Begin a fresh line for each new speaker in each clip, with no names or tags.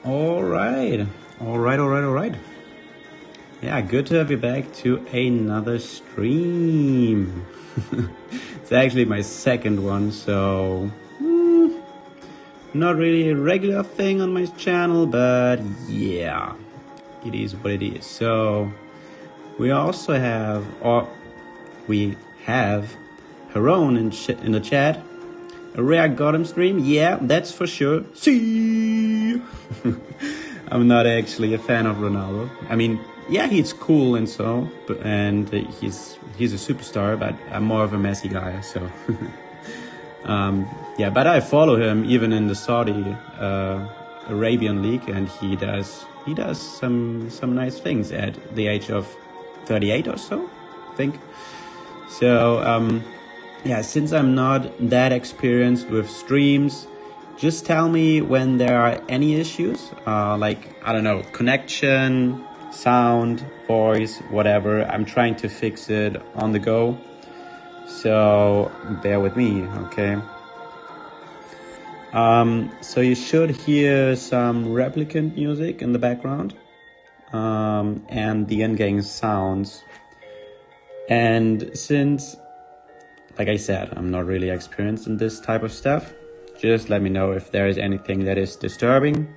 All right. All right, all right, all right. Yeah, good to have you back to another stream. It's actually my second one, so not really a regular thing on my channel, but yeah, it is what it is. So we also have, or we have Heron in the chat. A rare Gotham stream, yeah, that's for sure. See. I'm not actually a fan of Ronaldo. I mean, yeah, he's cool and so, and he's a superstar, but I'm more of a Messi guy. So, yeah, but I follow him even in the Saudi Arabian League, and he does some nice things at the age of 38 or so, I think. So, yeah, since I'm not that experienced with streams, just tell me when there are any issues, like, I don't know, connection, sound, voice, whatever. I'm trying to fix it on the go. So bear with me, okay? So you should hear some replicant music in the background, and the in-game sounds. And since, like I said, I'm not really experienced in this type of stuff, just let me know if there is anything that is disturbing,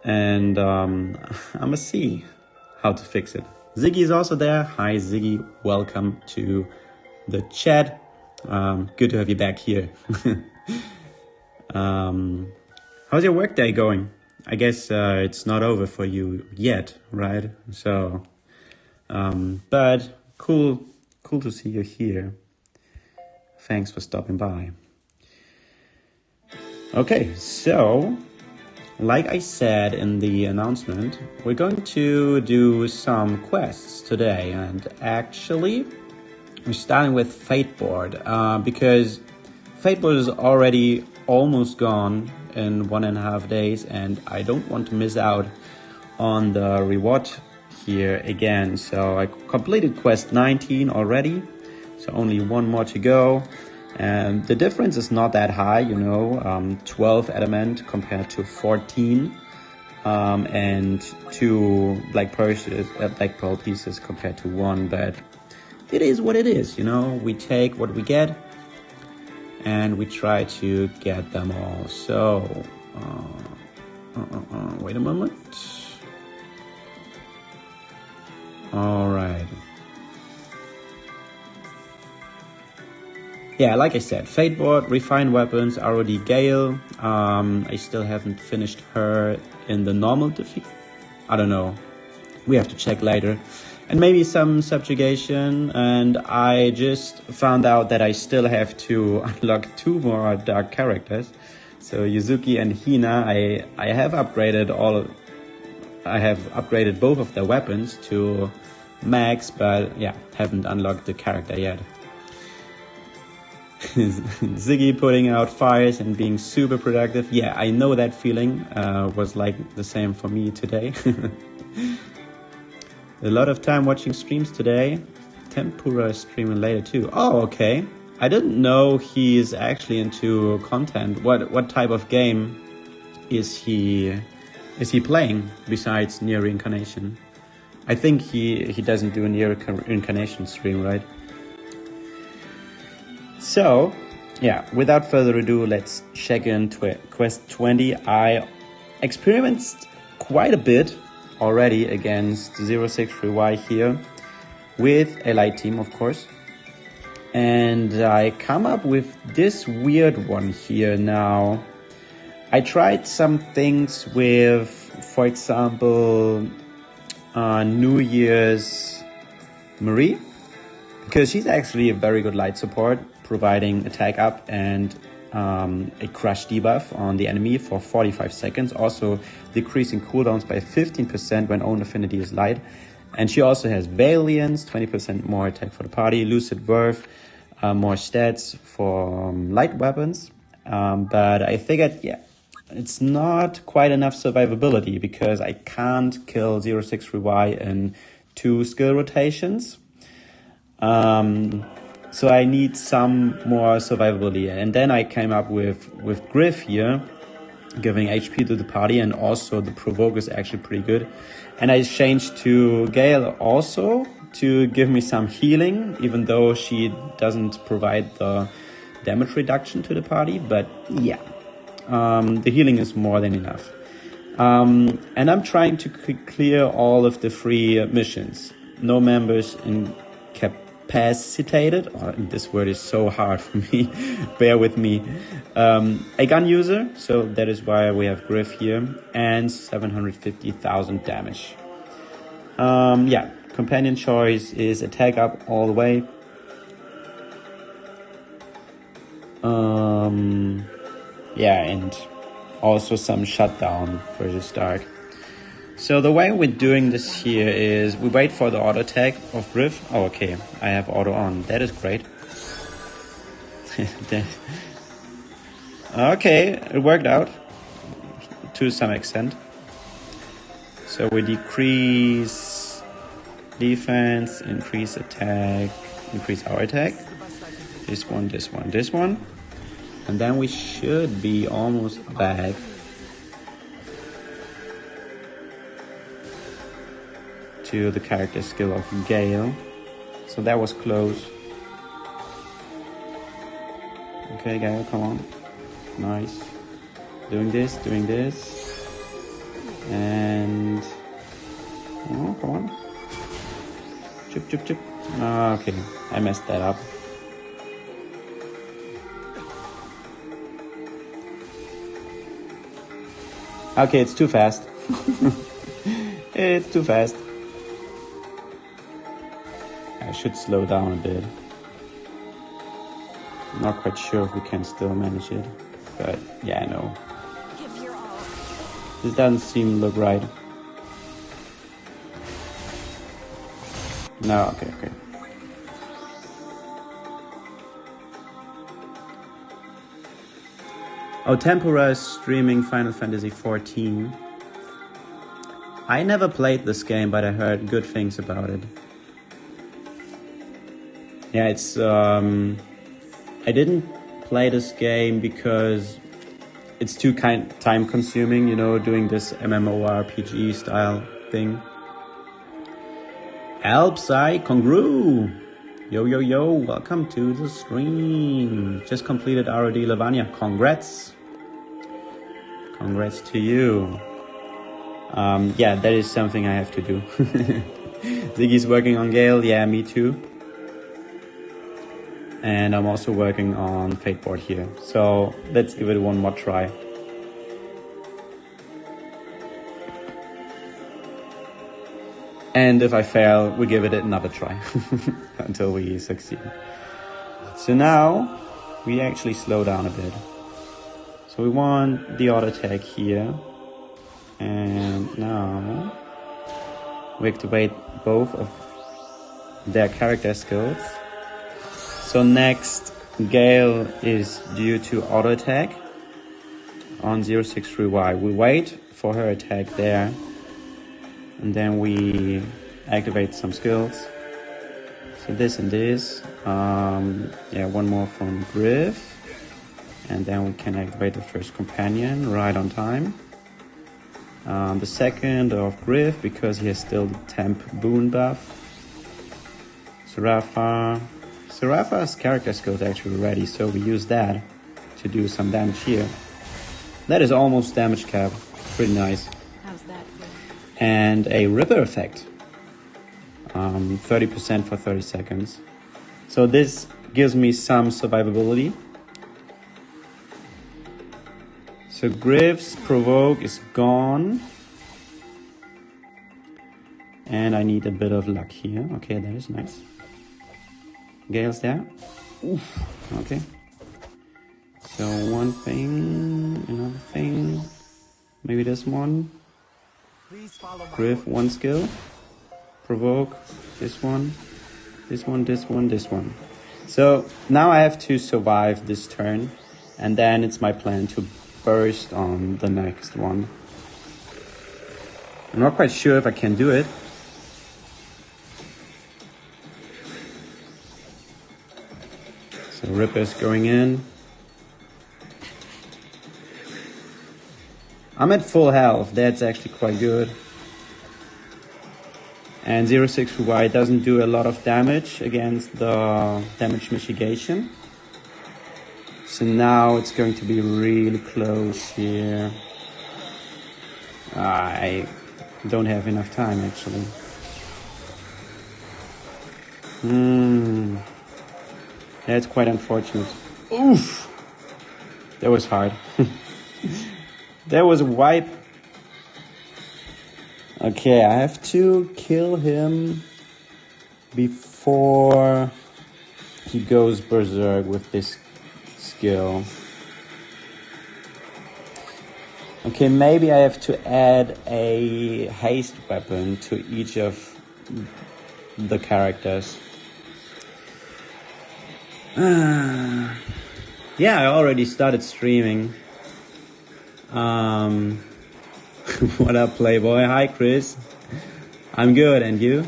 and I'ma see how to fix it. Ziggy is also there. Hi Ziggy, welcome to the chat. Good to have you back here. How's your workday going? I guess it's not over for you yet, right? So, but cool to see you here. Thanks for stopping by. Okay, so like I said in the announcement, we're going to do some quests today, and actually we're starting with Fateboard, because Fateboard is already almost gone in 1.5 days, and I don't want to miss out on the reward here again. So I completed quest 19 already, so only one more to go. And the difference is not that high, you know, 12 adamant compared to 14, and 2 black pearl pieces compared to 1, but it is what it is, you know. We take what we get and we try to get them all. So, wait a moment. All right. Yeah, like I said, Fateboard, Refined Weapons, RoD Gayle. I still haven't finished her in the normal defeat. I don't know. We have to check later. And maybe some Subjugation. And I just found out that I still have to unlock 2 more dark characters. So Yuzuki and Hina, I have upgraded both of their weapons to max, but yeah, haven't unlocked the character yet. Ziggy putting out fires and being super productive. Yeah, I know that feeling. Was like the same for me today. A lot of time watching streams today. Tempura is streaming later too. Oh, okay. I didn't know he is actually into content. What type of game is he playing besides NieR Reincarnation? I think he doesn't do a NieR Reincarnation stream, right? So, yeah, without further ado, let's check into quest 20. I experienced quite a bit already against 063Y here with a light team, of course. And I come up with this weird one here now. I tried some things with, for example, NieR's Marie, because she's actually a very good light support, providing attack up and a crush debuff on the enemy for 45 seconds, also decreasing cooldowns by 15% when own affinity is light. And she also has Valiance, 20% more attack for the party, Lucid Worth, more stats for light weapons. But I figured, yeah, it's not quite enough survivability because I can't kill 063Y in 2 skill rotations. So I need some more survivability. And then I came up with Griff here, giving HP to the party, and also the provoke is actually pretty good. And I changed to Gayle also to give me some healing, even though she doesn't provide the damage reduction to the party, but yeah, the healing is more than enough. And I'm trying to clear all of the free missions. No members incapacitated. Oh, this word is so hard for me. Bear with me. A gun user, so that is why we have Griff here, and 750,000 damage. Yeah, companion choice is attack up all the way. Yeah, and also some shutdown versus dark. So the way we're doing this here is we wait for the auto attack of Griff. Oh, okay, I have auto on. That is great. Okay, it worked out to some extent. So we decrease defense, increase attack, increase our attack. This one, this one, this one. And then we should be almost back. To the character skill of Gayle. So that was close. Okay, Gayle, come on. Nice. Doing this. And... oh, come on. Chip, chip, chip. Okay, I messed that up. Okay, it's too fast. It's too fast. I should slow down a bit. Not quite sure if we can still manage it. But yeah, I know. This doesn't seem to look right. No, okay. Oh, Tempura is streaming Final Fantasy XIV. I never played this game, but I heard good things about it. Yeah, it's... I didn't play this game because it's too time consuming, you know, doing this MMORPG style thing. Alpsai Congru! Yo, welcome to the stream. Just completed RoD Lavania. Congrats to you. Yeah, that is something I have to do. Ziggy's working on Gayle. Yeah, me too. And I'm also working on Fateboard here. So let's give it one more try. And if I fail, we give it another try until we succeed. So now we actually slow down a bit. So we want the auto attack here. And now we activate both of their character skills. So next, Gayle is due to auto attack on 063Y. We wait for her attack there. And then we activate some skills. So this and this. Yeah, one more from Griff. And then we can activate the first companion right on time. The second of Griff, because he has still the temp boon buff. Serafa's character skill is actually ready, so we use that to do some damage here. That is almost damage cap. Pretty nice.
How's that?
And a Ripper effect. 30% for 30 seconds. So this gives me some survivability. So Griff's provoke is gone. And I need a bit of luck here. Okay, that is nice. Gayle's there. Oof. Okay. So one thing, another thing. Maybe this one. Griff, one skill. Provoke, this one. So now I have to survive this turn. And then it's my plan to burst on the next one. I'm not quite sure if I can do it. So Ripper's going in. I'm at full health. That's actually quite good. And 064Y doesn't do a lot of damage against the damage mitigation. So now it's going to be really close here. I don't have enough time actually. That's quite unfortunate. Oof! That was hard. That was a wipe. Okay, I have to kill him before he goes berserk with this skill. Okay, maybe I have to add a haste weapon to each of the characters. Yeah, I already started streaming. What up, Playboy? Hi, Chris. I'm good, and you?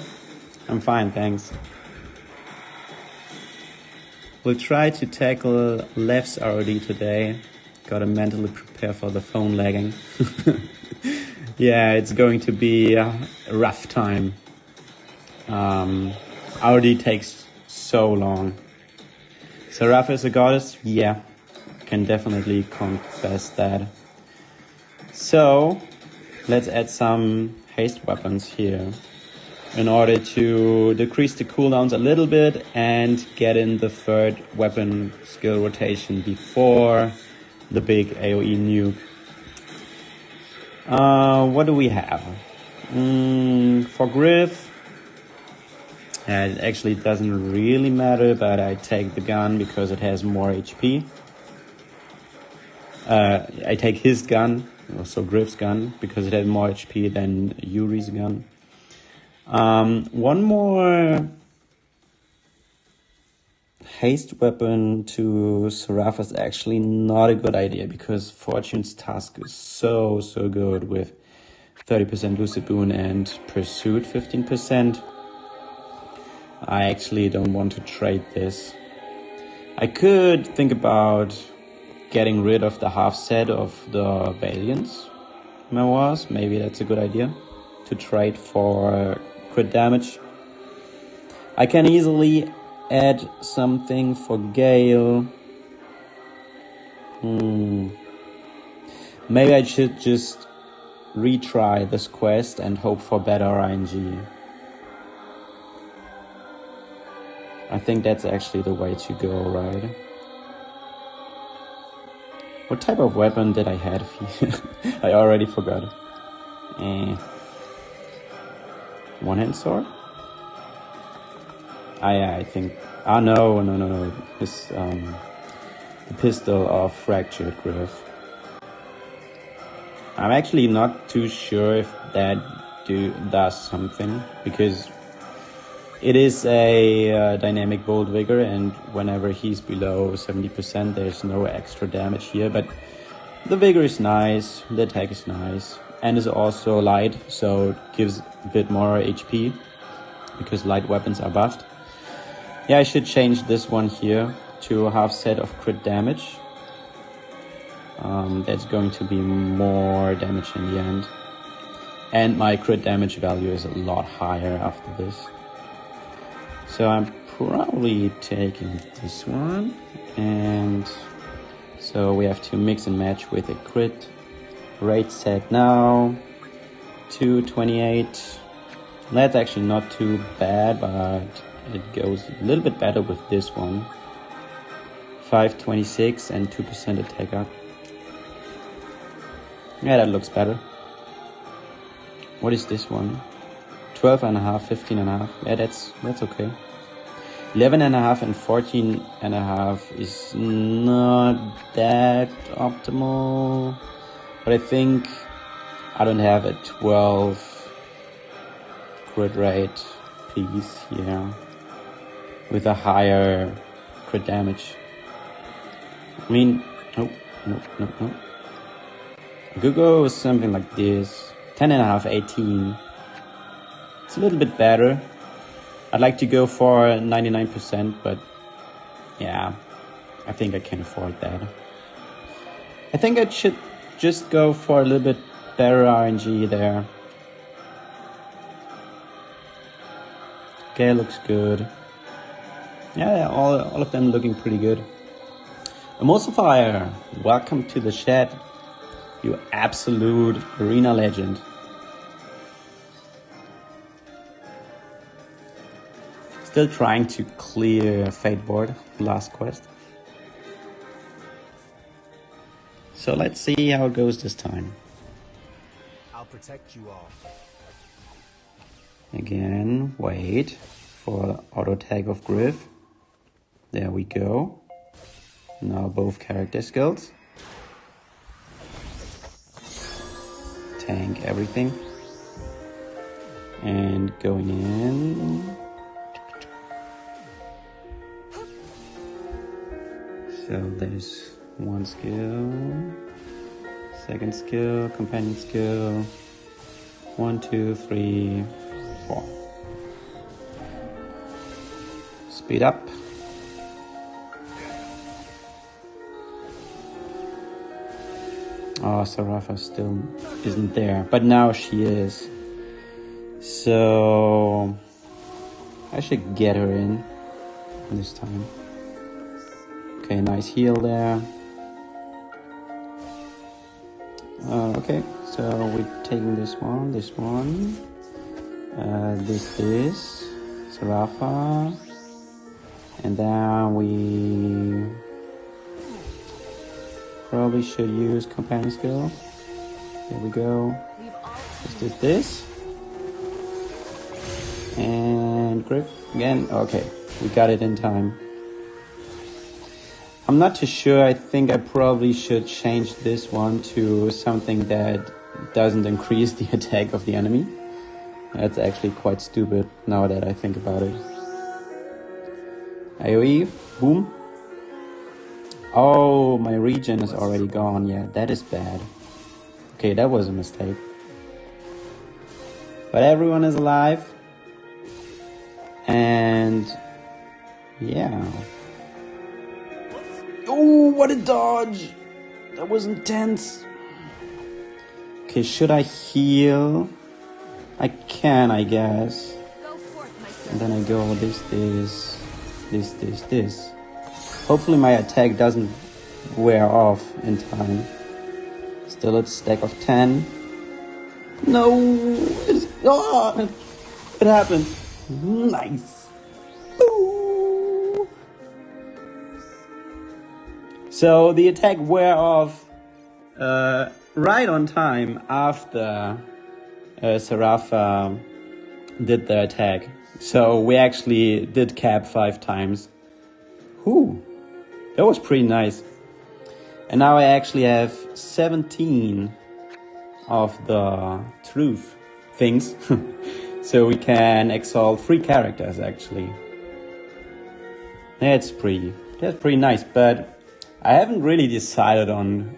I'm fine, thanks. We'll try to tackle Left's RoD today. Gotta mentally prepare for the phone lagging. Yeah, it's going to be a rough time. RoD takes so long. So rough as a goddess? Yeah, can definitely confess that. So, let's add some haste weapons here in order to decrease the cooldowns a little bit and get in the third weapon skill rotation before the big AoE nuke. What do we have? For Griff, it actually doesn't really matter, but I take the gun because it has more HP. I take his gun, so Griff's gun, because it has more HP than Yuri's gun. One more haste weapon to Seraph is actually not a good idea because Fortune's Task is so good with 30% Lucid Boon and Pursuit 15%. I actually don't want to trade this. I could think about getting rid of the half set of the Valiants memoirs. Maybe that's a good idea to trade for crit damage. I can easily add something for Gayle. Maybe I should just retry this quest and hope for better RNG. I think that's actually the way to go, right? What type of weapon did I have here? I already forgot. One-hand sword? I think... no. This, the pistol of Fractured Griff. I'm actually not too sure if that does something, because it is a dynamic bolt vigor, and whenever he's below 70%, there's no extra damage here. But the vigor is nice, the attack is nice, and is also light, so it gives a bit more HP, because light weapons are buffed. Yeah, I should change this one here to a half set of crit damage. That's going to be more damage in the end. And my crit damage value is a lot higher after this. So I'm probably taking this one. And so we have to mix and match with a crit rate set now. 228. That's actually not too bad, but it goes a little bit better with this one. 526 and 2% attack up. Yeah, that looks better. What is this one? 12.5, 15.5. Yeah, that's okay. 11.5 and 14.5 is not that optimal. But I think I don't have a 12 crit rate piece here with a higher crit damage. I mean, no. I could go with something like this. 10.5, 18. It's a little bit better. I'd like to go for 99%, but yeah, I think I can afford that. I think I should just go for a little bit better RNG there. Gayle looks good. Yeah, all of them looking pretty good. Emulsifier, welcome to the shed, you absolute arena legend. Still trying to clear Fate board, last quest. So let's see how it goes this time.
I'll protect you all.
Again, wait for the auto tag of Griff. There we go. Now both character skills. Tank everything. And going in. So there's one skill, second skill, companion skill, 1, 2, 3, 4. Speed up. Oh, Sarafa still isn't there, but now she is. So I should get her in this time. Okay, nice heal there. Okay, so we're taking this one, this, Sarafa, and then we probably should use companion skill. There we go. This, and Griff again. Okay, we got it in time. I'm not too sure. I think I probably should change this one to something that doesn't increase the attack of the enemy. That's actually quite stupid now that I think about it. AoE, boom. Oh, my regen is already gone. Yeah, that is bad. Okay, that was a mistake. But everyone is alive. And yeah. Oh, what a dodge! That was intense. Okay, should I heal? I can, I guess. And then I go this. Hopefully my attack doesn't wear off in time. Still a stack of 10. No! It happened. Nice. Ooh. So the attack wear off right on time after Sarafa did the attack. So we actually did cap 5 times. Whew, that was pretty nice. And now I actually have 17 of the truth things. So we can exalt 3 characters actually. That's pretty nice, but I haven't really decided on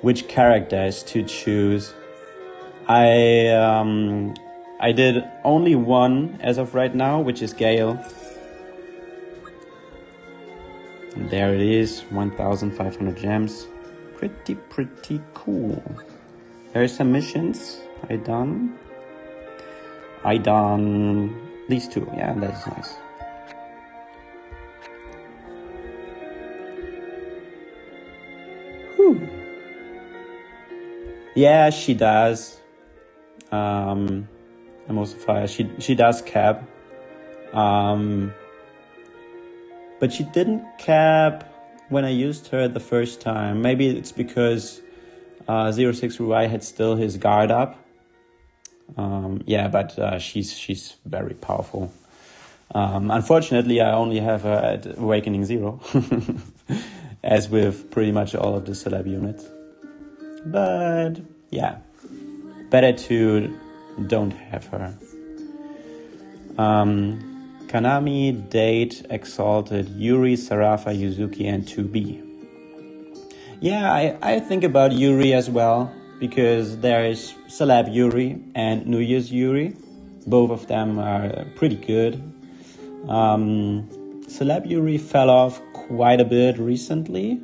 which characters to choose. I did only one as of right now, which is Gayle. And there it is, 1,500 gems. Pretty cool. There are some missions I done these 2. Yeah, that's nice. Whew. Yeah, she does. Emulsifier, she does cap. But she didn't cap when I used her the first time. Maybe it's because 06 Ruai had still his guard up. Yeah, but she's very powerful. Unfortunately, I only have her at Awakening 0, as with pretty much all of the celeb units. But yeah, better to don't have her. Kanami, Date, Exalted, Yuri, Sarafa, Yuzuki, and 2B. Yeah, I think about Yuri as well, because there is Celeb Yuri and New Year's Yuri. Both of them are pretty good. Celeb Yuri fell off quite a bit recently,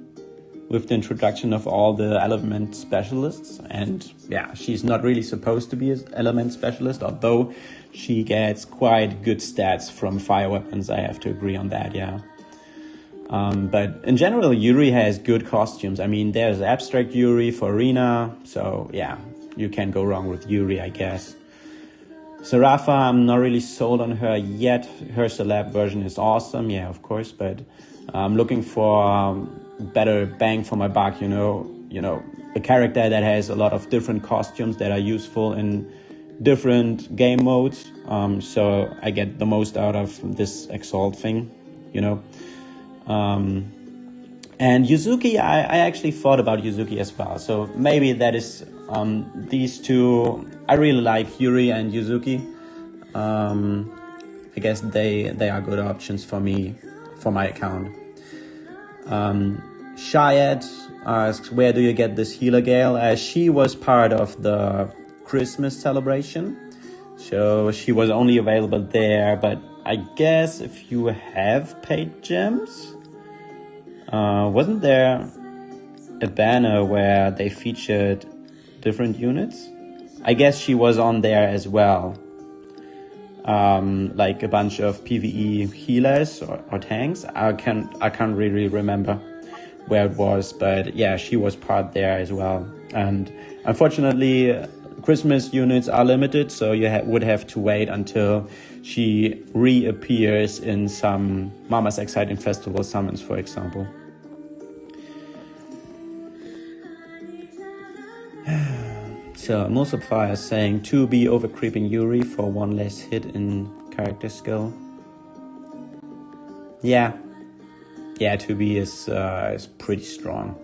with the introduction of all the element specialists. And yeah, she's not really supposed to be an element specialist, although she gets quite good stats from fire weapons. I have to agree on that, yeah. But in general, Yuri has good costumes. I mean, there's abstract Yuri for arena, so yeah, you can't go wrong with Yuri, I guess. Serafa, I'm not really sold on her yet. Her celeb version is awesome, yeah, of course, but I'm looking for better bang for my buck, you know, a character that has a lot of different costumes that are useful in different game modes, so I get the most out of this Exalt thing, you know. And Yuzuki, I actually thought about Yuzuki as well. So maybe that is these two. I really like Yuri and Yuzuki. I guess they are good options for me, for my account. Shayad asks, where do you get this healer Gayle? She was part of the Christmas celebration. So she was only available there, but I guess if you have paid gems, wasn't there a banner where they featured different units? I guess she was on there as well. Like a bunch of PvE healers or tanks. I can't really remember where it was, but yeah, she was part there as well. And unfortunately, Christmas units are limited, so you would have to wait until she reappears in some Mama's Exciting Festival summons, for example. So Multiplier is saying 2B over creeping Yuri for one less hit in character skill. Yeah, 2B is pretty strong.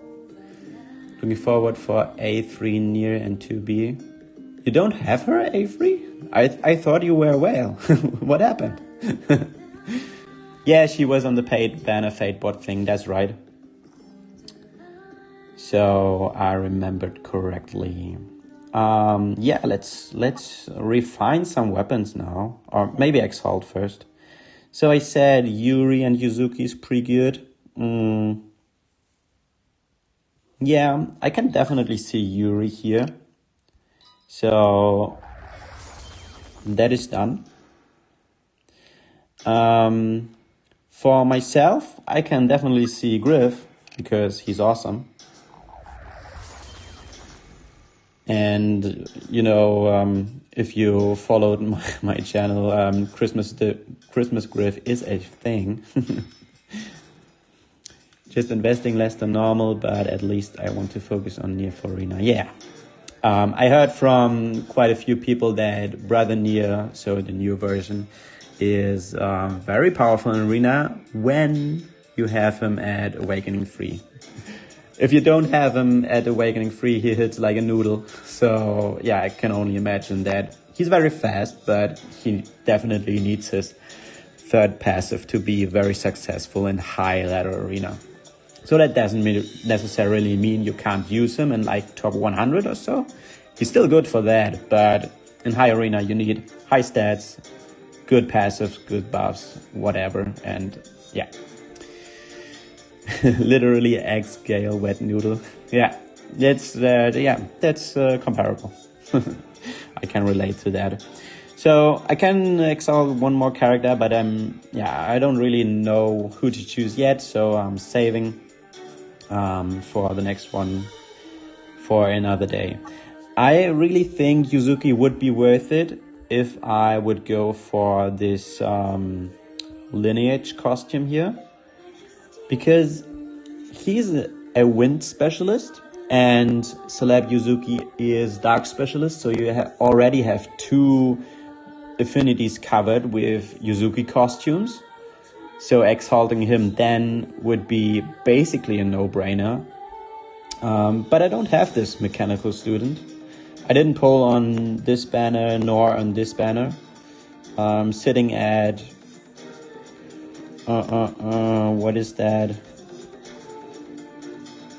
Looking forward for A3 NieR and 2B. You don't have her, A3? I thought you were a whale. What happened? Yeah, she was on the paid banner fate bot thing, that's right. So I remembered correctly. Yeah, let's refine some weapons now, or maybe Exalt first. So I said Yuri and Yuzuki is pretty good. Yeah, I can definitely see Yuri here. So that is done. For myself, I can definitely see Griff because he's awesome. And, you know, if you followed my channel, Christmas Griff is a thing. Just investing less than normal, but at least I want to focus on NieR for arena. Yeah. I heard from quite a few people that Brother NieR, so the new version, is very powerful in arena when you have him at Awakening 3. If you don't have him at Awakening 3, he hits like a noodle. So yeah, I can only imagine that. He's very fast, but he definitely needs his third passive to be very successful in high ladder arena. So that doesn't necessarily mean you can't use him in like top 100 or so. He's still good for that, but in high arena you need high stats, good passives, good buffs, whatever, and yeah. Literally eggs Gayle wet noodle. Yeah, that's comparable. I can relate to that. So I can excel one more character, but I don't really know who to choose yet. So I'm saving for the next one for another day. I really think Yuzuki would be worth it if I would go for this lineage costume here. Because he's a wind specialist and Celeb Yuzuki is dark specialist, so you already have two affinities covered with Yuzuki costumes. So exalting him then would be basically a no-brainer. But I don't have this mechanical student. I didn't pull on this banner nor on this banner. Sitting at what is that?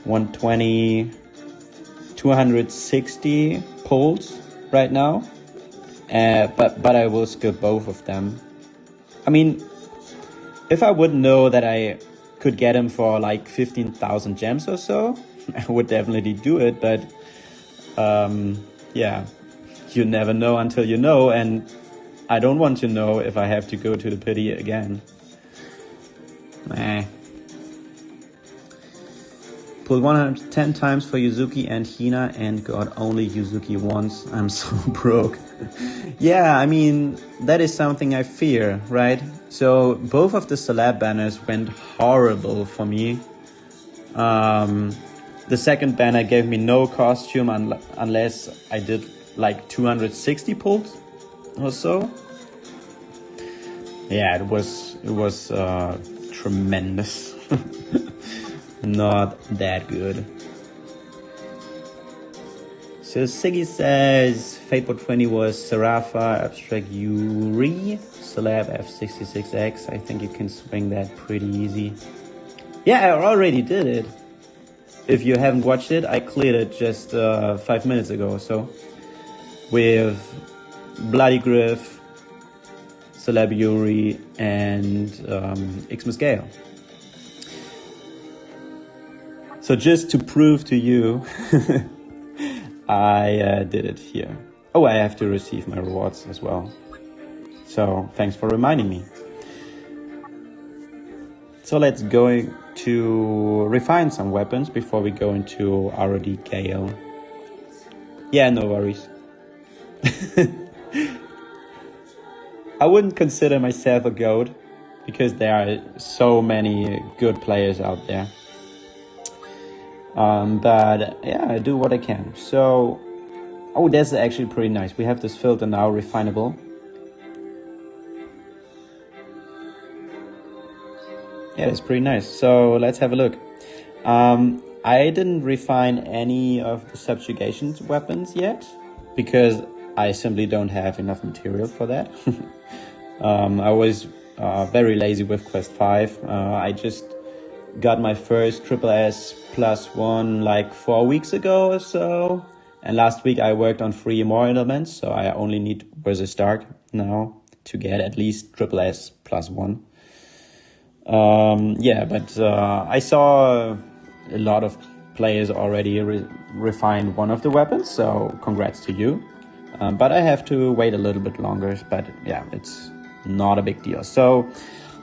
120, 260 pulls right now. But I will skip both of them. I mean, if I would know that I could get him for like 15,000 gems or so, I would definitely do it. But yeah, you never know until you know, and I don't want to know if I have to go to the pity again. Nah. Pulled 110 times for Yuzuki and Hina and got only Yuzuki once. I'm so broke. Yeah, I mean, that is something I fear, right? So both of the celeb banners went horrible for me. The second banner gave me no costume unless I did like 260 pulls or so. Yeah, it was tremendous. Not that good. So Siggy says Fateboard 20 was Serapha, Abstract Yuri, Celeb F66X. I think you can swing that pretty easy. Yeah, I already did it. If you haven't watched it, I cleared it just 5 minutes ago or so. With Bloody Griff, Celeb Yuri, and Xmas Gayle. So just to prove to you, I did it here. Oh, I have to receive my rewards as well. So thanks for reminding me. So let's go to refine some weapons before we go into RoD Gayle. Yeah, no worries. I wouldn't consider myself a GOAT because there are so many good players out there. But yeah, I do what I can. So, oh, that's actually pretty nice. We have this filter now, refinable. Yeah, that's pretty nice. So let's have a look. I didn't refine any of the subjugation weapons yet because I simply don't have enough material for that. I was very lazy with Quest 5. I just got my first SSS +1 like 4 weeks ago or so. And last week I worked on 3 more elements, so I only need Versus Dark now to get at least SSS +1. Yeah, but I saw a lot of players already refine one of the weapons, so congrats to you. But I have to wait a little bit longer, but yeah, it's not a big deal. So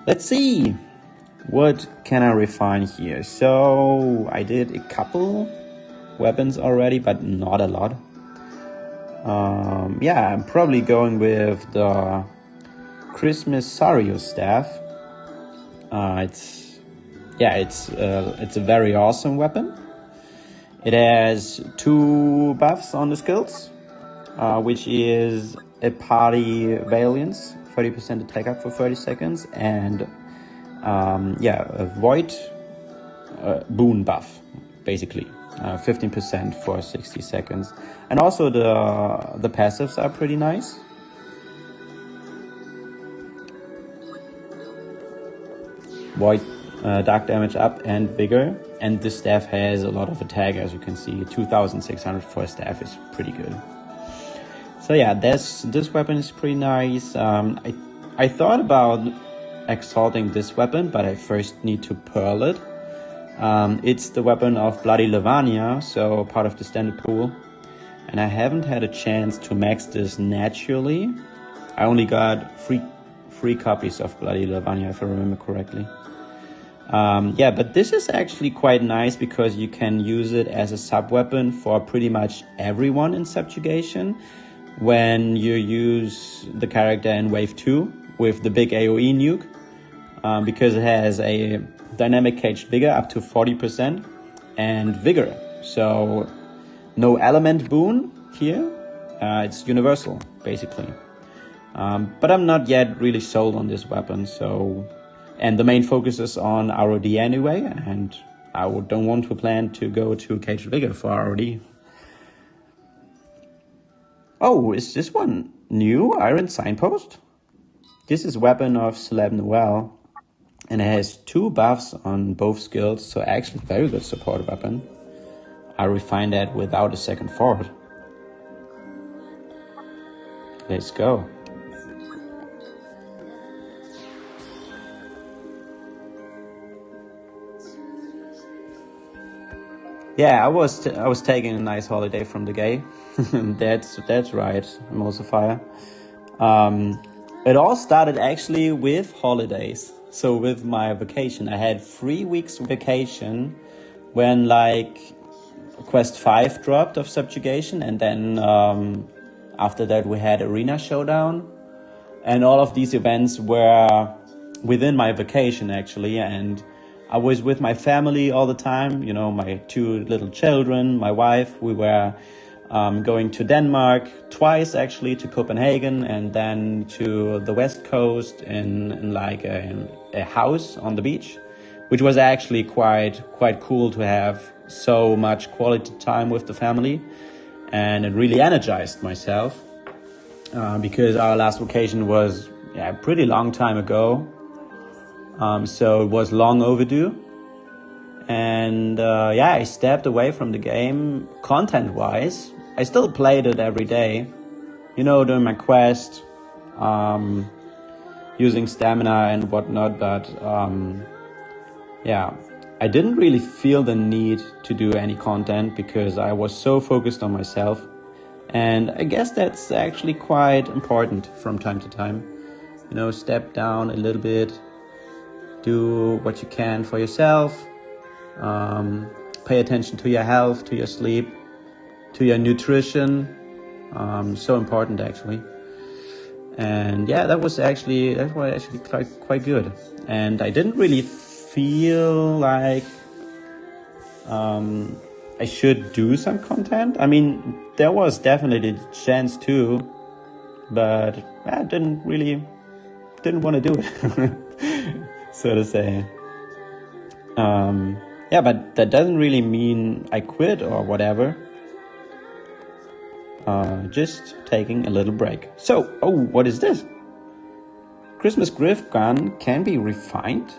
let's see. What can I refine here? So I did a couple weapons already, but not a lot. Yeah, I'm probably going with the Christmas Sario staff. It's a very awesome weapon. It has 2 buffs on the skills, which is a party valiance, 30% attack up for 30 seconds, and a void boon buff, basically 15% for 60 seconds. And also the passives are pretty nice. Void dark damage up and bigger, and this staff has a lot of attack, as you can see. 2,600 for a staff is pretty good. So yeah, this weapon is pretty nice. I thought about exalting this weapon, but I first need to pearl it. It's the weapon of Bloody Lavania, so part of the standard pool, and I haven't had a chance to max this naturally. I only got three copies of Bloody Lavania, if I remember correctly. Yeah, but this is actually quite nice because you can use it as a sub weapon for pretty much everyone in Subjugation when you use the character in Wave 2 with the big AoE nuke, because it has a dynamic caged vigor up to 40% and vigor. So no element boon here, it's universal basically. But I'm not yet really sold on this weapon, and the main focus is on RoD anyway, and I don't want to plan to go to Caged Vigor for RoD. Oh, is this one new? Iron Signpost? This is Weapon of Celeb Noel, and it has 2 buffs on both skills, so actually very good support weapon. I refined that without a second thought. Let's go. Yeah, I was taking a nice holiday from the Gayle. That's right, emulsifier. It all started actually with holidays. So with my vacation, I had 3 weeks vacation when like Quest 5 dropped of Subjugation, and then after that we had Arena Showdown, and all of these events were within my vacation actually, and I was with my family all the time, you know, my 2 little children, my wife. We were going to Denmark twice actually, to Copenhagen, and then to the West Coast in like a house on the beach, which was actually quite cool to have so much quality time with the family, and it really energized myself because our last vacation was a pretty long time ago, so it was long overdue. And I stepped away from the game content-wise. I still played it every day, you know, doing my quest, using stamina and whatnot, but I didn't really feel the need to do any content because I was so focused on myself. And I guess that's actually quite important from time to time. You know, step down a little bit, do what you can for yourself, pay attention to your health, to your sleep, to your nutrition. So important actually. And yeah, that was actually quite good. And I didn't really feel like I should do some content. I mean, there was definitely the chance to, but I didn't want to do it, so to say. But that doesn't really mean I quit or whatever. Just taking a little break. So, what is this? Christmas Griff gun can be refined?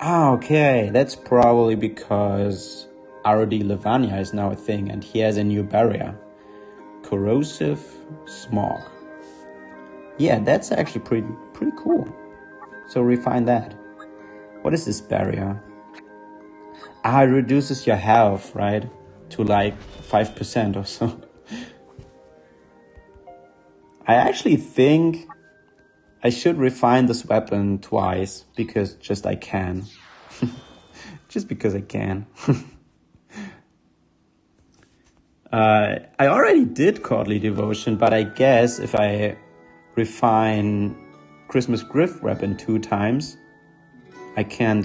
Okay, that's probably because RoD Lavania is now a thing and he has a new barrier. Corrosive smog. Yeah, that's actually pretty cool. So refine that. What is this barrier? It reduces your health, right? To like 5% or so. I actually think I should refine this weapon twice because just I can. Just because I can. I already did Courtly Devotion, but I guess if I refine Christmas Griff weapon 2 times, I can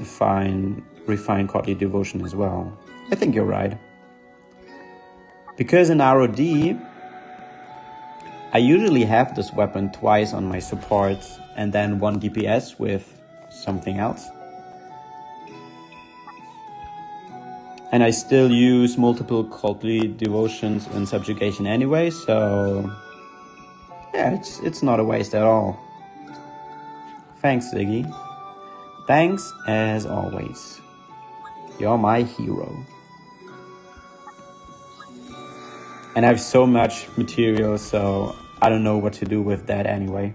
refine Courtly Devotion as well. I think you're right. Because in RoD, I usually have this weapon twice on my supports and then 1 DPS with something else. And I still use multiple Courtly Devotions in Subjugation anyway, so yeah, it's not a waste at all. Thanks, Ziggy. Thanks as always. You're my hero. And I have so much material, so I don't know what to do with that anyway.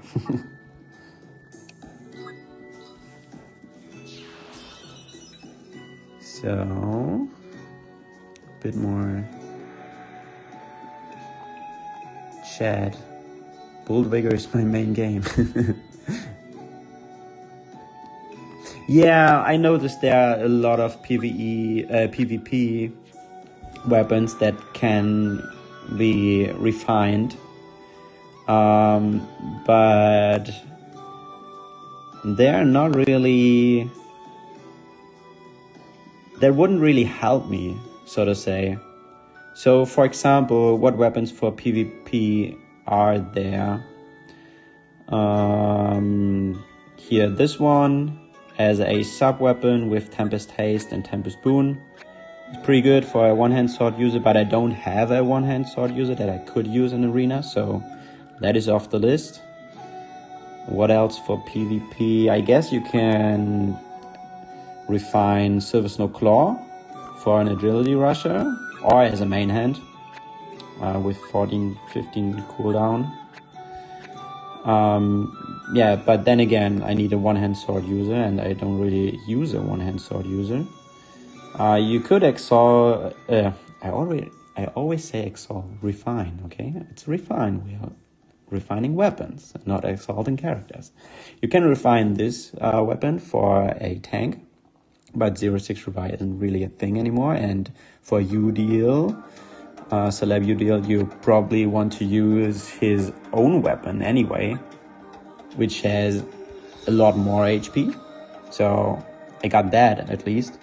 So, a bit more chat. Bold Vigor is my main game. Yeah, I noticed there are a lot of PvP weapons that can be refined, but they're not really, that wouldn't really help me, so to say. So for example, what weapons for PvP are there? Here, this one as a sub weapon with Tempest Haste and Tempest Boon. It's pretty good for a one-hand sword user, but I don't have a one-hand sword user that I could use in Arena, so that is off the list. What else for PvP? I guess you can refine Silver Snow Claw for an agility rusher, or as a main hand with 14-15 cooldown. But then again, I need a one-hand sword user, and I don't really use a one-hand sword user. You could exalt. I always say exalt, refine. Okay, it's refine. We are refining weapons, not exalting characters. You can refine this weapon for a tank, but 0-6 revive isn't really a thing anymore. And for UDL, Celeb UDL, you probably want to use his own weapon anyway, which has a lot more HP. So I got that at least.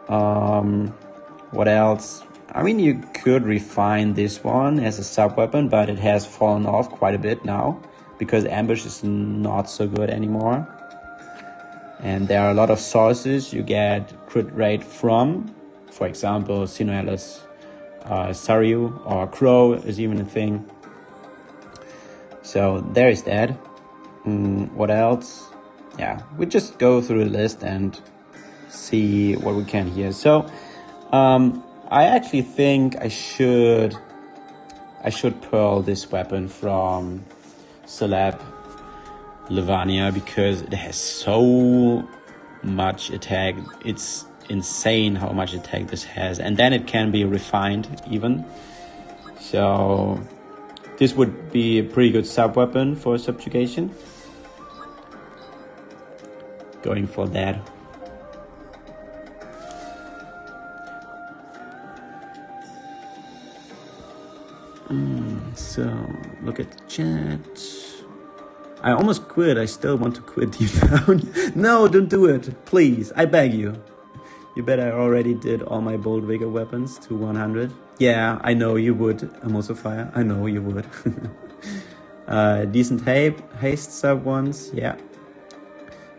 What else? I mean, you could refine this one as a sub weapon, but it has fallen off quite a bit now because ambush is not so good anymore. And there are a lot of sources you get crit rate from. For example, Sinuelis, Saryu or Crow is even a thing. So there is that. What else? Yeah, we just go through the list and see what we can here. So I actually think I should pearl this weapon from Celeb Levania because it has so much attack. It's insane how much attack this has, and then it can be refined even. So this would be a pretty good sub weapon for subjugation. Going for that. So look at the chat. I almost quit. I still want to quit deep down. No, don't do it, please. I beg you. You bet I already did all my bold vigor weapons to 100. Yeah, I know you would, Emulsifier. I know you would. Decent haste sub ones. Yeah.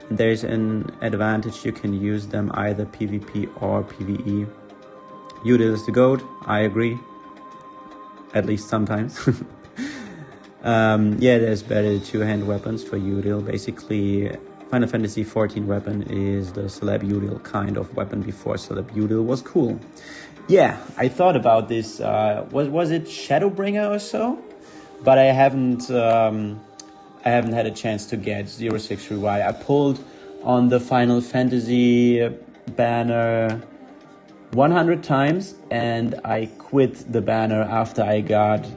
There's an advantage. You can use them either PvP or PvE. Udil is the GOAT. I agree. At least sometimes. Yeah, there's better two-hand weapons for Udil. Basically, Final Fantasy XIV weapon is the Celeb Udil kind of weapon before Celeb Udil was cool. Yeah, I thought about this. Was it Shadowbringer or so? But I haven't had a chance to get 0-6 revive. I pulled on the Final Fantasy banner 100 times, and I quit the banner after I got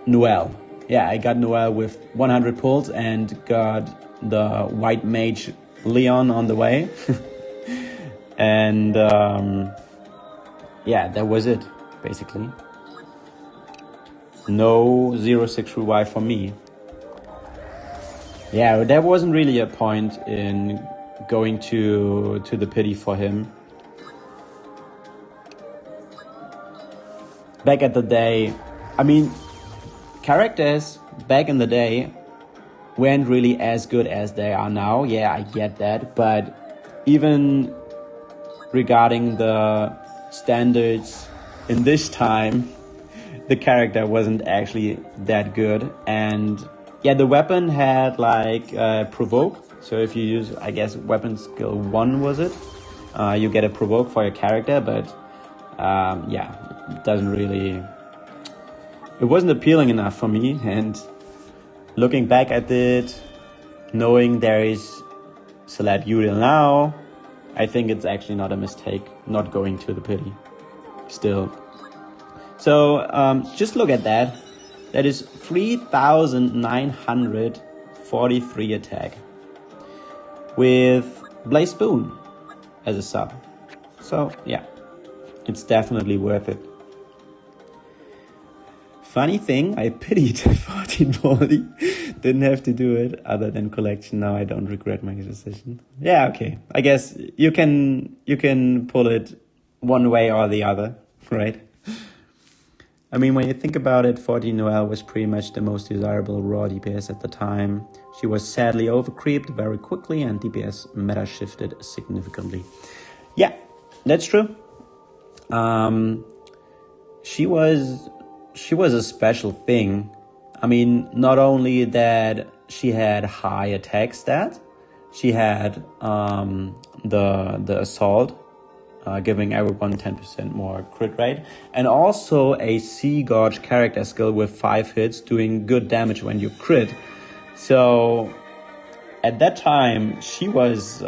Noel. Yeah, I got Noel with 100 pulls and got the White Mage Leon on the way. And yeah, that was it, basically. No 0-6 revive for me. Yeah, there wasn't really a point in going to the pity for him. Back at the day, I mean, characters back in the day weren't really as good as they are now. Yeah, I get that. But even regarding the standards in this time, the character wasn't actually that good. And yeah, the weapon had like provoke. So if you use, I guess, weapon skill 1 was it? You get a provoke for your character, but yeah, it doesn't really... It wasn't appealing enough for me, and looking back at it, knowing there is Celeb Udil now, I think it's actually not a mistake not going to the pity. Still. So just look at that. That is 3,943 attack with Blaze Spoon as a sub. So yeah, it's definitely worth it. Funny thing, I pitied 14 Baldy. Didn't have to do it other than collection. Now I don't regret my decision. Yeah, okay. I guess you can pull it one way or the other, right? I mean, when you think about it, 14 Noelle was pretty much the most desirable raw DPS at the time. She was sadly overcreeped very quickly and DPS meta shifted significantly. Yeah, that's true. She was a special thing. I mean, not only that she had high attack stat, she had the assault, giving everyone 10% more crit rate, and also a Sea Gorge character skill with 5 hits doing good damage when you crit. So at that time, she was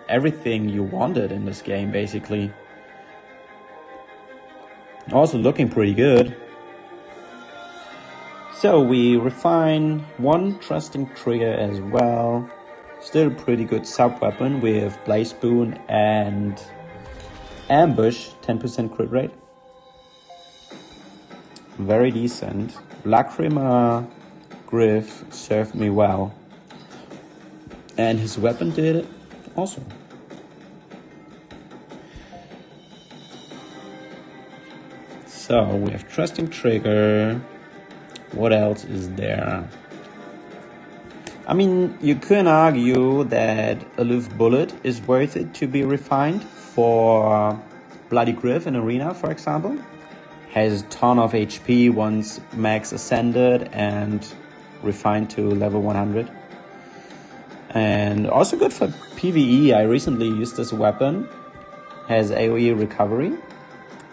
everything you wanted in this game, basically. Also looking pretty good. So we refine one trusting trigger as well. Still a pretty good sub weapon with Blaze Spoon and Ambush, 10% crit rate. Very decent. Lacrima Griff served me well. And his weapon did it also. So we have Trusting Trigger. What else is there? I mean, you can argue that Aloof Bullet is worth it to be refined for Bloody Griff in Arena, for example. Has a ton of HP once max ascended and refined to level 100. And also good for PvE. I recently used this weapon. Has AoE recovery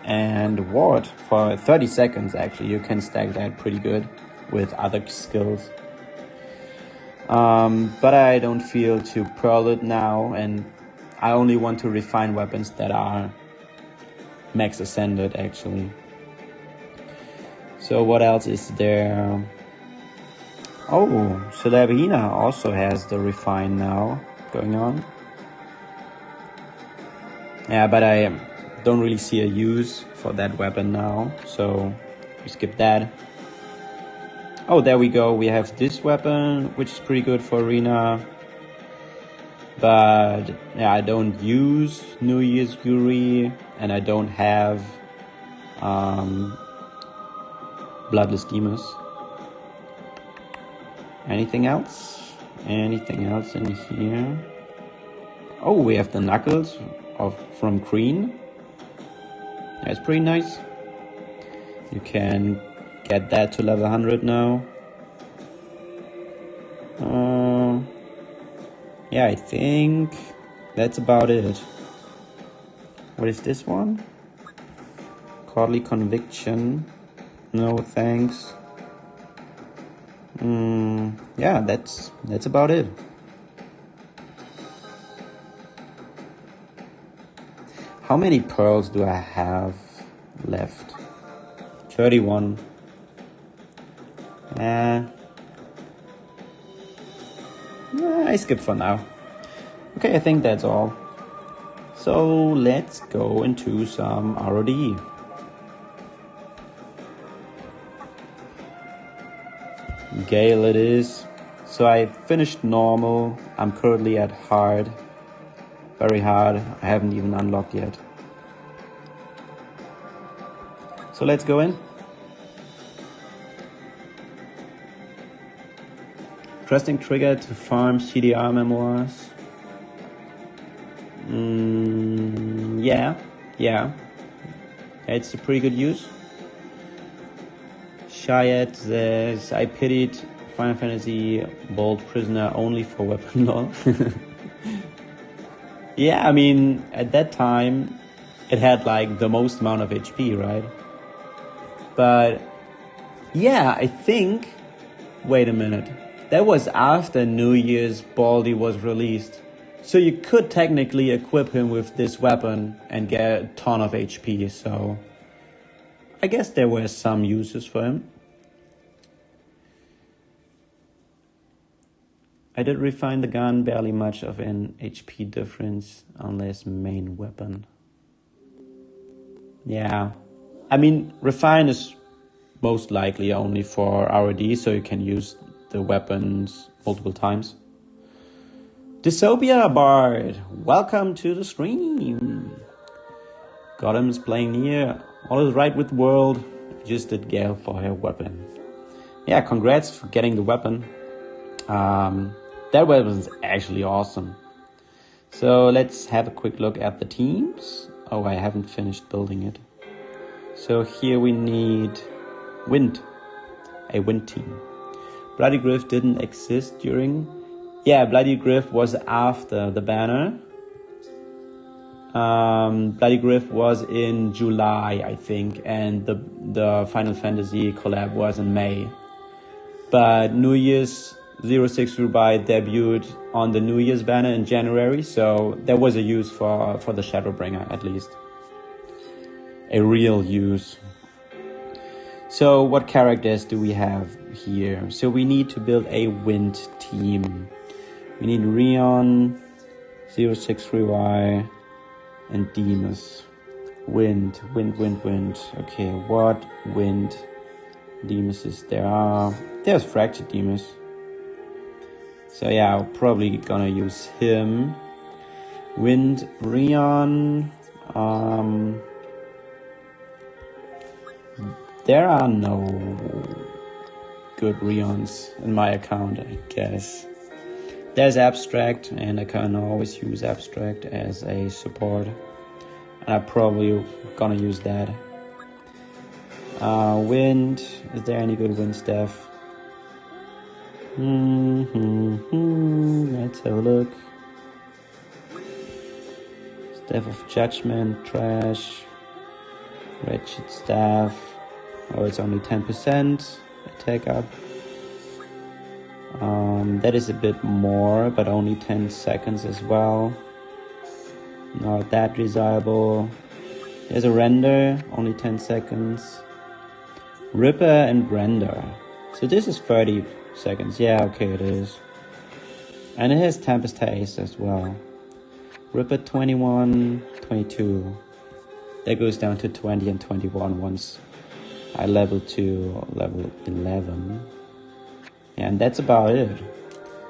and ward for 30 seconds. Actually, you can stack that pretty good with other skills. But I don't feel to pearl it now, and I only want to refine weapons that are max ascended actually. So what else is there? Oh, Celebina also has the refine now going on. Yeah, but I don't really see a use for that weapon now, so we skip that. Oh, there we go. We have this weapon, which is pretty good for Arena. But yeah, I don't use New Year's Fury, and I don't have Bloodless Demus. Anything else? Anything else in here? Oh, we have the Knuckles from Green. That's pretty nice. You can get that to level 100 now. Yeah, I think that's about it. What is this one? Courtly Conviction. No thanks. Yeah, that's about it. How many pearls do I have left? 31. I skip for now. Okay, I think that's all. So let's go into some RoD. Gayle it is. So I finished normal. I'm currently at hard. Very hard. I haven't even unlocked yet. So let's go in. Trusting trigger to farm CDR memoirs. Yeah. It's a pretty good use. Shayet says, I pitied Final Fantasy Bold Prisoner only for weapon lore. Yeah, I mean, at that time, it had like the most amount of HP, right? But yeah, I think, wait a minute, that was after New Year's Baldy was released. So you could technically equip him with this weapon and get a ton of HP, so I guess there were some uses for him. I did refine the gun, barely much of an HP difference unless main weapon. Yeah, I mean, refine is most likely only for RoD, so you can use the weapons multiple times. Dystopia Bard, welcome to the stream. Gotham is playing NieR. All is right with the world. Just did Gayle for her weapon. Yeah, congrats for getting the weapon. That weapon is actually awesome. So let's have a quick look at the teams. Oh, I haven't finished building it. So here we need Wind, a Wind team. Bloody Griff didn't exist during. Yeah, Bloody Griff was after the banner. Bloody Griff was in July, I think, and the Final Fantasy collab was in May. But New Year's 06 Rubai debuted on the New Year's banner in January, so there was a use for the Shadowbringer at least. a real use. So what characters do we have here? So we need to build a wind team. We need Rion, 063Y, and Demus. Wind. Okay, what wind Demuses there are? There's Fractured Demus. So yeah, I'm probably gonna use him. Wind Rion. There are no good Rions in my account, I guess. There's Abstract, and I can always use Abstract as a support. And I'm probably gonna use that. Wind. Is there any good wind stuff? Let's have a look. Staff of Judgment, trash. Wretched Staff. Oh, it's only 10% attack up. That is a bit more, but only 10 seconds as well. Not that desirable. There's a Render, only 10 seconds. Ripper and Render. So this is 30 seconds. Yeah, okay, it is. And it has Tempest Haste as well. Ripper 21, 22. That goes down to 20 and 21 once I level to level 11. Yeah, and that's about it.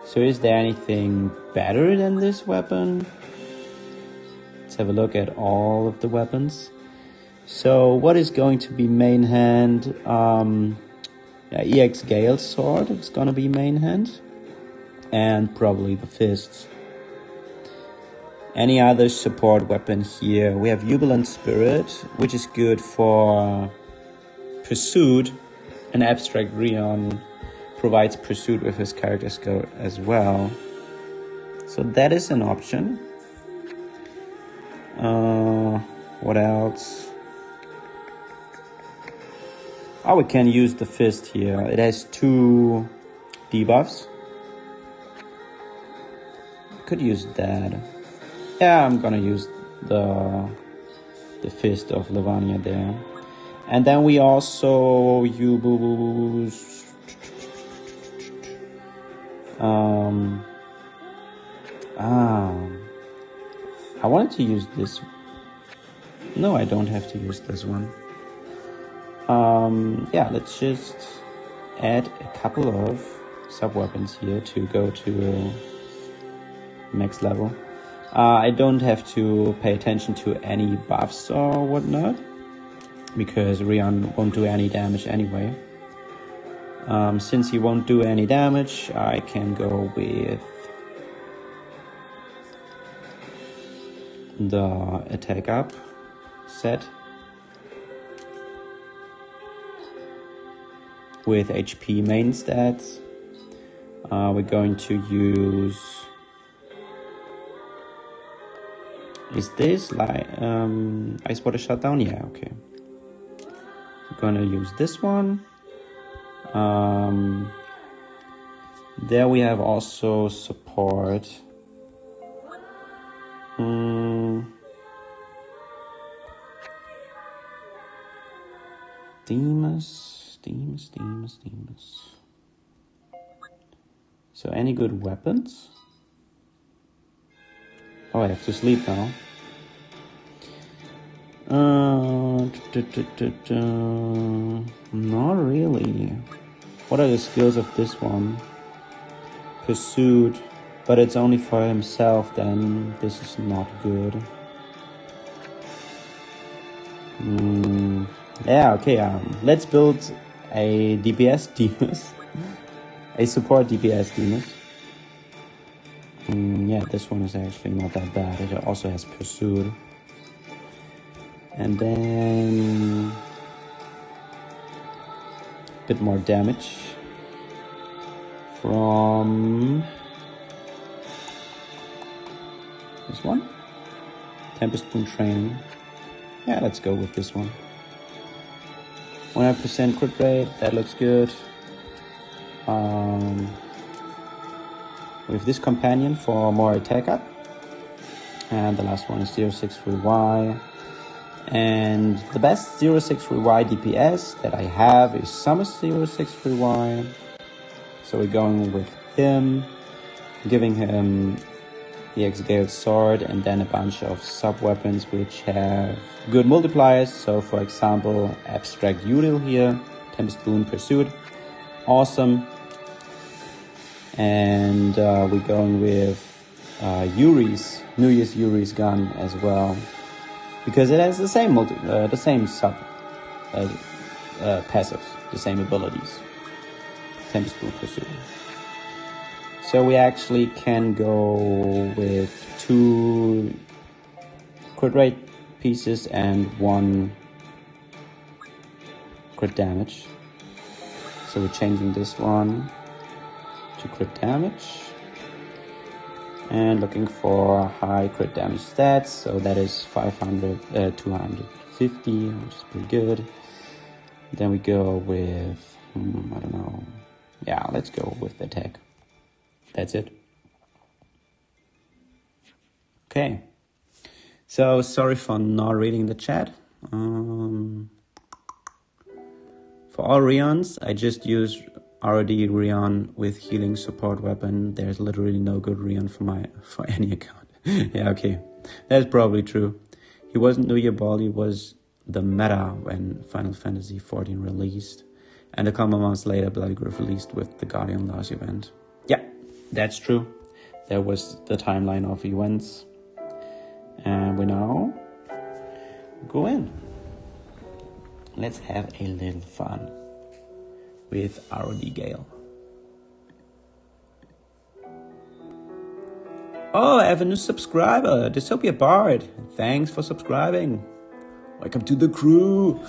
So is there anything better than this weapon? Let's have a look at all of the weapons. So what is going to be main hand? EX Gayle sword is gonna be main hand. And probably the fists. Any other support weapon here? We have Jubilant Spirit, which is good for Pursuit. An Abstract Rion provides Pursuit with his character skill as well. So that is an option. What else? Oh, we can use the fist here. It has 2 debuffs. Could use that. Yeah, I'm gonna use the fist of Lavania there. And then we also use I wanted to use this. No, I don't have to use this one. Yeah, let's just add a couple of sub-weapons here to go to max level. I don't have to pay attention to any buffs or whatnot, because Rion won't do any damage anyway. Since he won't do any damage, I can go with the attack up set with HP main stats. We're going to use, is this like Ice Water Shutdown? Yeah, okay. We're gonna use this one. There we have also support. Demus. So any good weapons? Oh, I have to sleep now. Not really. What are the skills of this one? Pursuit, but it's only for himself, then this is not good. Yeah, okay, let's build a DPS Demus. A support DPS Demus. Yeah, this one is actually not that bad. It also has Pursuit. And then a bit more damage from this one. Tempest Boon Training. Yeah, let's go with this one. 100% crit rate, that looks good. With this companion for more attack up. And the last one is 063Y. And the best 063Y DPS that I have is Summer 063Y. So we're going with him, giving him the Gayle sword and then a bunch of sub-weapons which have good multipliers. So for example, Abstract Udil here, Tempest Boon Pursuit, awesome. And we're going with NieR's Yuri's gun as well, because it has the same sub passives, the same abilities. Tempest Boon Pursuit. So we actually can go with 2 crit rate pieces and 1 crit damage. So we're changing this one to crit damage and looking for high crit damage stats. So that is 250, which is pretty good. Then we go with, I don't know. Yeah, let's go with attack. That's it. Okay. So sorry for not reading the chat. For all Rions, I just use RoD Rion with healing support weapon. There's literally no good Rion for any account. Yeah, okay. That's probably true. He wasn't NieR Baldi was the meta when Final Fantasy XIV released. And a couple months later, Bloody Griff released with the Guardian Lost event. Yeah, that's true. That was the timeline of events. And we now go in. Let's have a little fun with RoD Gayle. Oh, I have a new subscriber, Dystopia Bard. Thanks for subscribing. Welcome to the crew.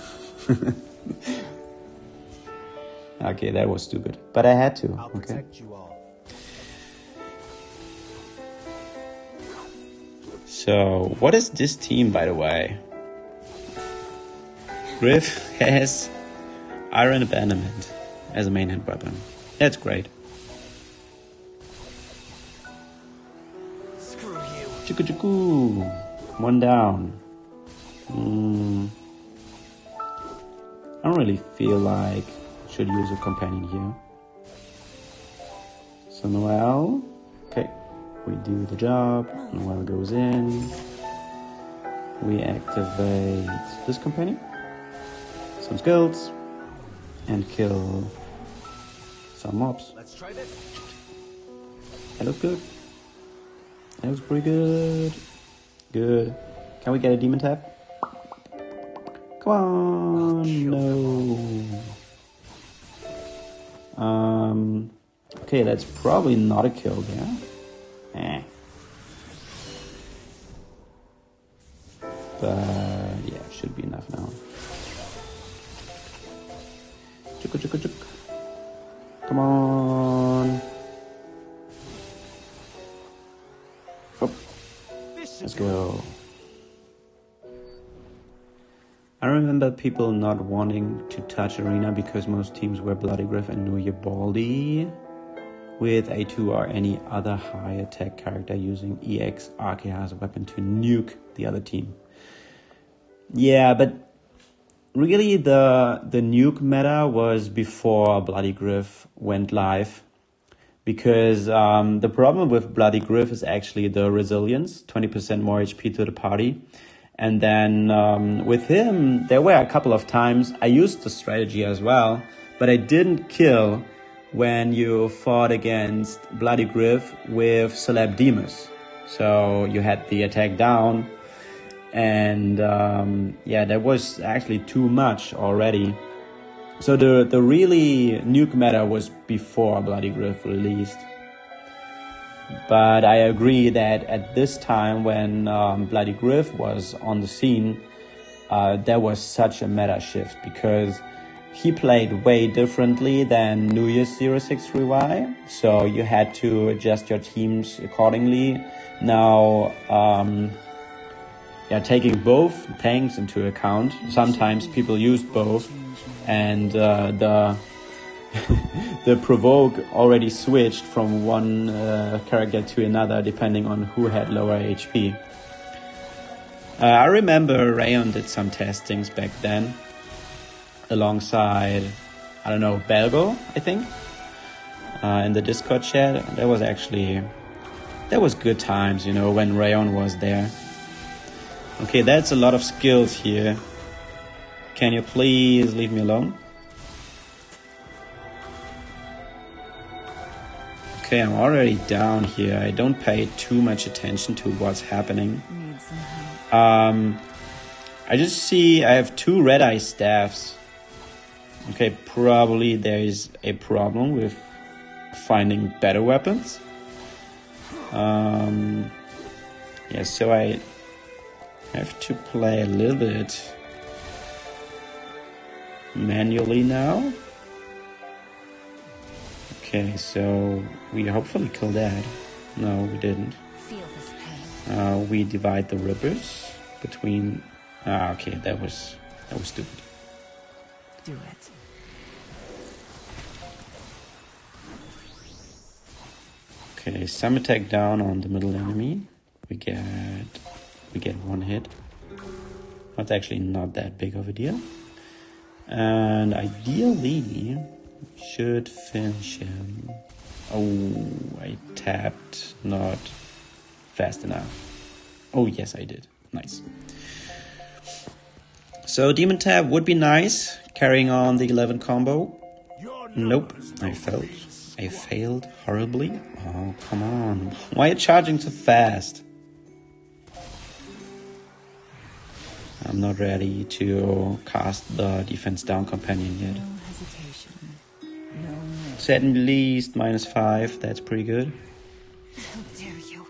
Okay, that was stupid, but I had to.
I'll protect you all.
So, what is this team, by the way? Griff has Iron Abandonment as a main hand weapon. That's great.
Screw you.
Chuku chuku. 1 down. I don't really feel like I should use a companion here. So Noelle. Okay. We do the job. Noelle goes in. We activate this companion. Some skills. And kill some mobs.
Let's try this.
That looks good. That looks pretty good. Good. Can we get a demon tap? Come on. No. Okay, that's probably not a kill there. But yeah, should be enough now. Chuk. Come on. Oh. Let's go. I remember people not wanting to touch Arena because most teams were Bloody Griff and NieR Baldi with A2 or any other high attack character using EX RK as a weapon to nuke the other team. Yeah, but really the nuke meta was before Bloody Griff went live, because the problem with Bloody Griff is actually the resilience, 20% more HP to the party. And then with him, there were a couple of times I used the strategy as well, but I didn't kill when you fought against Bloody Griff with Celeb Demus. So you had the attack down, and yeah, that was actually too much already. So the really nuke meta was before Bloody Griff released. But I agree that at this time when Bloody Griff was on the scene, there was such a meta shift, because he played way differently than NieR's 063Y. So you had to adjust your teams accordingly. Now, yeah, taking both tanks into account, sometimes people used both, and the provoke already switched from one character to another depending on who had lower HP. I remember Rayon did some testings back then, alongside, I don't know, Belgo, I think, in the Discord chat. That was good times, you know, when Rayon was there. Okay, that's a lot of skills here. Can you please leave me alone? Okay, I'm already down here. I don't pay too much attention to what's happening.
Need some help.
I just see I have 2 red eye staffs. Okay, probably there is a problem with finding better weapons. Yeah, so I have to play a little bit manually now. Okay, so we hopefully killed that. No, we didn't.
Feel this pain.
We divide the rippers between... okay, that was stupid.
Do it.
Okay, some attack down on the middle enemy. We get 1 hit. That's actually not that big of a deal. And ideally, should finish him. Oh, I tapped not fast enough. Oh, yes, I did. Nice. So Demon Tab would be nice, carrying on the 11 combo. Nope, I failed. I failed horribly. Oh, come on. Why are you charging so fast? I'm not ready to cast the defense down companion yet.
No hesitation. No mercy.
It's at least -5. That's pretty good.
How dare you?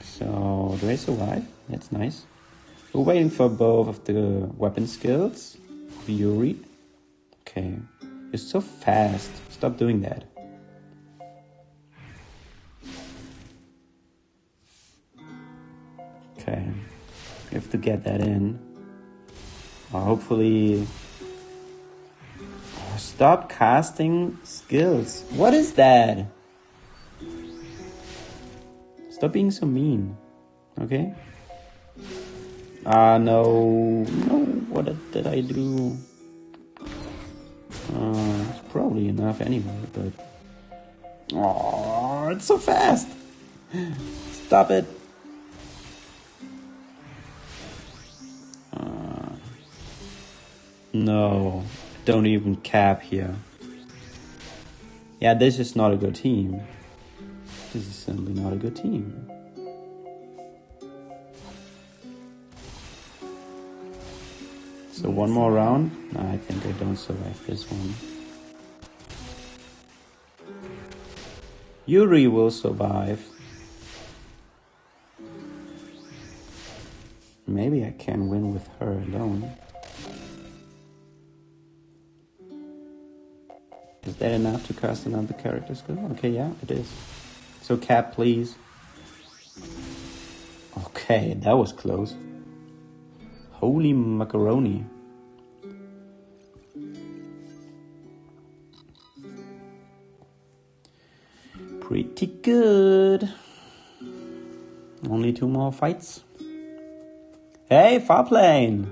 So, do I survive? That's nice. We're waiting for both of the weapon skills. Fury. Okay. You're so fast. Stop doing that. Okay. We have to get that in. Hopefully... Oh, stop casting skills. What is that? Stop being so mean. Okay? No. No, what did I do? It's probably enough anyway, but... Oh, it's so fast! Stop it! No, don't even cap here. Yeah, this is not a good team. This is simply not a good team. So one more round? No, I think I don't survive this one. Yuri will survive. Maybe I can win with her alone. Is that enough to cast another character skill? Okay, yeah, it is. So cap, please. Okay, that was close. Holy macaroni. Pretty good. Only 2 more fights. Hey, Farplane!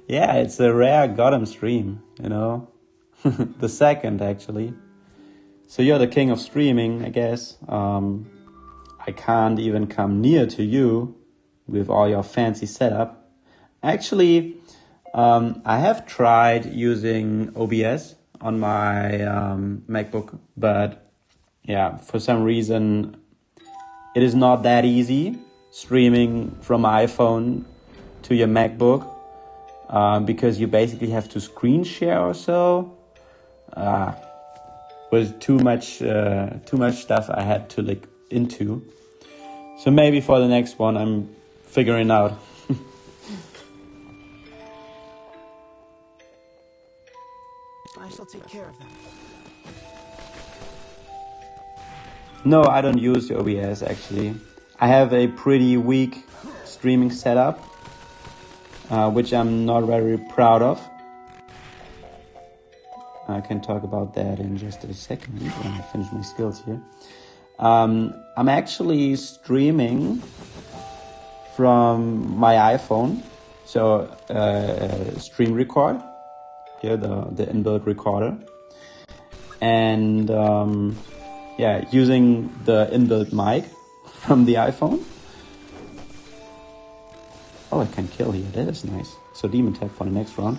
Yeah, it's a rare Gotham stream, you know. The second, actually. So you're the king of streaming, I guess. I can't even come near to you with all your fancy setup. Actually, I have tried using OBS on my MacBook, but yeah, for some reason it is not that easy streaming from iPhone to your MacBook, because you basically have to screen share or so. Was too much stuff I had to look into. So maybe for the next one I'm figuring out.
I shall take care of them.
No, I don't use OBS actually. I have a pretty weak streaming setup, which I'm not very proud of. I can talk about that in just a second when I finish my skills here. I'm actually streaming from my iPhone, so stream record, here the inbuilt recorder, and yeah, using the inbuilt mic from the iPhone. Oh, I can kill here, that is nice. So demon tap for the next round.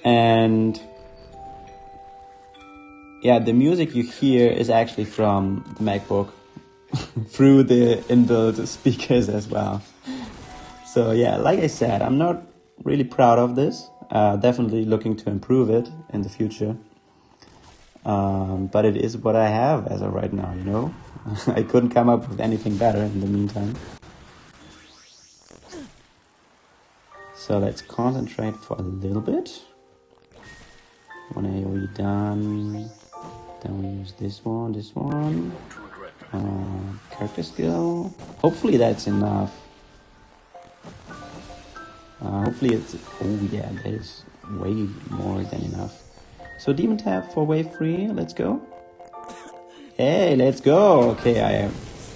And yeah, the music you hear is actually from the MacBook through the inbuilt speakers as well. So yeah, like I said, I'm not really proud of this. Definitely looking to improve it in the future. But it is what I have as of right now, you know? I couldn't come up with anything better in the meantime. So let's concentrate for a little bit. One AoE done. Then we use this one. Character skill. Hopefully that's enough. Hopefully it's... Oh yeah, that is way more than enough. So demon tap for wave 3. Let's go. Hey, let's go. Okay,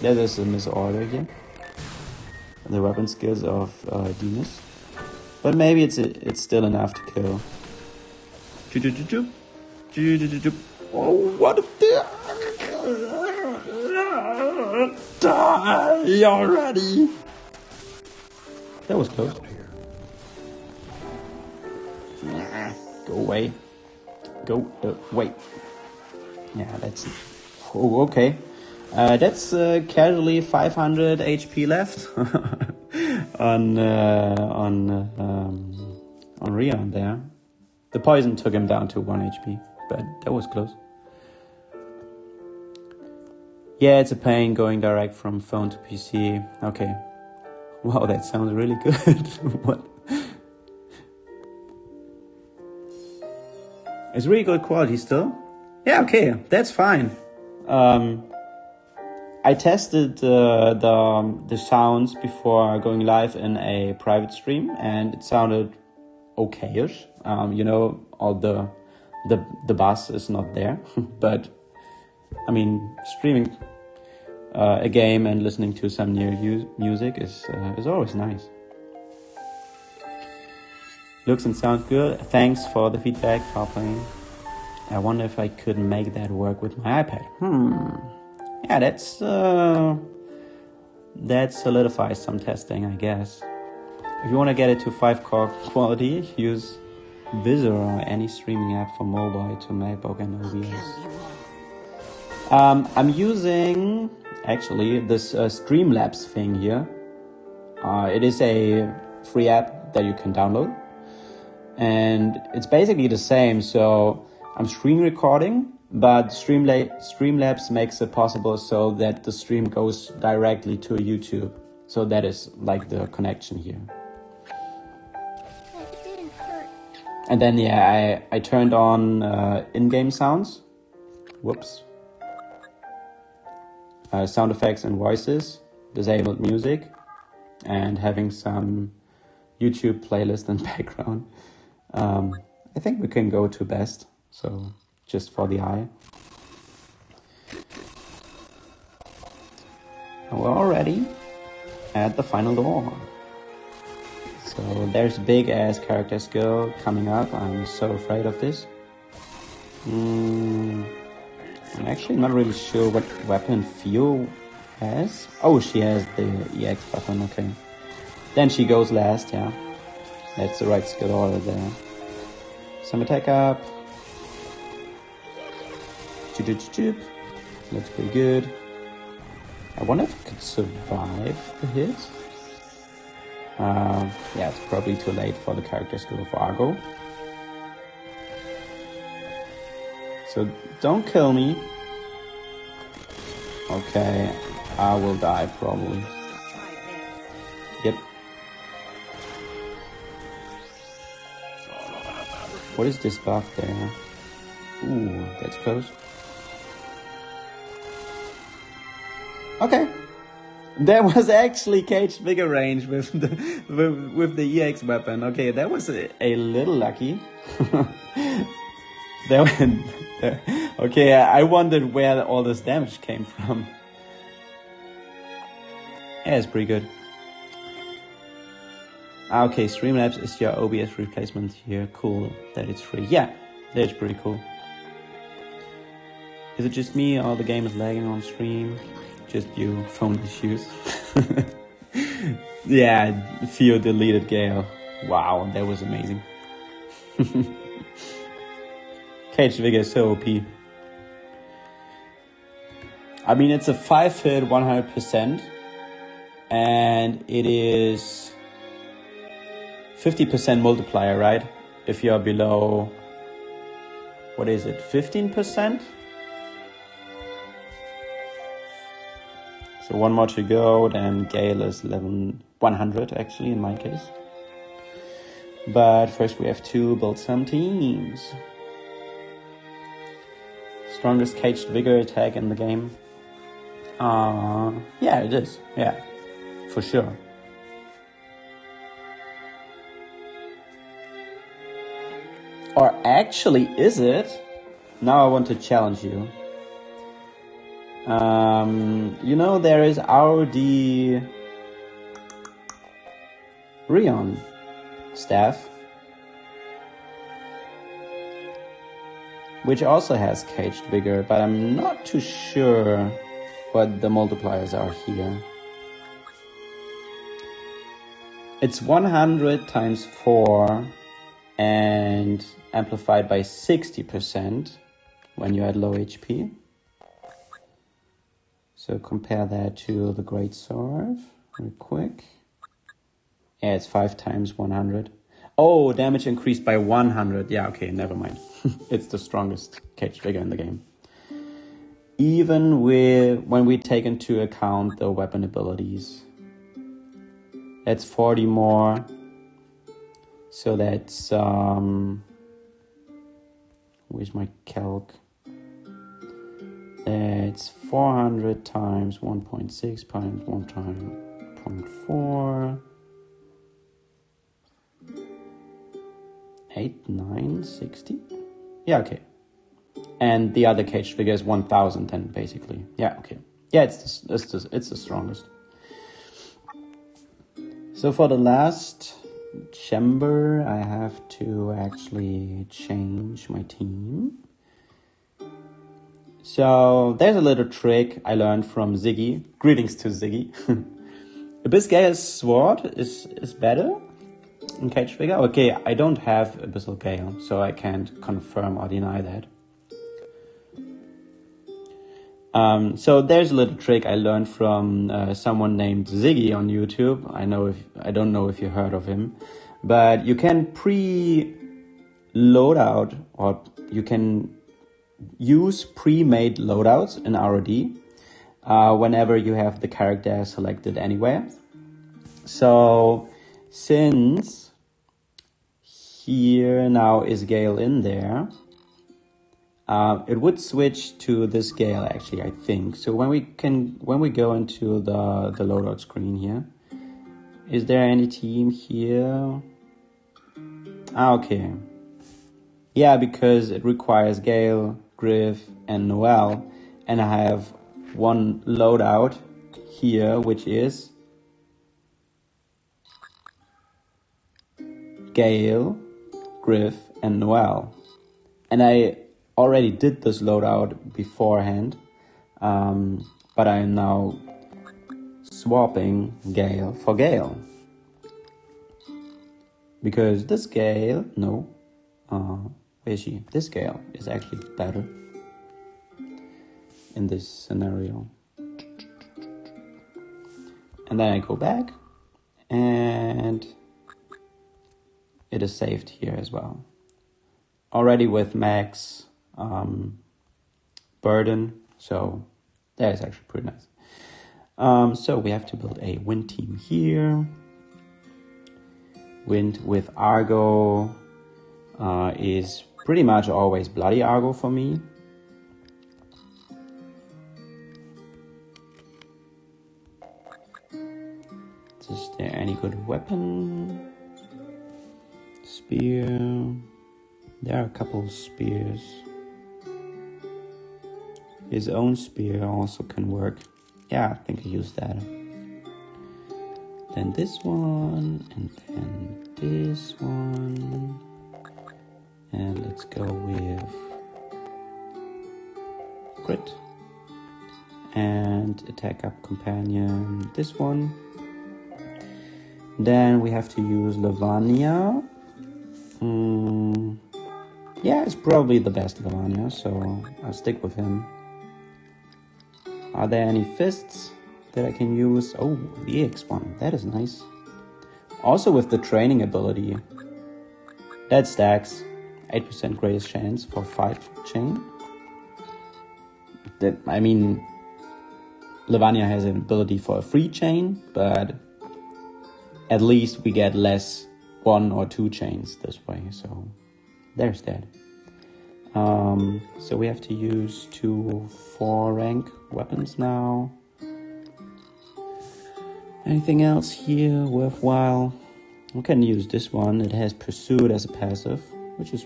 that is a misorder here. The weapon skills of Demus. But maybe it's still enough to kill. Oh, what the... Die already! That was close. Go away. Go away. Yeah, that's... Oh, okay. That's casually 500 HP left on Rion there. The poison took him down to 1 HP, but that was close. Yeah, it's a pain going direct from phone to PC. Okay. Wow, that sounds really good. What? It's really good quality still. Yeah, okay, that's fine. I tested the sounds before going live in a private stream, and it sounded okay-ish. You know, all the bass is not there, but I mean, streaming a game and listening to some NieR music is always nice. Looks and sounds good. Thanks for the feedback, Farplaying. I wonder if I could make that work with my iPad. Yeah, that solidifies some testing, I guess. If you want to get it to 5-core quality, use Visor or any streaming app for mobile to MacBook and OBS. I'm using actually this Streamlabs thing here. It is a free app that you can download, and it's basically the same. So I'm screen recording, but Streamlabs makes it possible so that the stream goes directly to YouTube. So that is like the connection here. And then yeah, I turned on in-game sounds. Whoops. Sound effects and voices, disabled music, and having some YouTube playlist in background. I think we can go to best, so just for the eye. And we're already at the final door. So there's big ass character skill coming up. I'm so afraid of this. I'm actually not really sure what weapon Theo has. Oh, she has the EX weapon, okay. Then she goes last, yeah. That's the right skill order there. Some attack up. Looks pretty good. I wonder if I could survive the hit. Yeah, it's probably too late for the character skill of Argo. So don't kill me. Okay, I will die probably. Yep. What is this buff there? Ooh, that's close. Okay. That was actually cage figure range with the EX weapon. Okay, that was a little lucky. Okay, I wondered where all this damage came from. Yeah, it's pretty good. Okay, Streamlabs is your OBS replacement here. Cool that it's free. Yeah, that's pretty cool. Is it just me or the game is lagging on stream? Just you, phone issues. Yeah, Theo deleted Gayle. Wow, that was amazing. Caged Vigor is so OP. I mean, it's a 5-hit 100%, and it is 50% multiplier, right? If you're below, what is it, 15%? So one more to go, then Gayle is level 100 actually in my case. But first we have to build some teams. Strongest Caged Vigor attack in the game. Yeah, it is. Yeah, for sure. Or actually, is it? Now I want to challenge you. You know, there is RoD Rion staff, which also has Caged Vigor, but I'm not too sure what the multipliers are here. It's 100 times 4 and amplified by 60% when you're at low HP. So compare that to the Great Sword real quick. Yeah, it's 5 times 100. Oh, damage increased by 100. Yeah, okay, never mind. It's the strongest Caged Vigor in the game. Even when we take into account the weapon abilities. That's 40 more. So that's, where's my calc? That's 400 times 1.6 times 1 times 0.4. 8, 9, 60? Yeah, okay. And the other Caged Vigor is 1000 then, basically. Yeah, okay. Yeah, it's the strongest. So for the last chamber, I have to actually change my team. So there's a little trick I learned from Ziggy. Greetings to Ziggy. Abyss Gale's sword is better in Caged Vigor. Okay, I don't have Abyssal Gale, so I can't confirm or deny that. So there's a little trick I learned from someone named Ziggy on YouTube. I don't know if you heard of him, but you can pre-load out, or you can use pre-made loadouts in RoD whenever you have the character selected anywhere. So since here now is Gayle in there, it would switch to this Gayle actually, I think. So when we go into the loadout screen here, is there any team here? Okay. Yeah, because it requires Gayle, Griff, and Noelle, and I have one loadout here, which is Gayle, Griff, and Noelle. And I already did this loadout beforehand, but I am now swapping Gayle for Gayle. Because this Gayle, where is she? This Gayle is actually better in this scenario. And then I go back, and it is saved here as well. Already with max burden, so that is actually pretty nice. So we have to build a wind team here. Wind with Argo is pretty much always bloody Argo for me. Is there any good weapon? Spear. There are a couple of spears. His own spear also can work. Yeah, I think I use that. then this one, and then this one. And let's go with crit. And attack up companion, this one. Then we have to use Lavanya. Yeah, it's probably the best Lavanya, so I'll stick with him. Are there any fists that I can use? Oh, the EX one, that is nice. Also with the training ability, that stacks 8% greatest chance for 5 chain. That, I mean, Lavanya has an ability for a free chain, but at least we get less 1 or 2 chains this way, so there's that. So we have to use 2 4 rank weapons now. Anything else here worthwhile? We can use this one. It has Pursuit as a passive, which is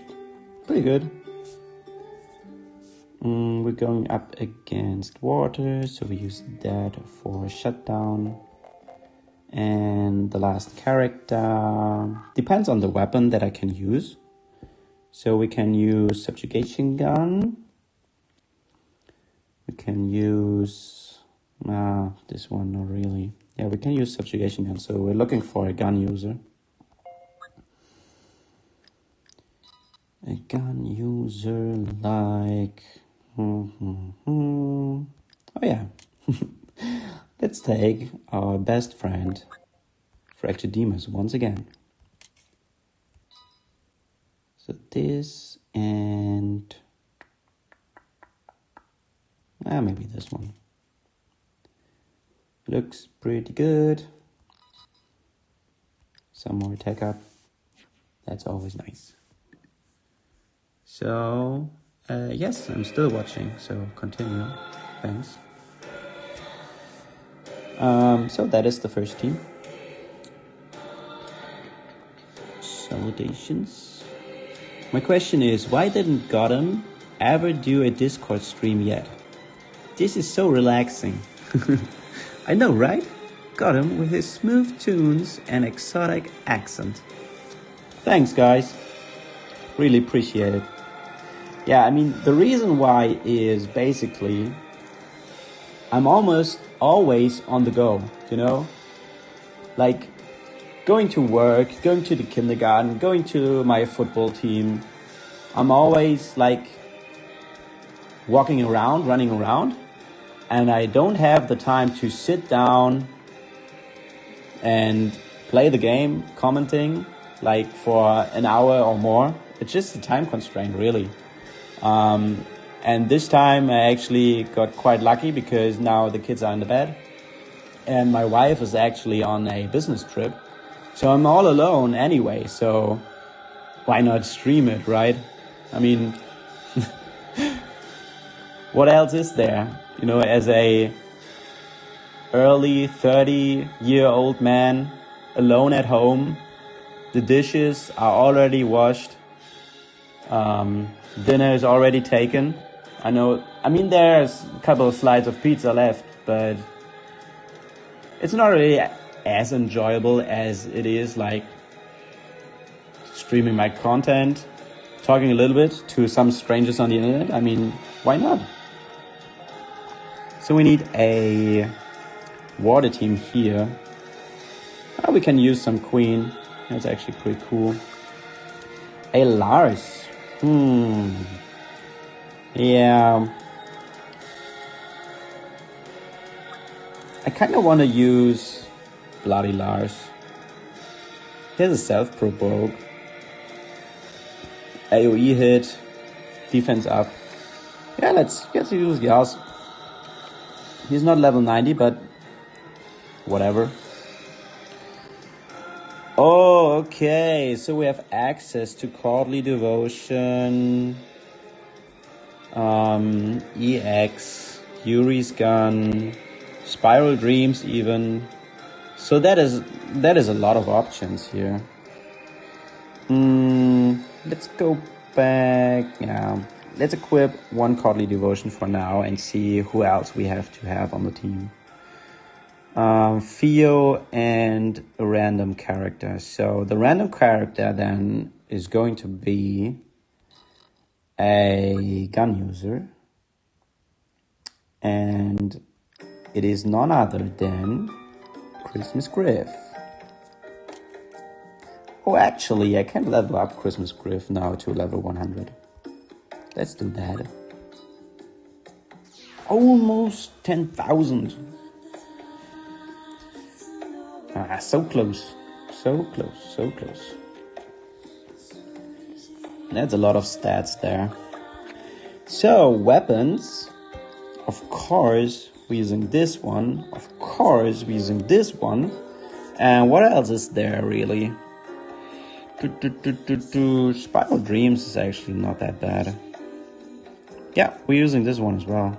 pretty good. We're going up against water, so we use that for shutdown. And the last character depends on the weapon that I can use. So we can use Subjugation gun. We can use this one, not really. Yeah, we can use Subjugation gun. So we're looking for a gun user. A gun user like oh yeah. Let's take our best friend, Fractured Demas, once again. So this and maybe this one. Looks pretty good. Some more attack up. That's always nice. So, yes, I'm still watching, so continue. Thanks. So that is the first team. Salutations. My question is, why didn't Gotham ever do a Discord stream yet? This is so relaxing. I know, right? Gotham with his smooth tunes and exotic accent. Thanks, guys. Really appreciate it. Yeah, I mean, the reason why is basically I'm almost always on the go, you know? Like, going to work, going to the kindergarten, going to my football team. I'm always, like, walking around, running around. And I don't have the time to sit down and play the game, commenting, like, for an hour or more. It's just a time constraint, really. And this time I actually got quite lucky because now the kids are in the bed and my wife is actually on a business trip. So I'm all alone anyway, so why not stream it, right? I mean, what else is there? You know, as a early 30-year-old man alone at home, the dishes are already washed. Dinner is already taken. I mean, there's a couple of slices of pizza left, but it's not really as enjoyable as it is like streaming my content, talking a little bit to some strangers on the internet. I mean, why not? So we need a water team here. We can use some queen. That's actually pretty cool. A Lars. Yeah. I kind of want to use Bloody Lars. Here's a self-provoke. AoE hit. Defense up. Yeah, let's use Yas. He's not level 90, but whatever. Oh, okay. So we have access to Courtly Devotion. EX, Yuri's gun, Spiral Dreams even. So that is a lot of options here. Let's go back. Yeah, let's equip one Courtly Devotion for now and see who else we have to have on the team. Theo and a random character. So the random character then is going to be a gun user. And it is none other than Christmas Griff. Oh, actually, I can level up Christmas Griff now to level 100. Let's do that. Almost 10,000. Ah, so close. So close, so close. That's a lot of stats there. So, weapons. Of course, we're using this one. Of course, we're using this one. And what else is there, really? Spiral Dreams is actually not that bad. Yeah, we're using this one as well.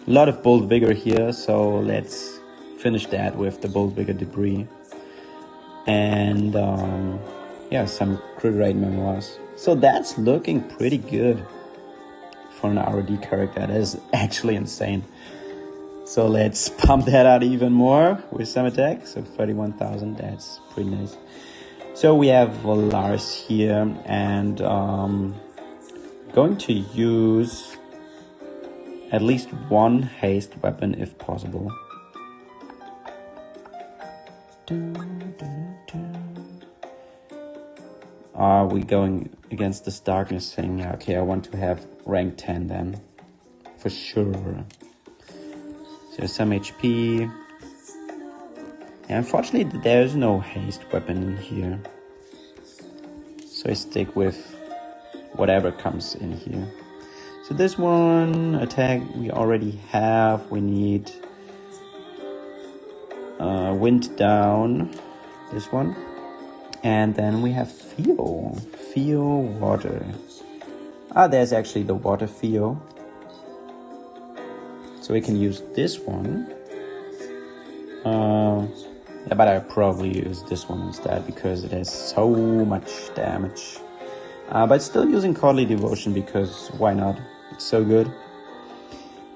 A lot of Bold Vigor here, so let's finish that with the Bold Vigor Debris. And yeah, some crit rate memoirs. So that's looking pretty good for an RoD character. That is actually insane. So let's pump that out even more with some attack. So 31,000, that's pretty nice. So we have Lars here, and going to use at least one haste weapon if possible. Are we going against this darkness thing? Yeah, okay, I want to have rank 10 then, for sure. So some HP. Yeah, unfortunately, there's no haste weapon in here. So I stick with whatever comes in here. So this one, attack, we already have. We need wind down, this one. And then we have Theo. Theo water. Ah, there's actually the water Theo. So we can use this one. Yeah, but I probably use this one instead because it has so much damage. But still using Godly Devotion because why not? It's so good.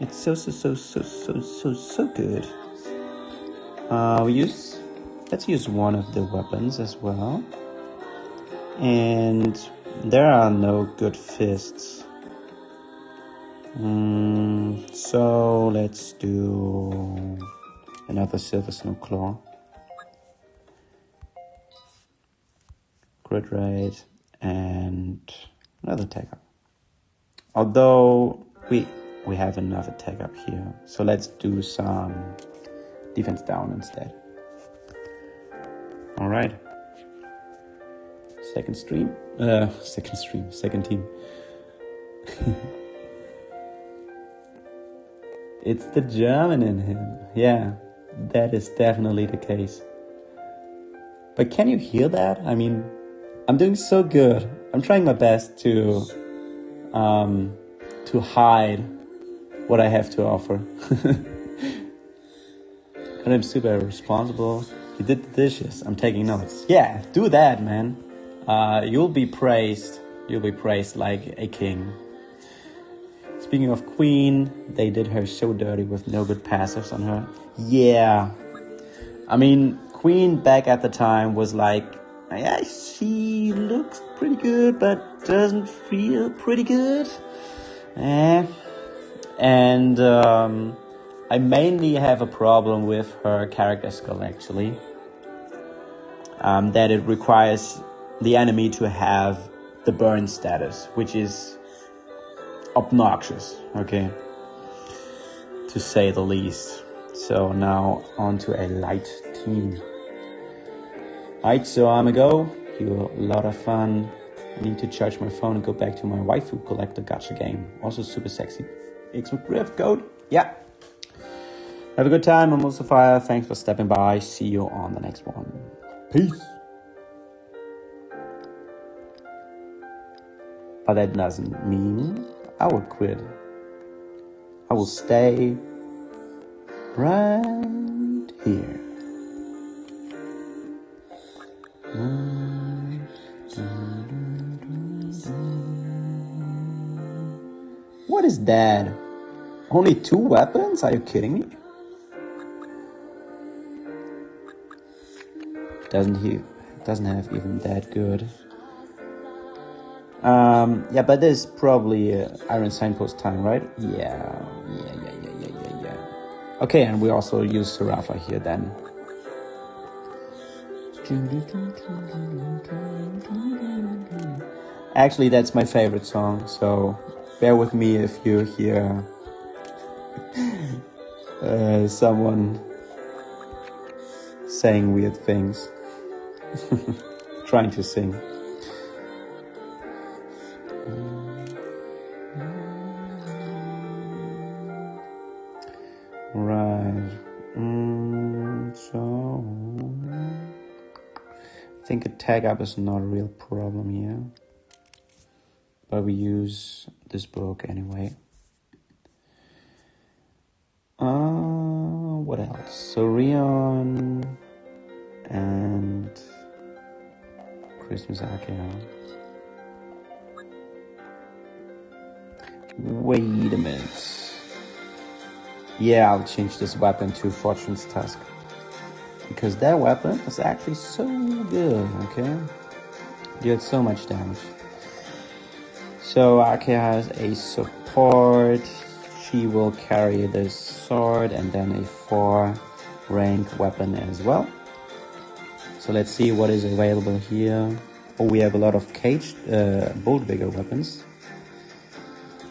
It's so good. Let's use one of the weapons as well. And there are no good fists. So let's do another Silver Snow Claw. Crit rate and another tag up. Although we have enough attack up here. So let's do some defense down instead. Alright. Second team. It's the German in him. Yeah, that is definitely the case. But can you hear that? I mean, I'm doing so good. I'm trying my best to hide what I have to offer. And I'm super responsible. You did the dishes. I'm taking notes. Yeah, do that, man. You'll be praised. You'll be praised like a king. Speaking of Queen, they did her so dirty with no good passives on her. Yeah. I mean, Queen back at the time was like, yeah, she looks pretty good, but doesn't feel pretty good. And I mainly have a problem with her character skill, actually. That it requires the enemy to have the burn status, which is obnoxious, okay, to say the least. So now on to a light team. Alright, so I'm a go. You a lot of fun. I need to charge my phone and go back to my waifu collector gacha game. Also super sexy. X Griff code. Yeah. Have a good time. I'm also Fire. Thanks for stepping by. See you on the next one. Peace. But that doesn't mean I will quit. I will stay right here. What is that? Only 2 weapons? Are you kidding me? doesn't have even that good. Yeah, but this is probably Iron Signpost time, right? Yeah. Okay, and we also use Serafa here then. Actually, that's my favorite song, so bear with me if you hear someone saying weird things, trying to sing. Right. So I think a tag up is not a real problem here, but we use this book anyway. What else? So Rion and Christmas Archaea. Wait a minute. Yeah, I'll change this weapon to Fortune's Tusk, because that weapon is actually so good, okay? Deals so much damage. So Archaea has a support. She will carry this sword and then a 4 rank weapon as well. So let's see what is available here. Oh, we have a lot of caged Bolt Vigor weapons.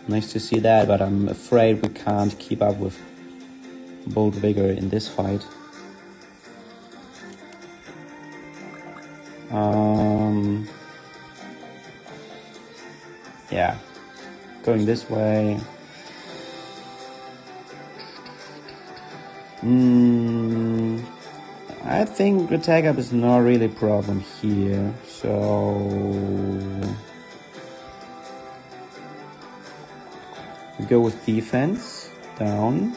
Nice to see that, but I'm afraid we can't keep up with Bolt Vigor in this fight. Yeah, going this way. I think attack up is not really a problem here, so we go with defense down.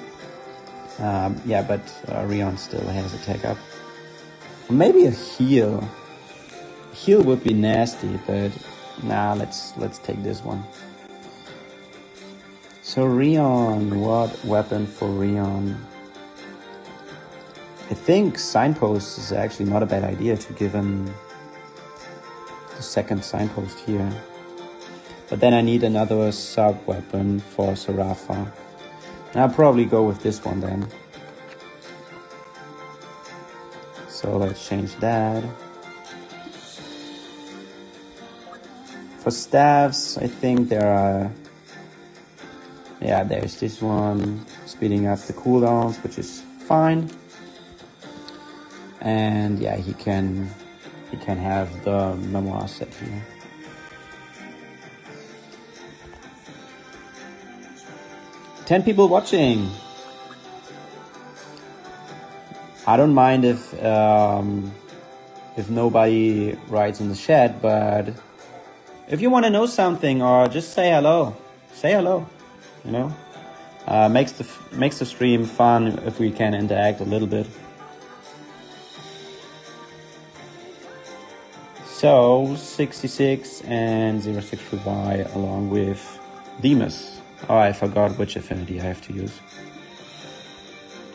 Yeah, but Rion still has attack up. Maybe a heal. Heal would be nasty, but nah, let's take this one. So Rion, what weapon for Rion? I think Signpost is actually not a bad idea to give him the second Signpost here. But then I need another sub-weapon for Serafa. I'll probably go with this one then. So let's change that. For staffs, I think there are... Yeah, there's this one, speeding up the cooldowns, which is fine. And yeah, he can have the memoir set here. Ten people watching. I don't mind if nobody writes in the chat, but if you want to know something or just say hello. You know, makes the stream fun if we can interact a little bit. So 66 and 06Y along with Demas. Oh, I forgot which affinity I have to use.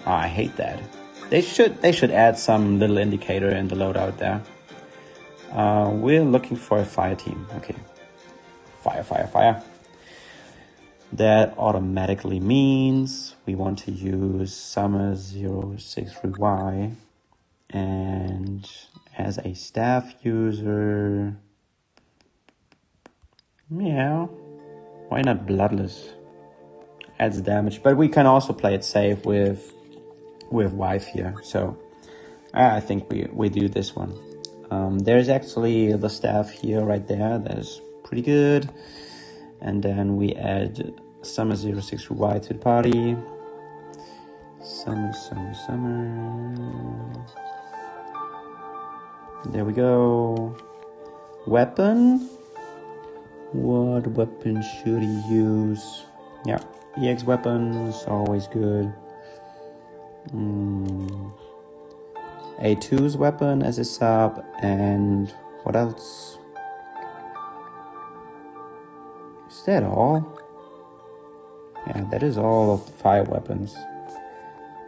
Oh, I hate that. They should add some little indicator in the loadout there. We're looking for a fire team. Okay. Fire. That automatically means we want to use Summer 063Y. And as a staff user, yeah, why not Bloodless? Adds damage, but we can also play it safe with Wife here. So I think we do this one. There's actually the staff here right there. That is pretty good. And then we add Summer 063Y to the party. Summer. There we go. Weapon. What weapon should he use? Yeah, EX weapons, always good. A2's weapon as a sub, and what else? Is that all? Yeah, that is all of the fire weapons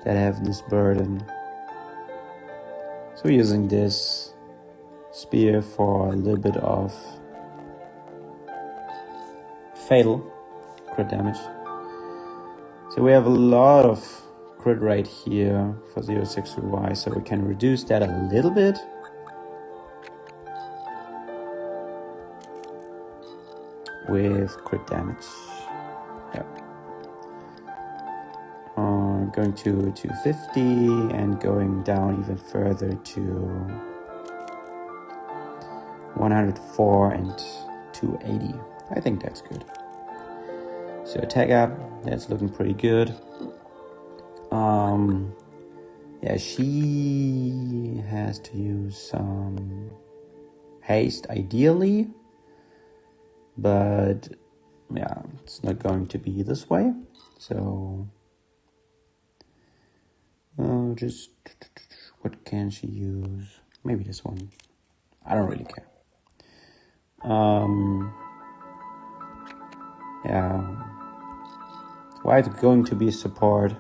that have this burden. So we're using this spear for a little bit of fatal crit damage. So we have a lot of crit rate here for 060Y, so we can reduce that a little bit. With crit damage. Yeah. Going to 250 and going down even further to 104 and 280. I think that's good. So attack up, that's looking pretty good. Yeah, she has to use some haste ideally, but yeah, it's not going to be this way. So just what can she use? Maybe this one. I don't really care. Yeah, wife's going to be support,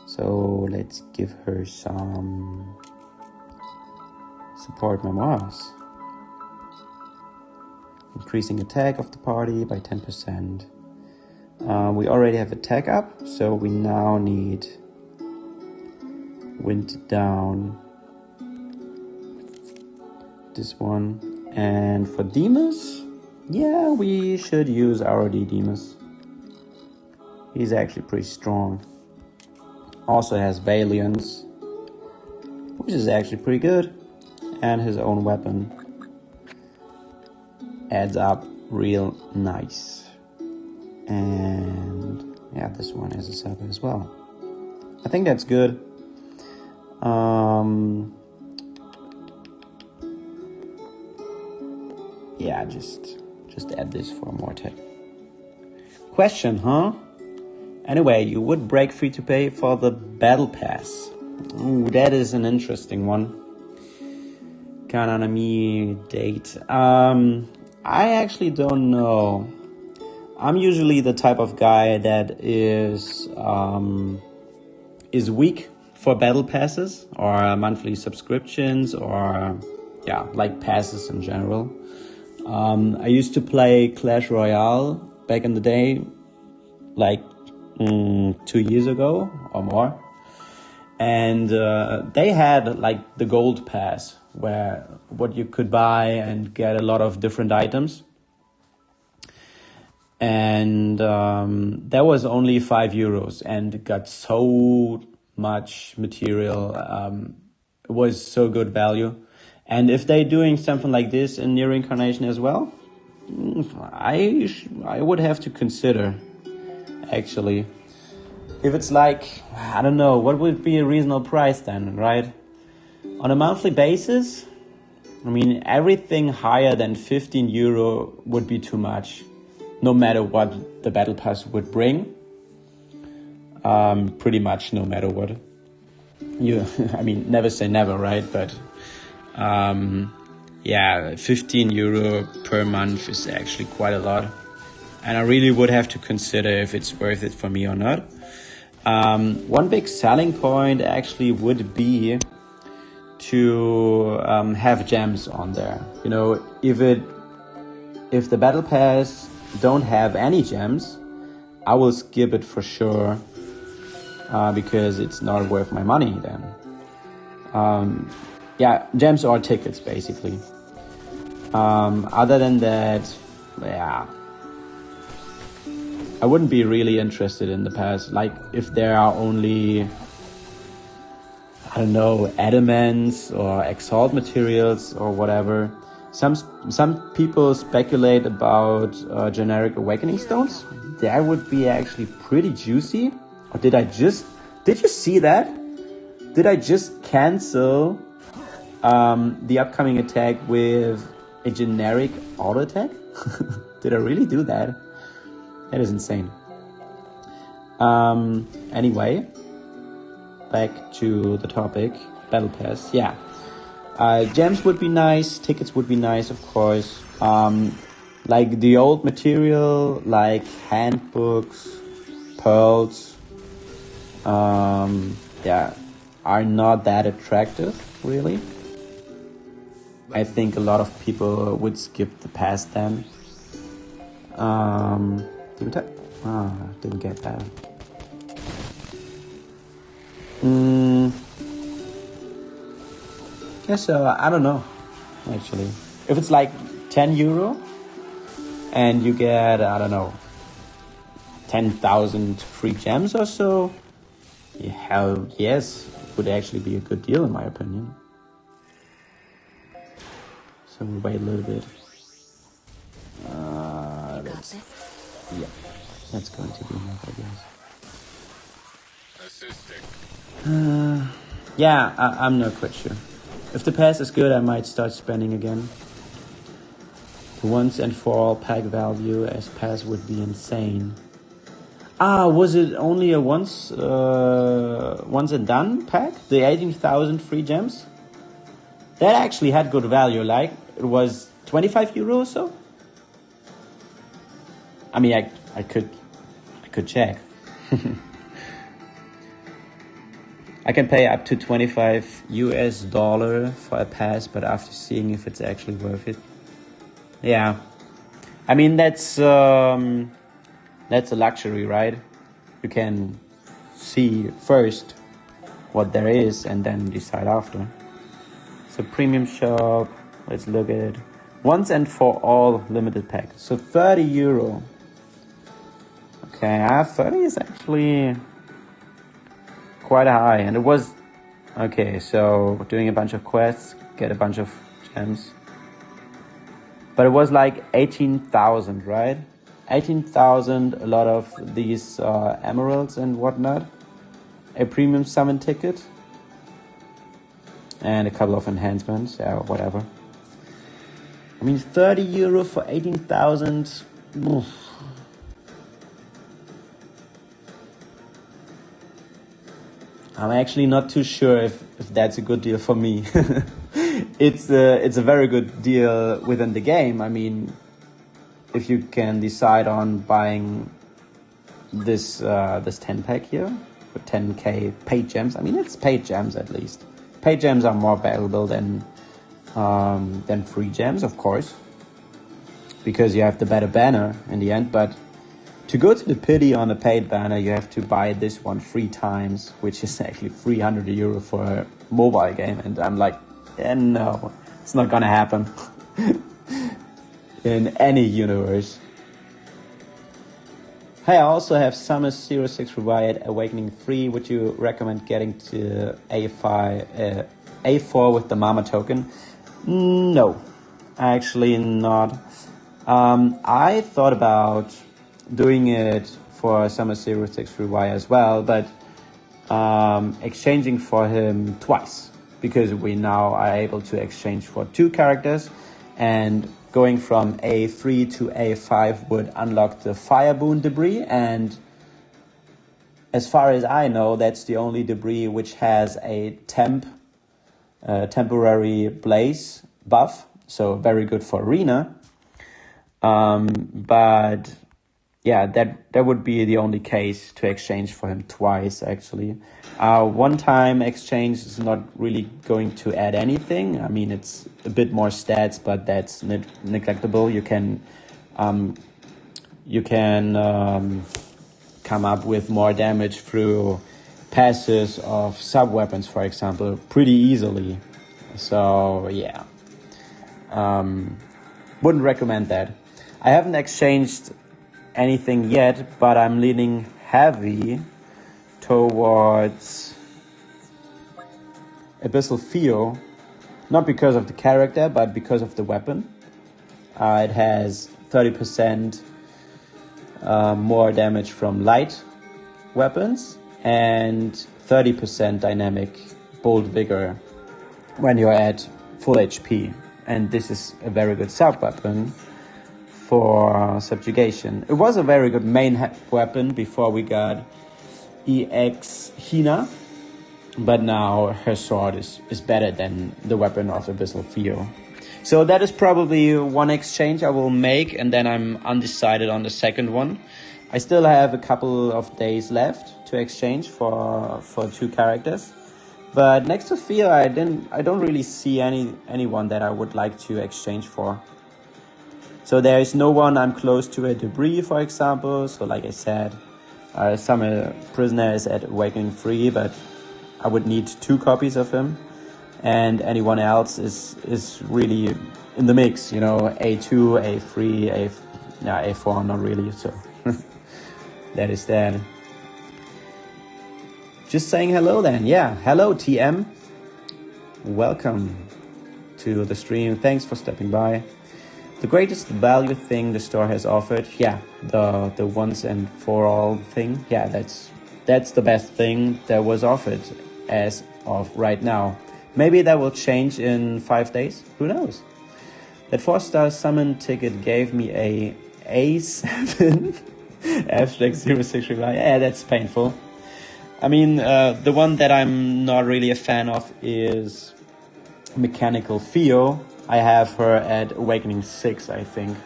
so let's give her some support memoirs. Increasing attack of the party by 10%. We already have attack up, so we now need wind down. This one. And for Demas, yeah, we should use RoD Demas. He's actually pretty strong. Also has Valiance, which is actually pretty good. And his own weapon adds up real nice. And yeah, this one has a sub as well. I think that's good. Yeah, just add this for more attack. Question, huh? Anyway, you would break free to pay for the battle pass. Ooh, that is an interesting one. Kananami date. I actually don't know. I'm usually the type of guy that is weak for battle passes or monthly subscriptions or yeah, like passes in general. I used to play Clash Royale back in the day, like 2 years ago or more. And they had like the gold pass, where what you could buy and get a lot of different items. And that was only €5 and it got so much material. It was so good value. And if they're doing something like this in NieR Reincarnation as well, I would have to consider, actually. If it's like, I don't know, what would be a reasonable price then, right? On a monthly basis, I mean, everything higher than €15 would be too much, no matter what the battle pass would bring. Pretty much no matter what. I mean, never say never, right? But yeah, €15 per month is actually quite a lot. And I really would have to consider if it's worth it for me or not. One big selling point actually would be to have gems on there. You know, if the battle pass don't have any gems, I will skip it for sure, because it's not worth my money then. Yeah, gems or tickets basically. Other than that, yeah, I wouldn't be really interested in the pass. Like if there are only, I don't know, adamants or exalt materials or whatever. Some people speculate about generic awakening stones. That would be actually pretty juicy. Or did you see that? Did I just cancel the upcoming attack with a generic auto attack? Did I really do that? That is insane. Anyway, back to the topic, battle pass. Yeah, gems would be nice, tickets would be nice, of course. Like the old material, like handbooks, pearls, yeah, are not that attractive, really. I think a lot of people would skip the pass then. Didn't get that. Yeah, so I don't know, actually. If it's like 10 euro and you get, I don't know, 10,000 free gems or so, yeah, hell yes, it would actually be a good deal in my opinion. So we'll wait a little bit. Yeah, that's going to be enough, I guess. Yeah, I'm not quite sure. If the pass is good, I might start spending again. The once and for all pack value as pass would be insane. Was it only a once and done pack? The 18,000 free gems? That actually had good value, like it was 25 euro or so? I mean, I could check. I can pay up to $25 for a pass, but after seeing if it's actually worth it. Yeah. I mean, that's a luxury, right? You can see first what there is and then decide after. So premium shop, let's look at it. Once and for all limited pack. So 30 euro. Okay, 30 is actually quite high. And it was, okay, so doing a bunch of quests, get a bunch of gems. But it was like 18,000, right? 18,000, a lot of these emeralds and whatnot. A premium summon ticket. And a couple of enhancements, yeah, whatever. I mean, 30 euro for 18,000. I'm actually not too sure if that's a good deal for me. It's a very good deal within the game. I mean, if you can decide on buying this 10 pack here for 10k paid gems. I mean, it's paid gems at least. Paid gems are more valuable than free gems, of course, because you have the better banner in the end. But to go to the pity on a paid banner, you have to buy this one 3 times, which is actually 300 euro for a mobile game. And I'm like, no, it's not gonna happen in any universe. Hey, I also have Summer 06 Riot Awakening 3. Would you recommend getting to A4 with the Mama token? No, actually not. I thought about doing it for Summer 06 Riot as well, but exchanging for him twice, because we now are able to exchange for 2 characters, and going from A3 to A5 would unlock the Fire Boon debris, and as far as I know, that's the only debris which has a temporary blaze buff, so very good for arena. But yeah, that would be the only case to exchange for him twice, actually. One-time exchange is not really going to add anything. I mean, it's a bit more stats, but that's neglectable. You can come up with more damage through passes of sub-weapons, for example, pretty easily. So, yeah. Wouldn't recommend that. I haven't exchanged anything yet, but I'm leaning heavy towards Abyssal Theo, not because of the character, but because of the weapon. It has 30% more damage from light weapons and 30% dynamic bolt vigor when you're at full HP. And this is a very good sub-weapon for Subjugation. It was a very good main weapon before we got EX Hina, but now her sword is better than the weapon of Abyssal Theo. So that is probably one exchange I will make, and then I'm undecided on the second one. I still have a couple of days left to exchange for 2 characters, But next to Theo, I don't really see anyone that I would like to exchange for. So there is no one I'm close to a debris, for example. So like I said, some prisoner is at Awakening 3, but I would need 2 copies of him. And anyone else is really in the mix, you know, A2, A3, A4, not really. So that is that. Just saying hello then. Yeah, hello TM. Welcome to the stream. Thanks for stepping by. The greatest value thing the store has offered. Yeah, the once and for all thing. Yeah, that's the best thing that was offered as of right now. Maybe that will change in 5 days. Who knows? That 4-star summon ticket gave me a A7 abstract 065. Yeah, that's painful. I mean, the one that I'm not really a fan of is Mechanical Theo. I have her at Awakening 6, I think.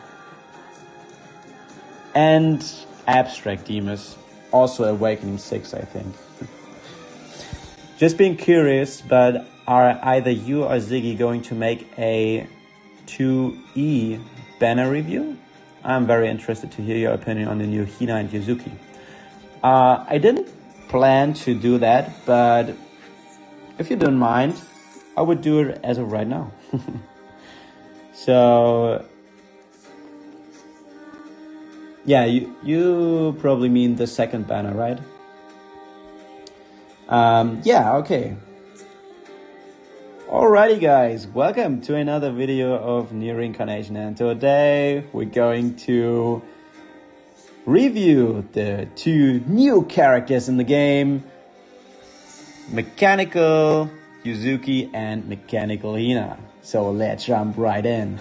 And Abstract Demus, also Awakening 6, I think. Just being curious, but are either you or Ziggy going to make a 2E banner review? I'm very interested to hear your opinion on the new Hina and Yuzuki. I didn't plan to do that, but if you don't mind, I would do it as of right now. So yeah, you probably mean the second banner, right? Yeah, okay. Alrighty guys, welcome to another video of NieR Reincarnation, and today we're going to review the 2 new characters in the game, Mechanical Yuzuki and Mechanical Hina. So let's jump right in.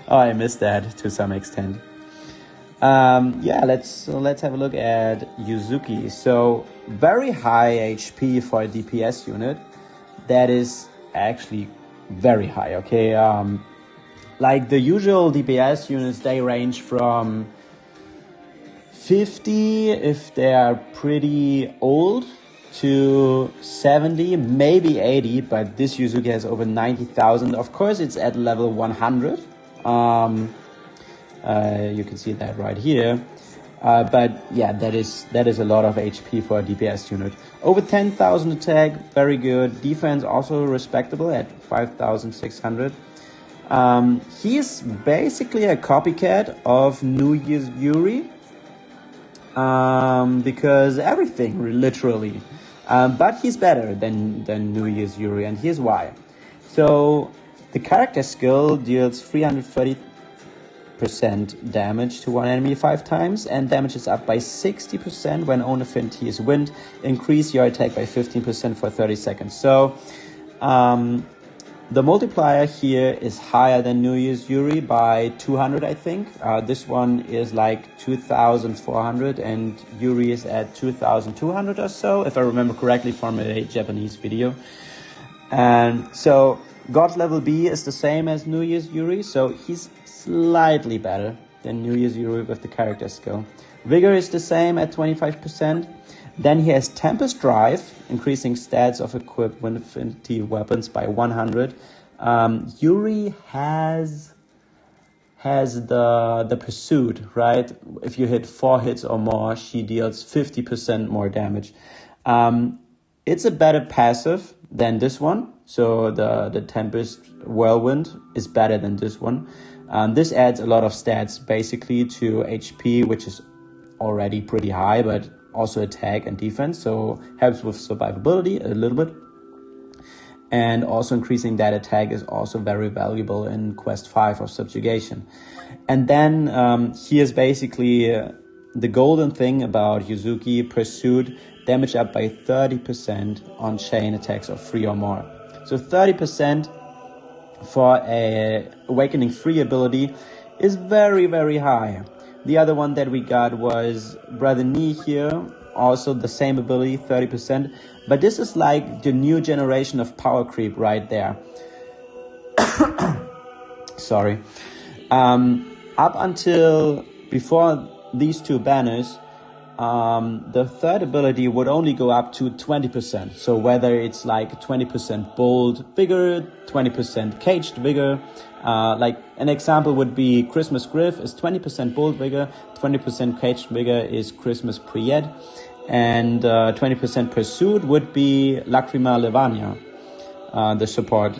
Oh, I missed that to some extent. Yeah, let's have a look at Yuzuki. So very high HP for a DPS unit. That is actually very high, okay? Like the usual DPS units, they range from 50 if they are pretty old to 70, maybe 80, but this Yuzuki has over 90,000. Of course, it's at level 100. You can see that right here. But yeah, that is a lot of HP for a DPS unit. Over 10,000 attack, very good. Defense also respectable at 5,600. He is basically a copycat of NieR's Yuri. Because everything, literally. But he's better than NieR's Yuri, and here's why. So the character skill deals 330% damage to one enemy 5 times, and damage is up by 60% when own affinity is wind. Increase your attack by 15% for 30 seconds. So the multiplier here is higher than NieR's Yuri by 200, I think. This one is like 2,400 and Yuri is at 2,200 or so, if I remember correctly from a Japanese video. And so God level B is the same as NieR's Yuri, so he's slightly better than NieR's Yuri with the character skill. Vigor is the same at 25%. Then he has Tempest Drive, increasing stats of equipped wind affinity weapons by 100. Yuri has the Pursuit, right? If you hit 4 hits or more, she deals 50% more damage. It's a better passive than this one. So the Tempest Whirlwind is better than this one. This adds a lot of stats basically to HP, which is already pretty high, but also attack and defense, so helps with survivability a little bit. And also increasing that attack is also very valuable in Quest 5 of Subjugation. And then here's basically the golden thing about Yuzuki: Pursuit, damage up by 30% on chain attacks of 3 or more. So 30% for a Awakening 3 ability is very, very high. The other one that we got was Brother Knee here, also the same ability, 30%. But this is like the new generation of power creep right there. Sorry. Up until before these 2 banners, the third ability would only go up to 20%. So whether it's like 20% bold vigor, 20% caged vigor, like an example would be Christmas Griff is 20% bold vigor, 20% caged vigor is Christmas Priet, and 20% pursuit would be Lacrima Levania, the support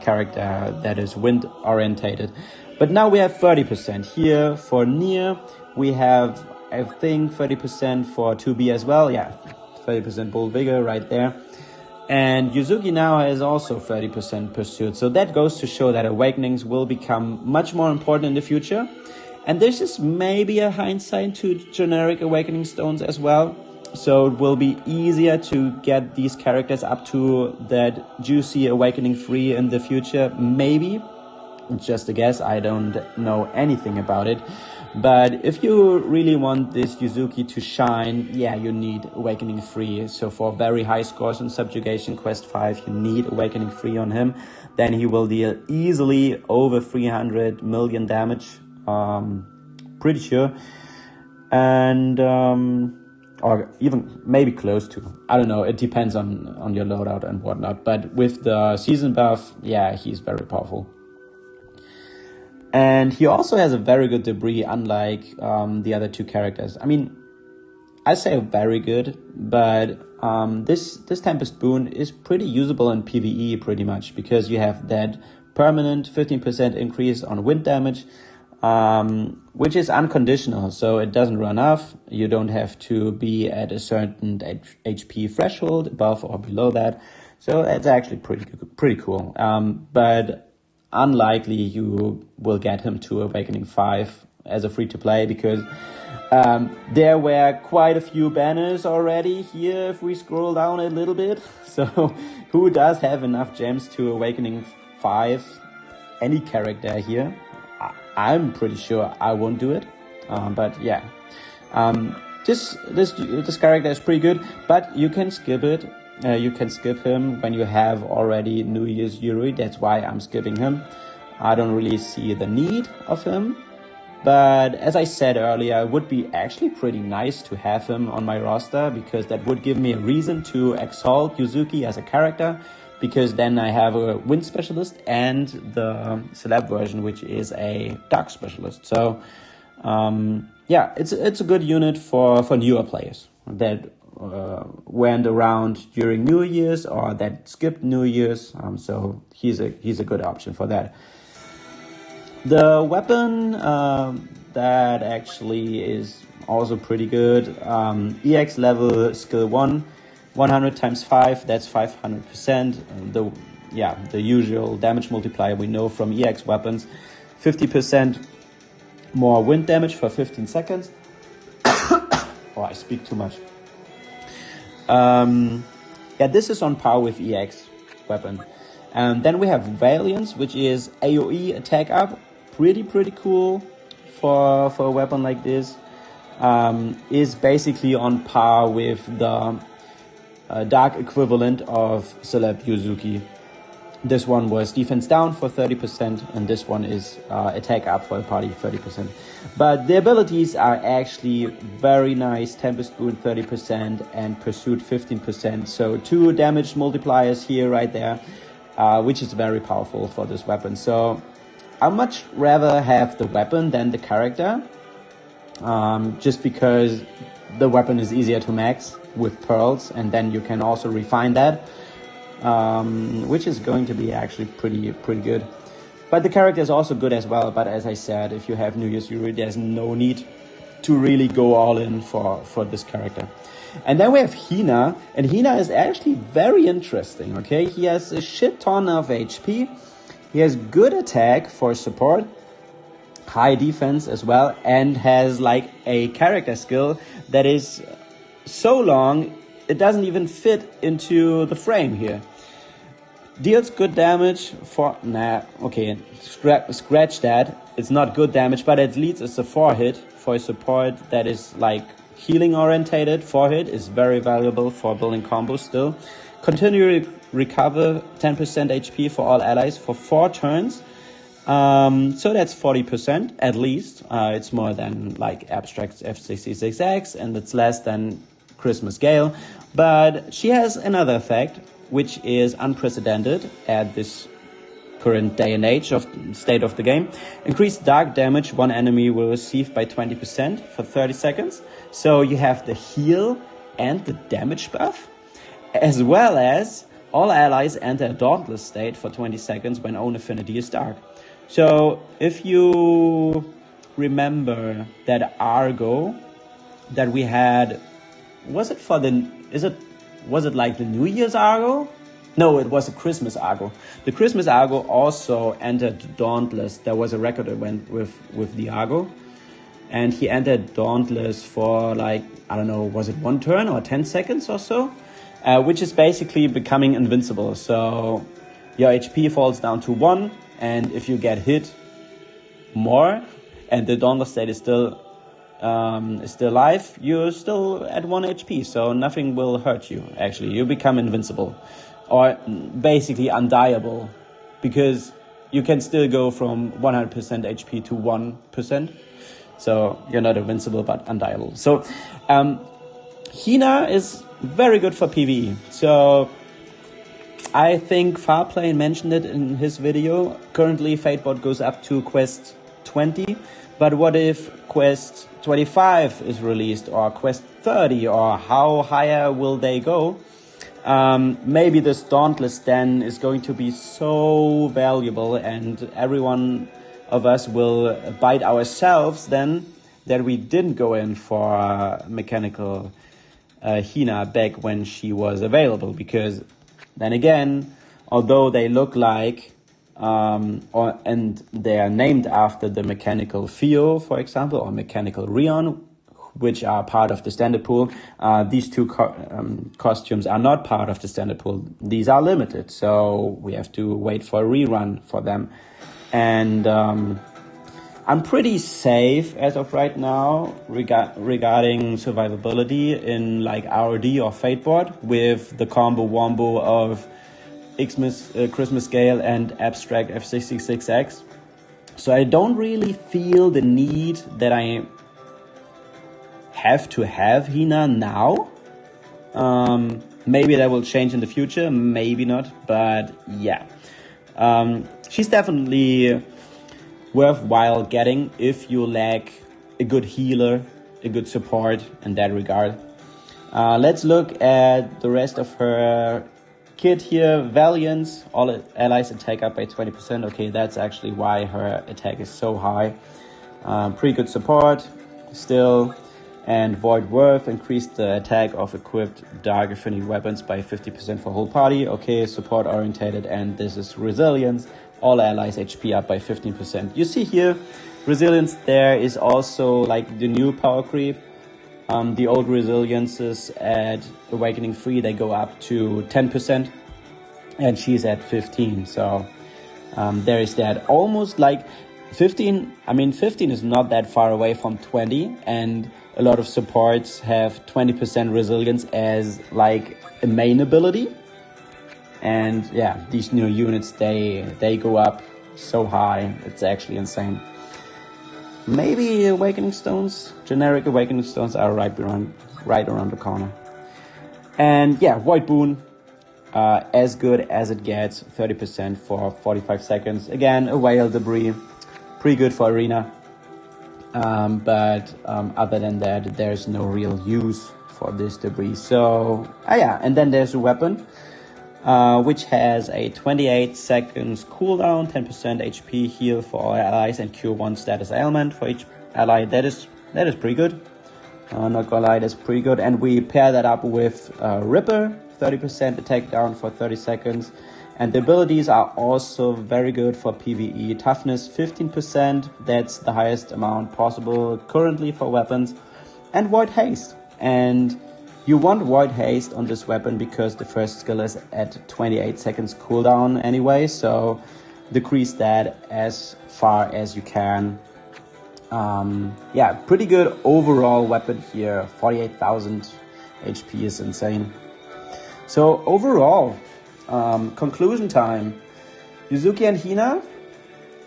character that is wind orientated. But now we have 30% here for NieR. We have, I think, 30% for 2B as well. Yeah, 30% bold vigor right there. And Yuzuki now has also 30% pursuit. So that goes to show that awakenings will become much more important in the future. And this is maybe a hindsight to generic awakening stones as well. So it will be easier to get these characters up to that juicy awakening 3 in the future. Maybe. Just a guess. I don't know anything about it. But if you really want this Yuzuki to shine, yeah, you need Awakening 3. So for very high scores in Subjugation Quest 5, you need Awakening 3 on him. Then he will deal easily over 300 million damage. Pretty sure. And, or even maybe close to. I don't know. It depends on your loadout and whatnot. But with the season buff, yeah, he's very powerful. And he also has a very good debris, unlike the other two characters. I mean, I say very good, but this Tempest Boon is pretty usable in PvE pretty much, because you have that permanent 15% increase on wind damage, which is unconditional, so it doesn't run off. You don't have to be at a certain HP threshold, above or below that. So it's actually pretty cool. But unlikely you will get him to Awakening 5 as a free-to-play, because there were quite a few banners already here if we scroll down a little bit. So who does have enough gems to Awakening 5? Any character here? I'm pretty sure I won't do it. But yeah, this character is pretty good, but you can skip it. You can skip him when you have already New Year's Yuri. That's why I'm skipping him. I don't really see the need of him. But as I said earlier, it would be actually pretty nice to have him on my roster, because that would give me a reason to exalt Yuzuki as a character, because then I have a wind specialist and the celeb version, which is a dark specialist. So yeah, it's a good unit for newer players that went around during New Year's or that skipped New Year's. So he's a good option for that. The weapon that actually is also pretty good. EX level skill 1, 100 times 5. That's 500%. The usual damage multiplier we know from EX weapons. 50% more wind damage for 15 seconds. Oh, I speak too much. Yeah, this is on par with EX weapon. And then we have Valiance, which is AoE attack up. Pretty cool for a weapon like this. Is basically on par with the dark equivalent of Celeb Yuzuki. This one was defense down for 30%, and this one is attack up for the party 30%. But the abilities are actually very nice. Tempest Boon 30% and Pursuit 15%. So 2 damage multipliers here right there, which is very powerful for this weapon. So I'd much rather have the weapon than the character, just because the weapon is easier to max with pearls, and then you can also refine that, which is going to be actually pretty good. But the character is also good as well. But as I said, if you have New Year's Yuri, there's no need to really go all in for this character. And then we have Hina, and Hina is actually very interesting, okay? He has a shit ton of HP. He has good attack for support, high defense as well, and has like a character skill that is so long it doesn't even fit into the frame here. Deals good damage for... scratch that. It's not good damage, but at least it's a 4-hit for a support that is like healing orientated. 4-hit is very valuable for building combos still. Continually recover 10% HP for all allies for 4 turns. So that's 40% at least. It's more than like Abstract's F66X, and it's less than Christmas Gayle. But she has another effect, which is unprecedented at this current day and age of state of the game. Increased dark damage one enemy will receive by 20% for 30 seconds. So you have the heal and the damage buff, as well as all allies enter a dauntless state for 20 seconds when own affinity is dark. So if you remember that Argo that we had, was it like the New Year's Argo? No, it was a Christmas Argo. The Christmas Argo also entered Dauntless. There was a record event with the Argo. And he entered Dauntless for like, I don't know, was it 1 turn or 10 seconds or so? Which is basically becoming invincible. So your HP falls down to 1. And if you get hit more and the Dauntless state is still alive, you're still at 1 HP. So nothing will hurt you, actually. You become invincible. Or basically undiable, because you can still go from 100% HP to 1%. So you're not invincible, but undiable. So Hina is very good for PvE. So I think Farplane mentioned it in his video. Currently, Fatebot goes up to quest 20. But what if quest 25 is released, or quest 30, or how higher will they go? Maybe this Dauntless then is going to be so valuable, and everyone of us will bite ourselves then that we didn't go in for mechanical Hina back when she was available, because then again, although they look like and they are named after the mechanical Theo, for example, or mechanical Rion, which are part of the standard pool, these two costumes are not part of the standard pool. These are limited, so we have to wait for a rerun for them. And I'm pretty safe as of right now regarding survivability in like RoD or Fateboard with the combo wombo of Christmas Gayle and Abstract F66X. So I don't really feel the need that I have to have Hina now. Maybe that will change in the future, maybe not, but yeah. She's definitely worthwhile getting if you lack a good healer, a good support in that regard. Let's look at the rest of her kit here. Valiance, all allies attack up by 20%. Okay, that's actually why her attack is so high. Pretty good support still. And Void Worth increased the attack of equipped Dark Affinity weapons by 50% for whole party. Okay, support orientated, and this is Resilience. All allies HP up by 15%. You see here, Resilience there is also like the new power creep. The old Resiliences at Awakening 3, they go up to 10%. And she's at 15, so there is that. Almost like 15, I mean 15 is not that far away from 20, and a lot of supports have 20% resilience as like a main ability. And yeah, these new units, they go up so high, it's actually insane. Maybe Awakening Stones, generic Awakening Stones are right around the corner. And yeah, Void Boon, as good as it gets, 30% for 45 seconds. Again, a whale debris, pretty good for arena. But other than that, there's no real use for this debris. So yeah, and then there's a weapon which has a 28 seconds cooldown, 10% HP heal for all allies, and cure 1 status ailment for each ally. That is pretty good. Not gonna lie, that's pretty good. And we pair that up with Ripper, 30% attack down for 30 seconds. And the abilities are also very good for PvE. Toughness 15%, that's the highest amount possible currently for weapons. And Void Haste. And you want Void Haste on this weapon because the first skill is at 28 seconds cooldown anyway. So decrease that as far as you can. Yeah, pretty good overall weapon here. 48,000 HP is insane. So overall, conclusion time. Yuzuki and Hina,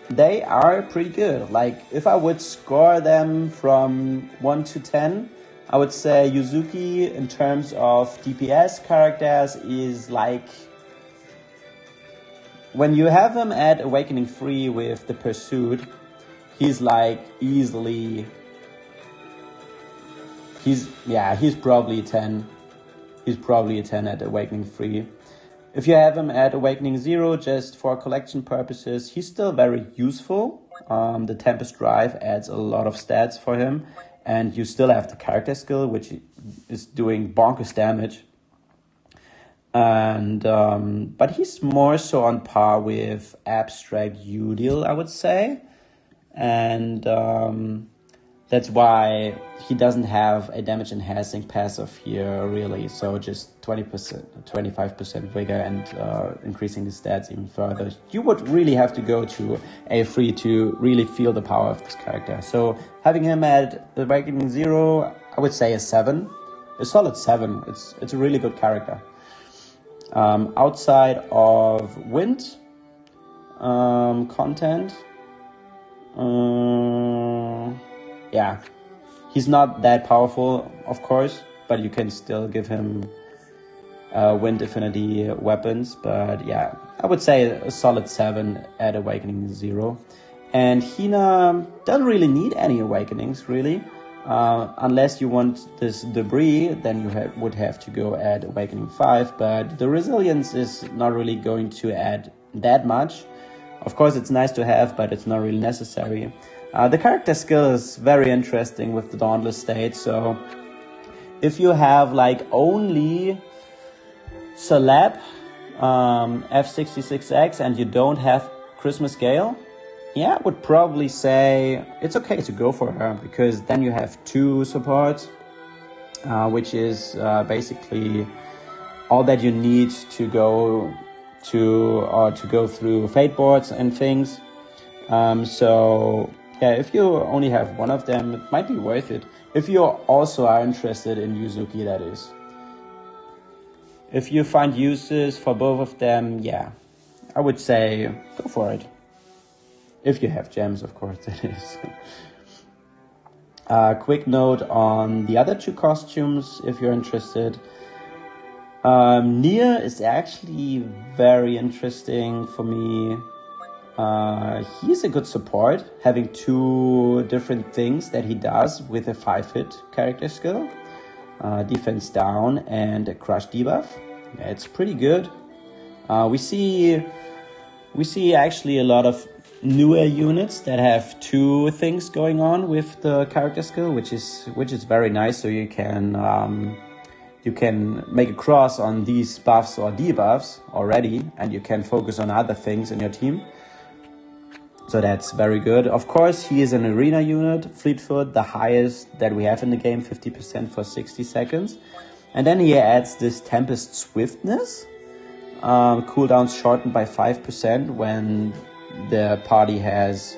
they are pretty good. Like, if I would score them from 1 to 10, I would say Yuzuki, in terms of DPS characters, is like... When you have him at Awakening 3 with the Pursuit, he's like easily... He's probably 10. He's probably a 10 at Awakening 3. If you have him at Awakening 0, just for collection purposes, he's still very useful. The Tempest Drive adds a lot of stats for him. And you still have the character skill, which is doing bonkers damage. And but he's more so on par with Abstract Udil, I would say. And that's why he doesn't have a damage enhancing passive here, really. So just 20%, 25% vigor and increasing the stats even further. You would really have to go to A3 to really feel the power of this character. So having him at Awakening 0, I would say a 7. A solid 7. It's a really good character. Outside of Wind content, yeah, he's not that powerful, of course, but you can still give him Wind Affinity weapons. But yeah, I would say a solid 7 at Awakening 0. And Hina doesn't really need any awakenings, really. Unless you want this debris, then you would have to go at Awakening 5. But the resilience is not really going to add that much. Of course, it's nice to have, but it's not really necessary. The character skill is very interesting with the Dauntless state. So if you have like only Celeb, F66X, and you don't have Christmas Gayle, yeah, I would probably say it's okay to go for her, because then you have 2 supports, which is basically all that you need to go through fate boards and things. So yeah, if you only have one of them, it might be worth it. If you also are interested in Yuzuki, that is. If you find uses for both of them, yeah, I would say go for it. If you have gems, of course, that is. Quick note on the other 2 costumes, if you're interested. NieR is actually very interesting for me. He's a good support, having 2 different things that he does with a 5-hit character skill. Defense down and a crush debuff. Yeah, it's pretty good. We see actually a lot of newer units that have 2 things going on with the character skill, which is very nice. So you can make a cross on these buffs or debuffs already, and you can focus on other things in your team. So that's very good. Of course, he is an arena unit, Fleetfoot, the highest that we have in the game, 50% for 60 seconds. And then he adds this Tempest Swiftness, cooldown shortened by 5% when the party has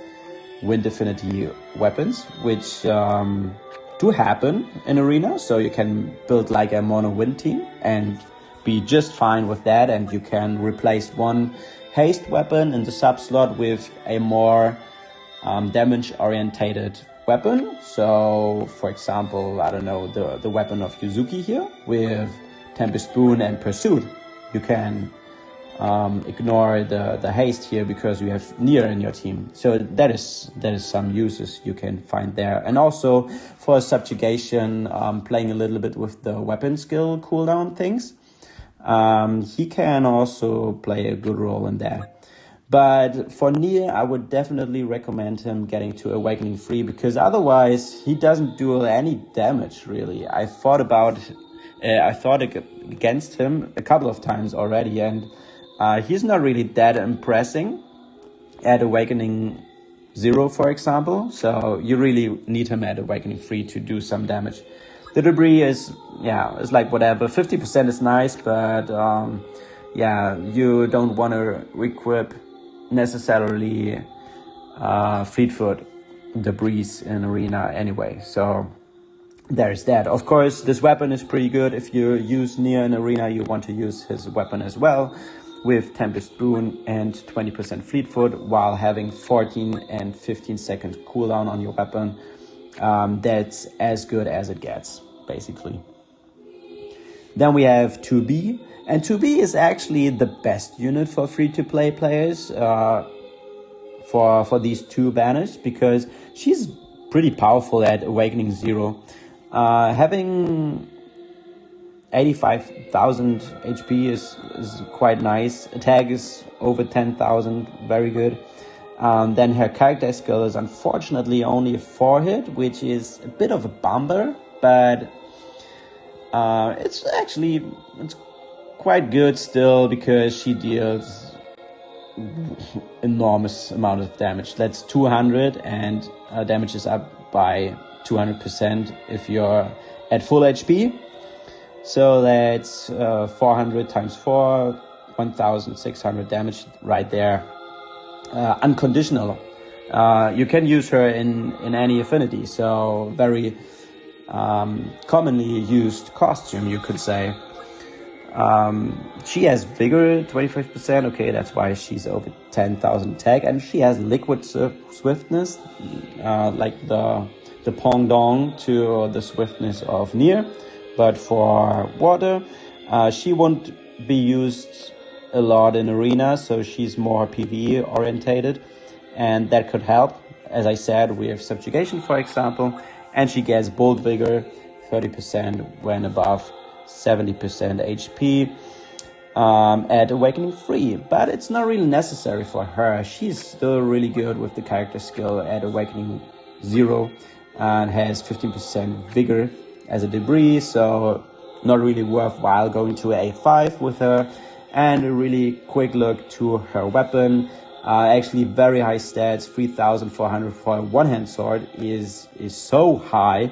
Wind Affinity weapons, which do happen in Arena. So you can build like a mono wind team and be just fine with that, and you can replace one haste weapon in the sub slot with a more damage orientated weapon. So for example, I don't know, the weapon of Yuzuki here with Tempest Boon and Pursuit. You can ignore the haste here because you have NieR in your team. So that is some uses you can find there. And also for Subjugation, playing a little bit with the weapon skill cooldown things, he can also play a good role in that. But for NieR, I would definitely recommend him getting to Awakening 3, because otherwise he doesn't do any damage, really. I thought against him a couple of times already, and he's not really that impressing at Awakening 0, for example. So you really need him at Awakening 3 to do some damage. The debris is like whatever. 50% is nice, but you don't want to equip necessarily Fleetfoot debris in Arena anyway. So there's that. Of course, this weapon is pretty good. If you use NieR in Arena, you want to use his weapon as well. with Tempest Boon and 20% Fleet Foot while having 14 and 15 second cooldown on your weapon. That's as good as it gets, basically. Then we have 2B, and 2B is actually the best unit for free-to-play players for these two banners, because she's pretty powerful at Awakening 0. Having 85,000 HP is quite nice. Attack is over 10,000, very good. Then her character skill is unfortunately only a 4-hit, which is a bit of a bummer, but it's quite good still, because she deals enormous amount of damage. That's 200, and damage is up by 200% if you're at full HP. So that's 400 times 4, 1,600 damage right there. Unconditional. You can use her in any affinity, so very commonly used costume, you could say. She has vigor 25%. Okay, that's why she's over 10,000 attack, and she has liquid swiftness, like the pendant to the swiftness of NieR. But for water, she won't be used a lot in arena, so she's more PvE orientated, and that could help. As I said, we have Subjugation, for example, and she gets Bold Vigor 30% when above 70% HP at Awakening 3, but it's not really necessary for her. She's still really good with the character skill at Awakening 0 and has 15% Vigor as a debris, so not really worthwhile going to A5 with her. And a really quick look to her weapon. Actually very high stats, 3,400 for a one-hand sword is so high.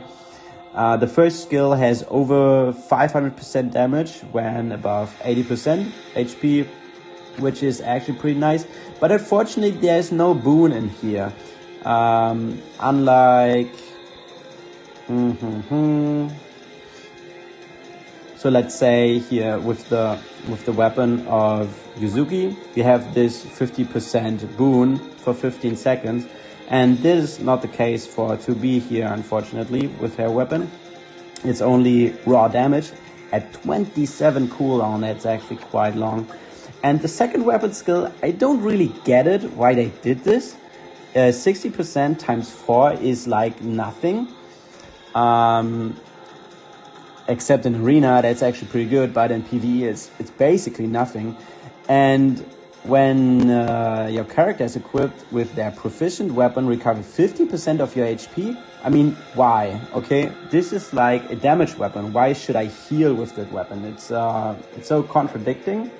The first skill has over 500% damage when above 80% HP, which is actually pretty nice. But unfortunately, there's no boon in here. Unlike... So let's say here with the weapon of Yuzuki, you have this 50% boon for 15 seconds. And this is not the case for 2B here, unfortunately, with her weapon. It's only raw damage at 27 cooldown. That's actually quite long. And the second weapon skill, I don't really get it, why they did this. 60% times 4 is like nothing. Except in arena, that's actually pretty good, but in PvE, it's basically nothing. And when your character is equipped with their proficient weapon, recover 50% of your HP. I mean, why? Okay, this is like a damage weapon. Why should I heal with that weapon? It's so contradicting.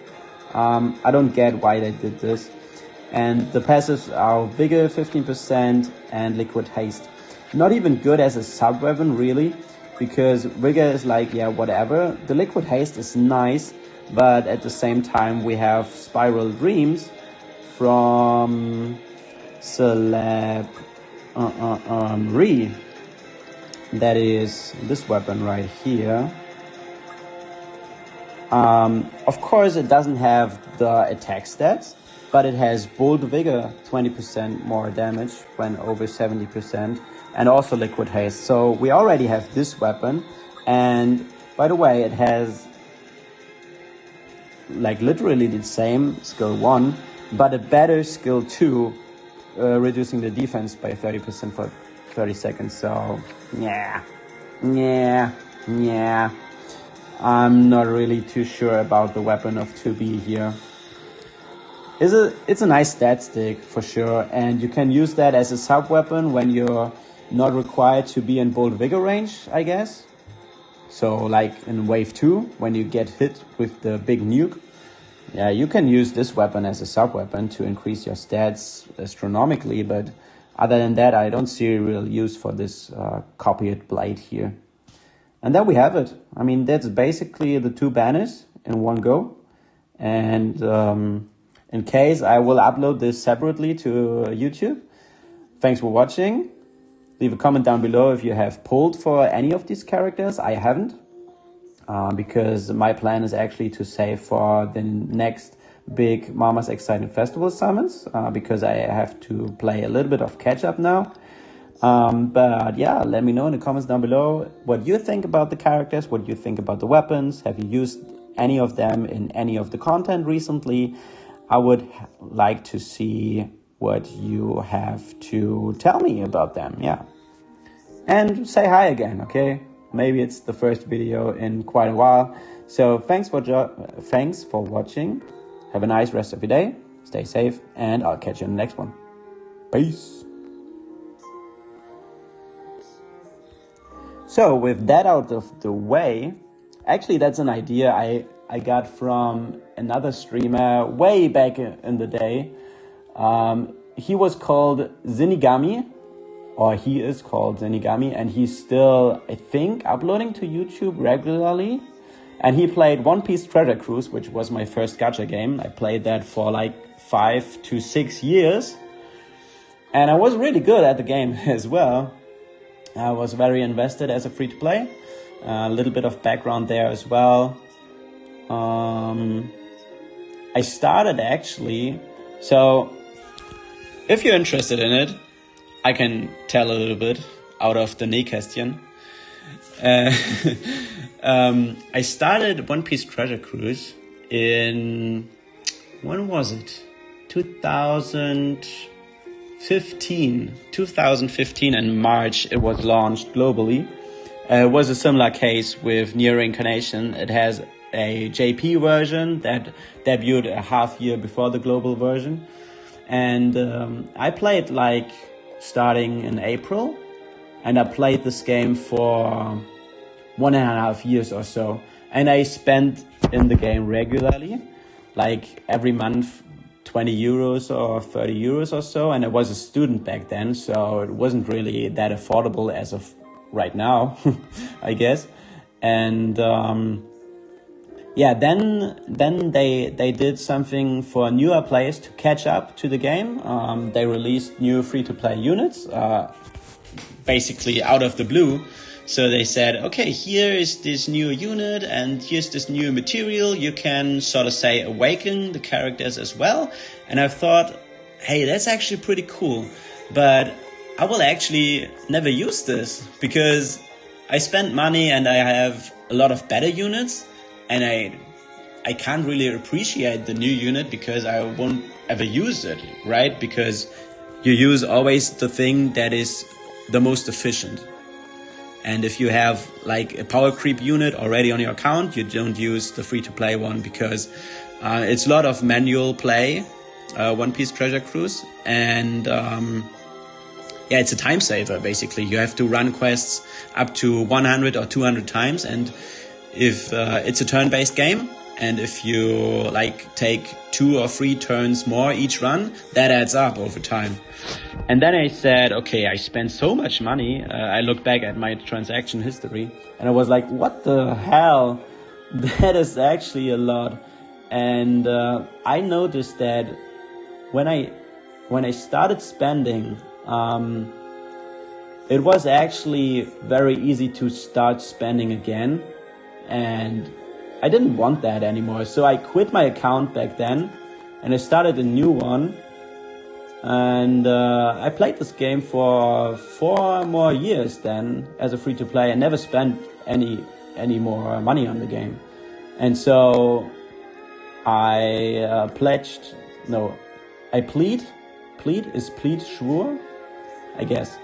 I don't get why they did this. And the passives are Vigor 15% and Liquid Haste. Not even good as a sub weapon, really, because Vigor is like, yeah, whatever. The Liquid Haste is nice. But at the same time, we have Spiral Dreams from Celeb Re. That is this weapon right here. Of course, it doesn't have the attack stats, but it has Bold Vigor, 20% more damage when over 70%, and also Liquid Haste. So we already have this weapon, and by the way, it has like literally the same skill 1, but a better skill 2, reducing the defense by 30% for 30 seconds. So yeah, I'm not really too sure about the weapon of 2B here. It's a nice stat stick for sure, and you can use that as a sub weapon when you're not required to be in Bold Vigor range, I guess. So like in wave 2, when you get hit with the big nuke, yeah, you can use this weapon as a sub weapon to increase your stats astronomically, but other than that, I don't see a real use for this copied blade here. And there we have it. I mean, that's basically the two banners in one go. And in case, I will upload this separately to YouTube. Thanks for watching. Leave a comment down below if you have pulled for any of these characters. I haven't, because my plan is actually to save for the next big Mama's Exciting Festival summons, because I have to play a little bit of catch up now. But yeah, let me know in the comments down below what you think about the characters, what you think about the weapons. Have you used any of them in any of the content recently? I would like to see what you have to tell me about them, yeah. And say hi again, okay? Maybe it's the first video in quite a while. So thanks for watching. Have a nice rest of your day. Stay safe, and I'll catch you in the next one. Peace. So with that out of the way, actually that's an idea I got from another streamer way back in the day. He was called Zinigami, or he is called Zinigami, and he's still, I think, uploading to YouTube regularly. And he played One Piece Treasure Cruise, which was my first gacha game. I played that for like 5 to 6 years. And I was really good at the game as well. I was very invested as a free-to-play. A little bit of background there as well. I started actually, so if you're interested in it, I can tell a little bit out of the nähkästchen. I started One Piece Treasure Cruise in, when was it? 2015 in March it was launched globally. It was a similar case with NieR Reincarnation. It has a JP version that debuted a half year before the global version. And I played like starting in April, and I played this game for 1.5 years or so. And I spent in the game regularly, like every month, 20 euros or 30 euros or so. And I was a student back then, so it wasn't really that affordable as of right now, I guess. And yeah, then they did something for newer players to catch up to the game. They released new free-to-play units, basically out of the blue. So they said, okay, here is this new unit and here's this new material. You can sort of say awaken the characters as well. And I thought, hey, that's actually pretty cool. But I will actually never use this because I spent money and I have a lot of better units. And I can't really appreciate the new unit because I won't ever use it, right? Because you use always the thing that is the most efficient. And if you have like a power creep unit already on your account, you don't use the free-to-play one because it's a lot of manual play, One Piece Treasure Cruise. And yeah, it's a time saver, basically. You have to run quests up to 100 or 200 times. And if it's a turn-based game, and if you like take 2 or 3 turns more each run, that adds up over time. And then I said, okay, I spent so much money. I looked back at my transaction history and I was like, what the hell? That is actually a lot. And I noticed that when I started spending, it was actually very easy to start spending again. And I didn't want that anymore. So I quit my account back then and I started a new one. And I played this game for 4 more years then as a free-to-play and never spent any more money on the game. And so I plead schwur, I guess.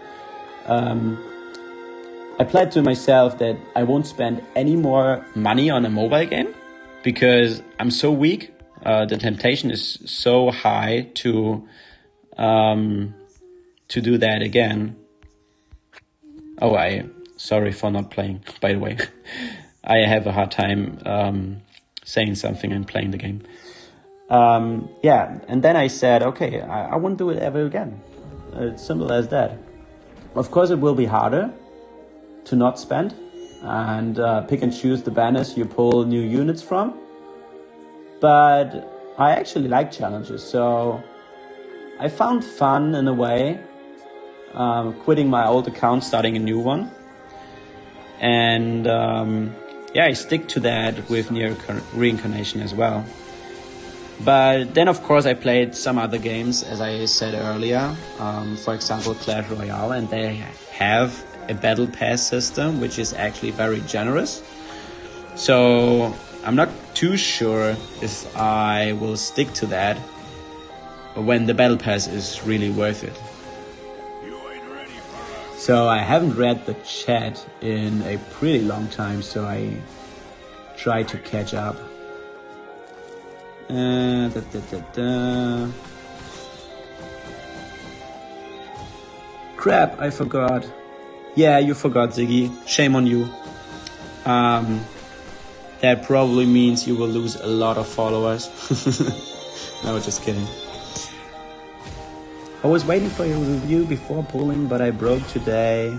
I pledged to myself that I won't spend any more money on a mobile game because I'm so weak. The temptation is so high to do that again. Oh, sorry for not playing, by the way. I have a hard time saying something and playing the game. Yeah, and then I said, okay, I won't do it ever again. It's simple as that. Of course, it will be harder to not spend and pick and choose the banners you pull new units from. But I actually like challenges, so I found fun in a way, quitting my old account, starting a new one. And yeah, I stick to that with NieR Reincarnation as well. But then, of course, I played some other games, as I said earlier. For example, Clash Royale, and they have a battle pass system, which is actually very generous. So I'm not too sure if I will stick to that when the battle pass is really worth it. So I haven't read the chat in a pretty long time, so I try to catch up. Crap, I forgot. Yeah, you forgot, Ziggy. Shame on you. That probably means you will lose a lot of followers. No, just kidding. I was waiting for your review before pulling, but I broke today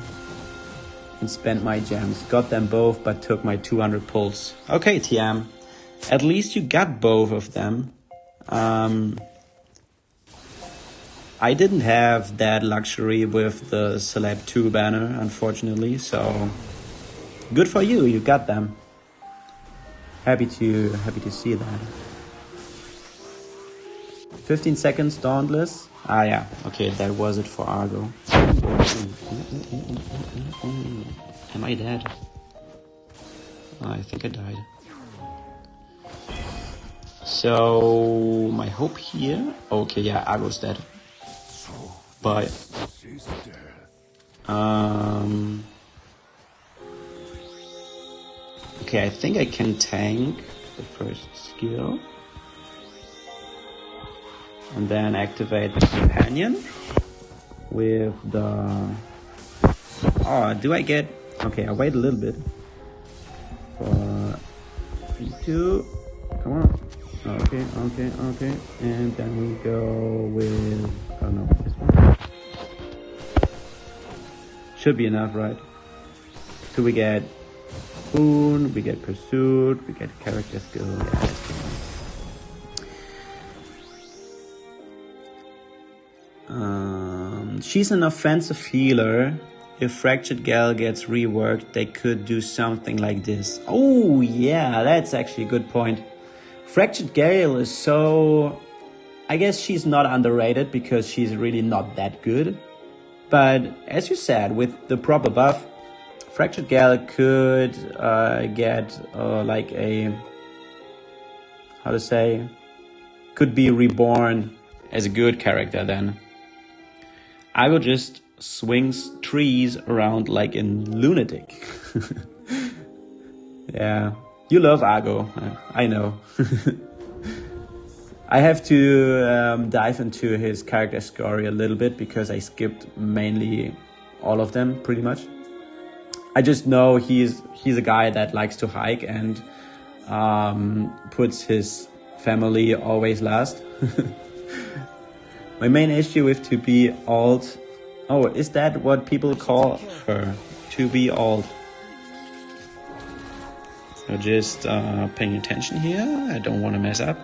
and spent my gems. Got them both, but took my 200 pulls. Okay, TM. At least you got both of them. I didn't have that luxury with the Celeb 2 banner, unfortunately, so good for you, you got them. Happy to see that. 15 seconds Dauntless. Ah yeah, okay, that was it for Argo. Am I dead? I think I died. So my hope here. Okay, yeah, Argo's dead. But okay, I think I can tank the first skill and then activate the companion with the. Oh, do I get? Okay, I'll wait a little bit for 3, 2. Come on. Okay, and then we go with. Oh no, this one should be enough, right? So we get Boon, we get Pursuit, we get character skill. Yeah, that's good. She's an offensive healer. If Fractured Gayle gets reworked, they could do something like this. Oh yeah, that's actually a good point. Fractured Gayle is so... I guess she's not underrated because she's really not that good. But as you said, with the proper buff, Fractured Gayle could get like a... How to say? Could be reborn as a good character then. Argo just swings trees around like in Lunatic. Yeah, you love Argo, I know. I have to dive into his character story a little bit because I skipped mainly all of them pretty much. I just know he's a guy that likes to hike and puts his family always last. My main issue with to be alt. Oh, is that what people call her? To be alt. So just paying attention here. I don't want to mess up.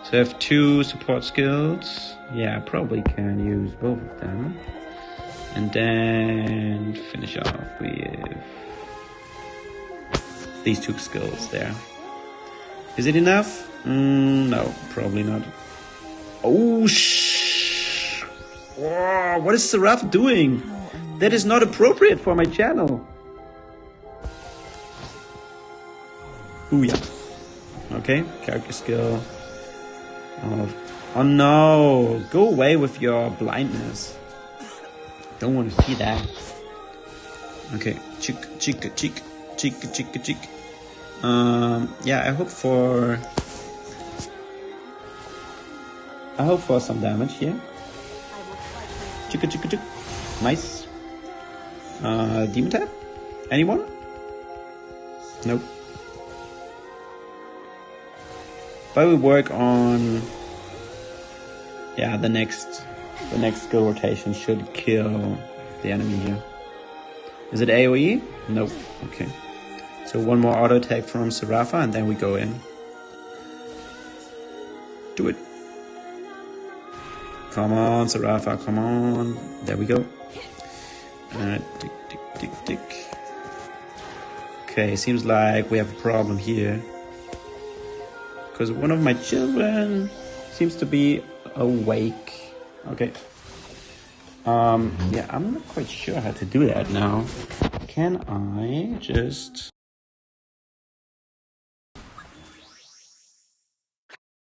So I have 2 support skills. Yeah, I probably can use both of them. And then finish off with these 2 skills there. Is it enough? No, probably not. Oh, oh, what is Seraph doing? That is not appropriate for my channel. Ooh, yeah. Okay, character skill. Oh no, go away with your blindness. Don't want to see that. Okay, chick. Yeah, I hope for some damage here. Chick. Nice. Demon tap? Anyone? Nope. But we work on... Yeah, the next skill rotation should kill the enemy here. Is it AoE? Nope. Okay. So one more auto attack from Serafa and then we go in. Do it. Come on, Serafa, come on. There we go. Tick. Okay, seems like we have a problem here. because one of my children seems to be awake. Okay. Yeah, I'm not quite sure how to do that now. Can I just...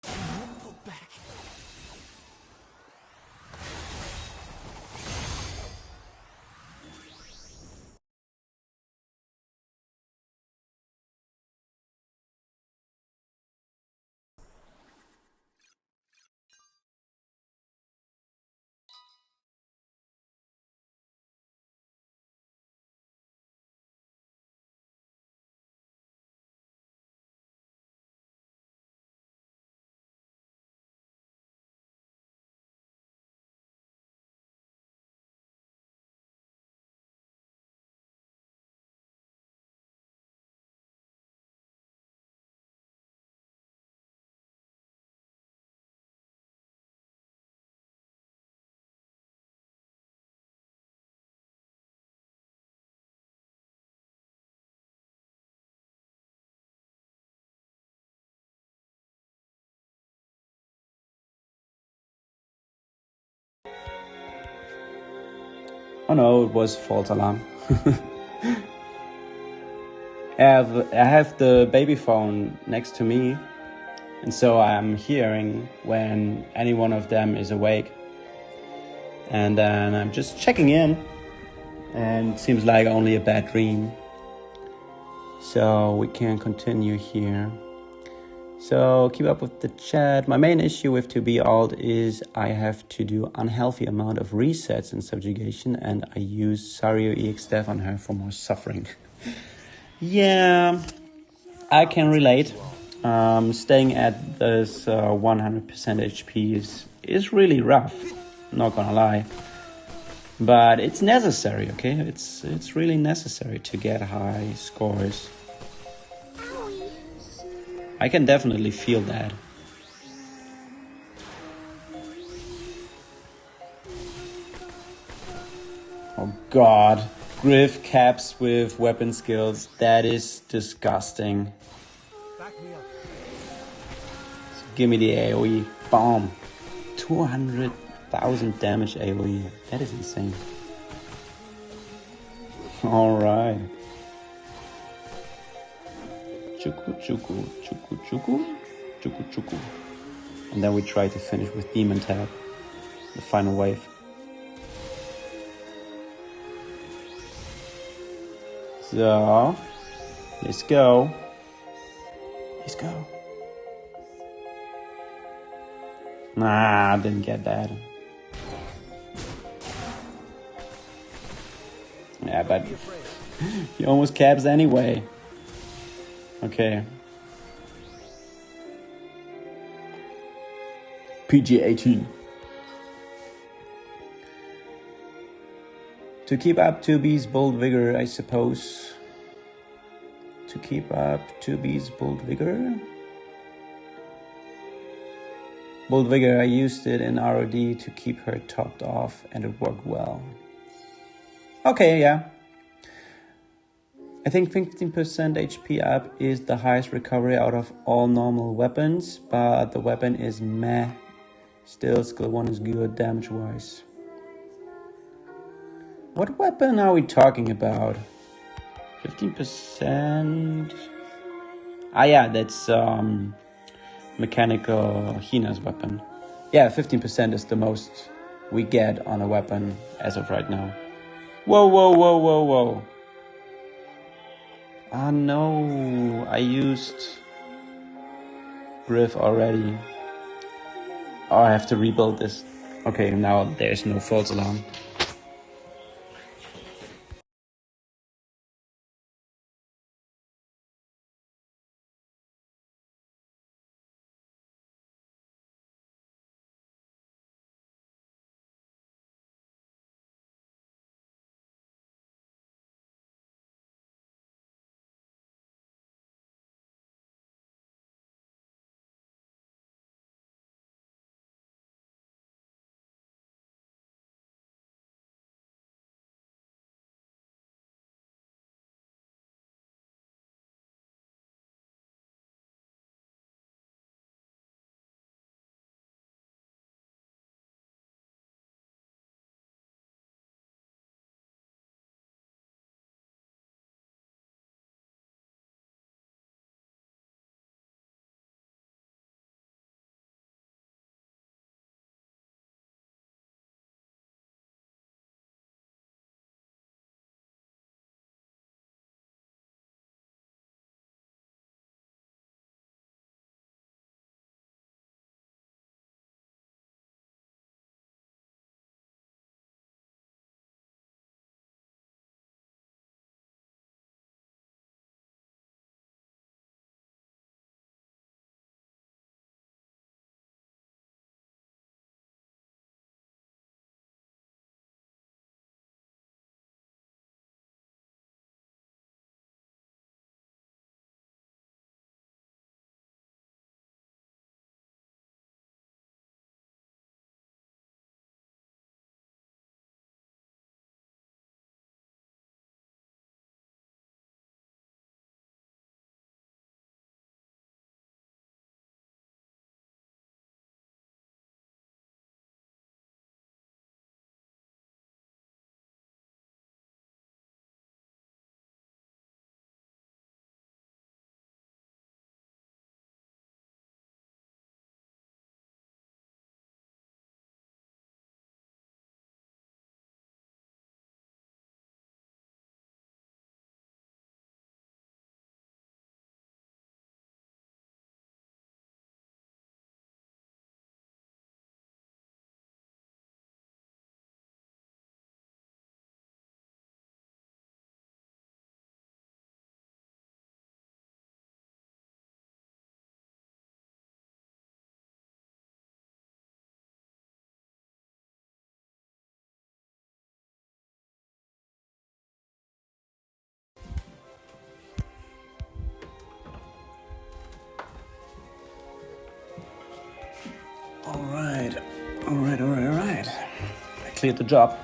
Pull back.
Oh no, it was false alarm. I have the baby phone next to me, and so I'm hearing when any one of them is awake. And then I'm just checking in, and it seems like only a bad dream. So we can continue here. So keep up with the chat. My main issue with 2B alt is I have to do unhealthy amount of resets in Subjugation, and I use Sario EX on her for more suffering. Yeah, I can relate. Staying at this 100% HP is really rough, not gonna lie. But it's necessary, okay? It's really necessary to get high scores. I can definitely feel that. Oh god, Griff caps with weapon skills. That is disgusting.
Back me up.
Give me the AoE. Bomb. 200,000 damage AoE. That is insane. Alright. Chuku, chuku, chuku, chuku, chuku, chuku. And then we try to finish with Demon Tap. The final wave. So, let's go. Let's go. Nah, I didn't get that. Yeah, but he almost caps anyway. Okay. PG 18. To keep up 2B's bold vigor, I suppose. To keep up 2B's bold vigor? Bold vigor, I used it in RoD to keep her topped off, and it worked well. Okay, yeah. I think 15% HP up is the highest recovery out of all normal weapons, but the weapon is meh. Still, skill 1 is good damage-wise. What weapon are we talking about? 15%? Ah yeah, that's mechanical Hina's weapon. Yeah, 15% is the most we get on a weapon as of right now. Whoa, whoa, whoa, whoa, whoa. Ah no, I used Griff already. Oh, I have to rebuild this. Okay, now there's no false alarm. Alright. Alright. I cleared the job.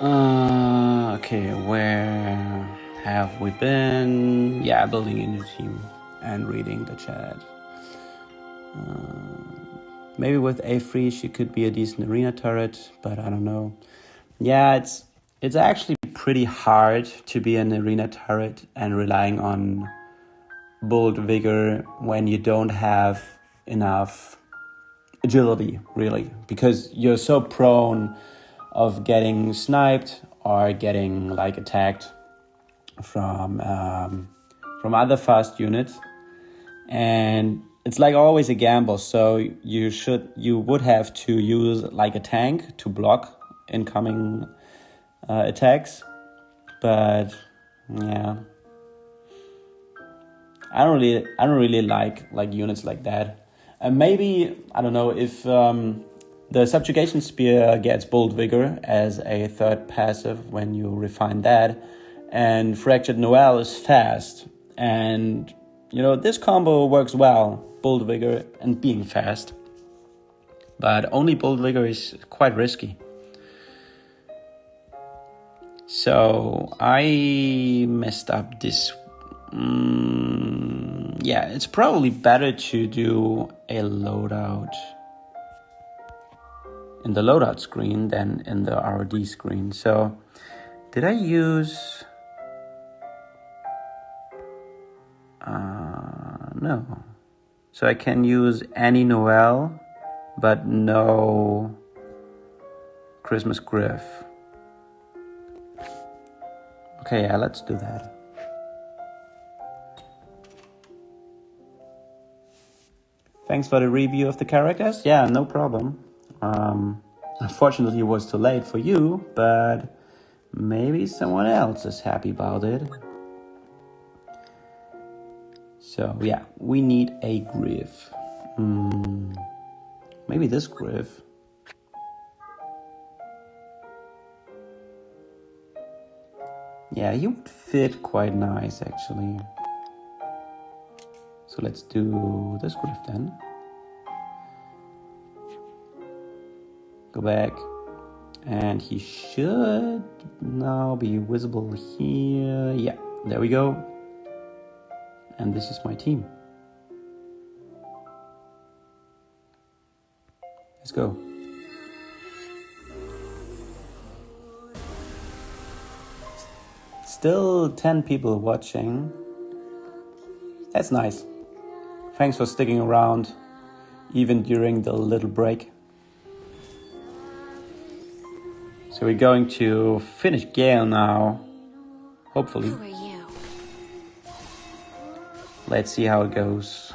Okay, where have we been? Yeah, building a new team and reading the chat. Maybe with A3 she could be a decent arena turret, but I don't know. Yeah, it's actually pretty hard to be an arena turret and relying on bold vigor when you don't have enough agility, really, because you're so prone of getting sniped or getting like attacked from other fast units, and it's like always a gamble. So you would have to use like a tank to block incoming attacks, but yeah, I don't really like units like that. And maybe I don't know if the Subjugation Spear gets Bold Vigor as a third passive when you refine that, and Fractured Noel is fast, and you know this combo works well, Bold Vigor and being fast. But only Bold Vigor is quite risky. So I messed up this. Yeah, it's probably better to do a loadout in the loadout screen than in the RoD screen. So did I use... no. So I can use any Noel, but no Christmas Griff. Okay, yeah, let's do that. Thanks for the review of the characters. Yeah, no problem. Unfortunately, it was too late for you, but maybe someone else is happy about it. So yeah, we need a Griff. Maybe this Griff. Yeah, he would fit quite nice actually. So let's do this Griff then. Go back. And he should now be visible here. Yeah, there we go. And this is my team. Let's go. Still 10 people watching. That's nice. Thanks for sticking around, even during the little break. So we're going to finish Gayle now, hopefully.
Who are you?
Let's see how it goes.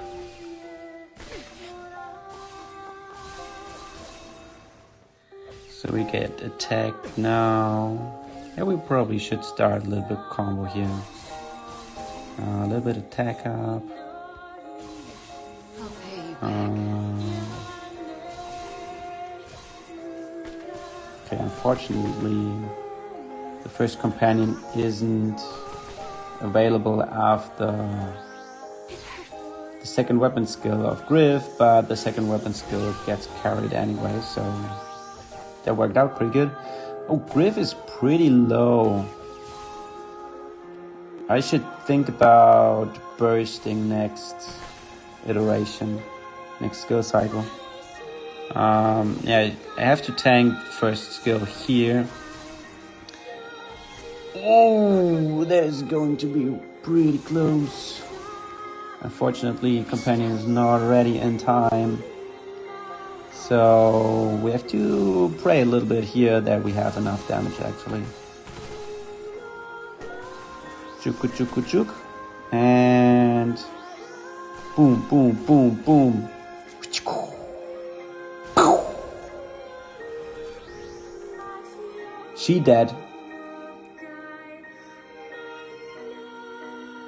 So we get attacked now. Yeah, we probably should start a little bit combo here. A little bit attack up.
I'll pay you back.
Okay, unfortunately, the first companion isn't available after the second weapon skill of Griff, but the second weapon skill gets carried anyway, so that worked out pretty good. Oh, Griff is pretty low. I should think about bursting next iteration, next skill cycle. Yeah, I have to tank first skill here. Oh, that is going to be pretty close. Unfortunately, companion is not ready in time. So we have to pray a little bit here that we have enough damage actually. Chuk. And boom, boom, boom, boom. She dead.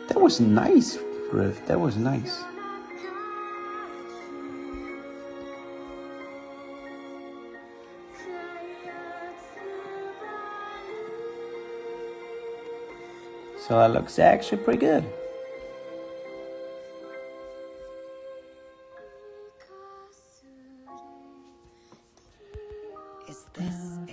That was nice, Griff. That was nice. So that looks actually pretty good.
Is this a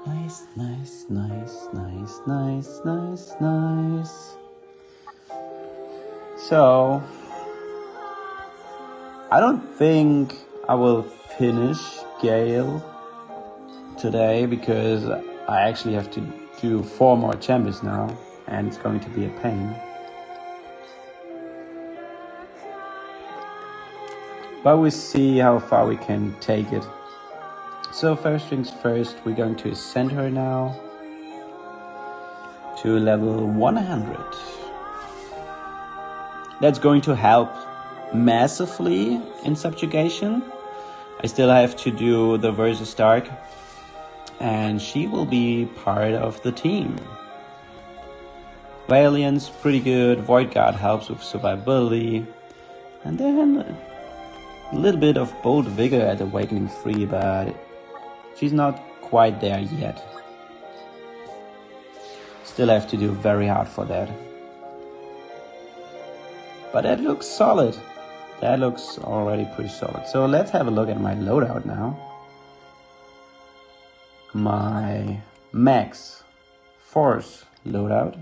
Nice, nice, nice, nice, nice, nice, nice. So, I don't think I will finish Gayle today because I actually have to do 4 more chambers now and it's going to be a pain. But we'll see how far we can take it. So first things first, we're going to ascend her now to level 100. That's going to help massively in Subjugation. I still have to do the Versus Dark and she will be part of the team. Valiant's pretty good, Void Guard helps with survivability, and then a little bit of Bold Vigor at Awakening 3, but she's not quite there yet. Still have to do very hard for that. But that looks solid. That looks already pretty solid. So let's have a look at my loadout now. My max force loadout.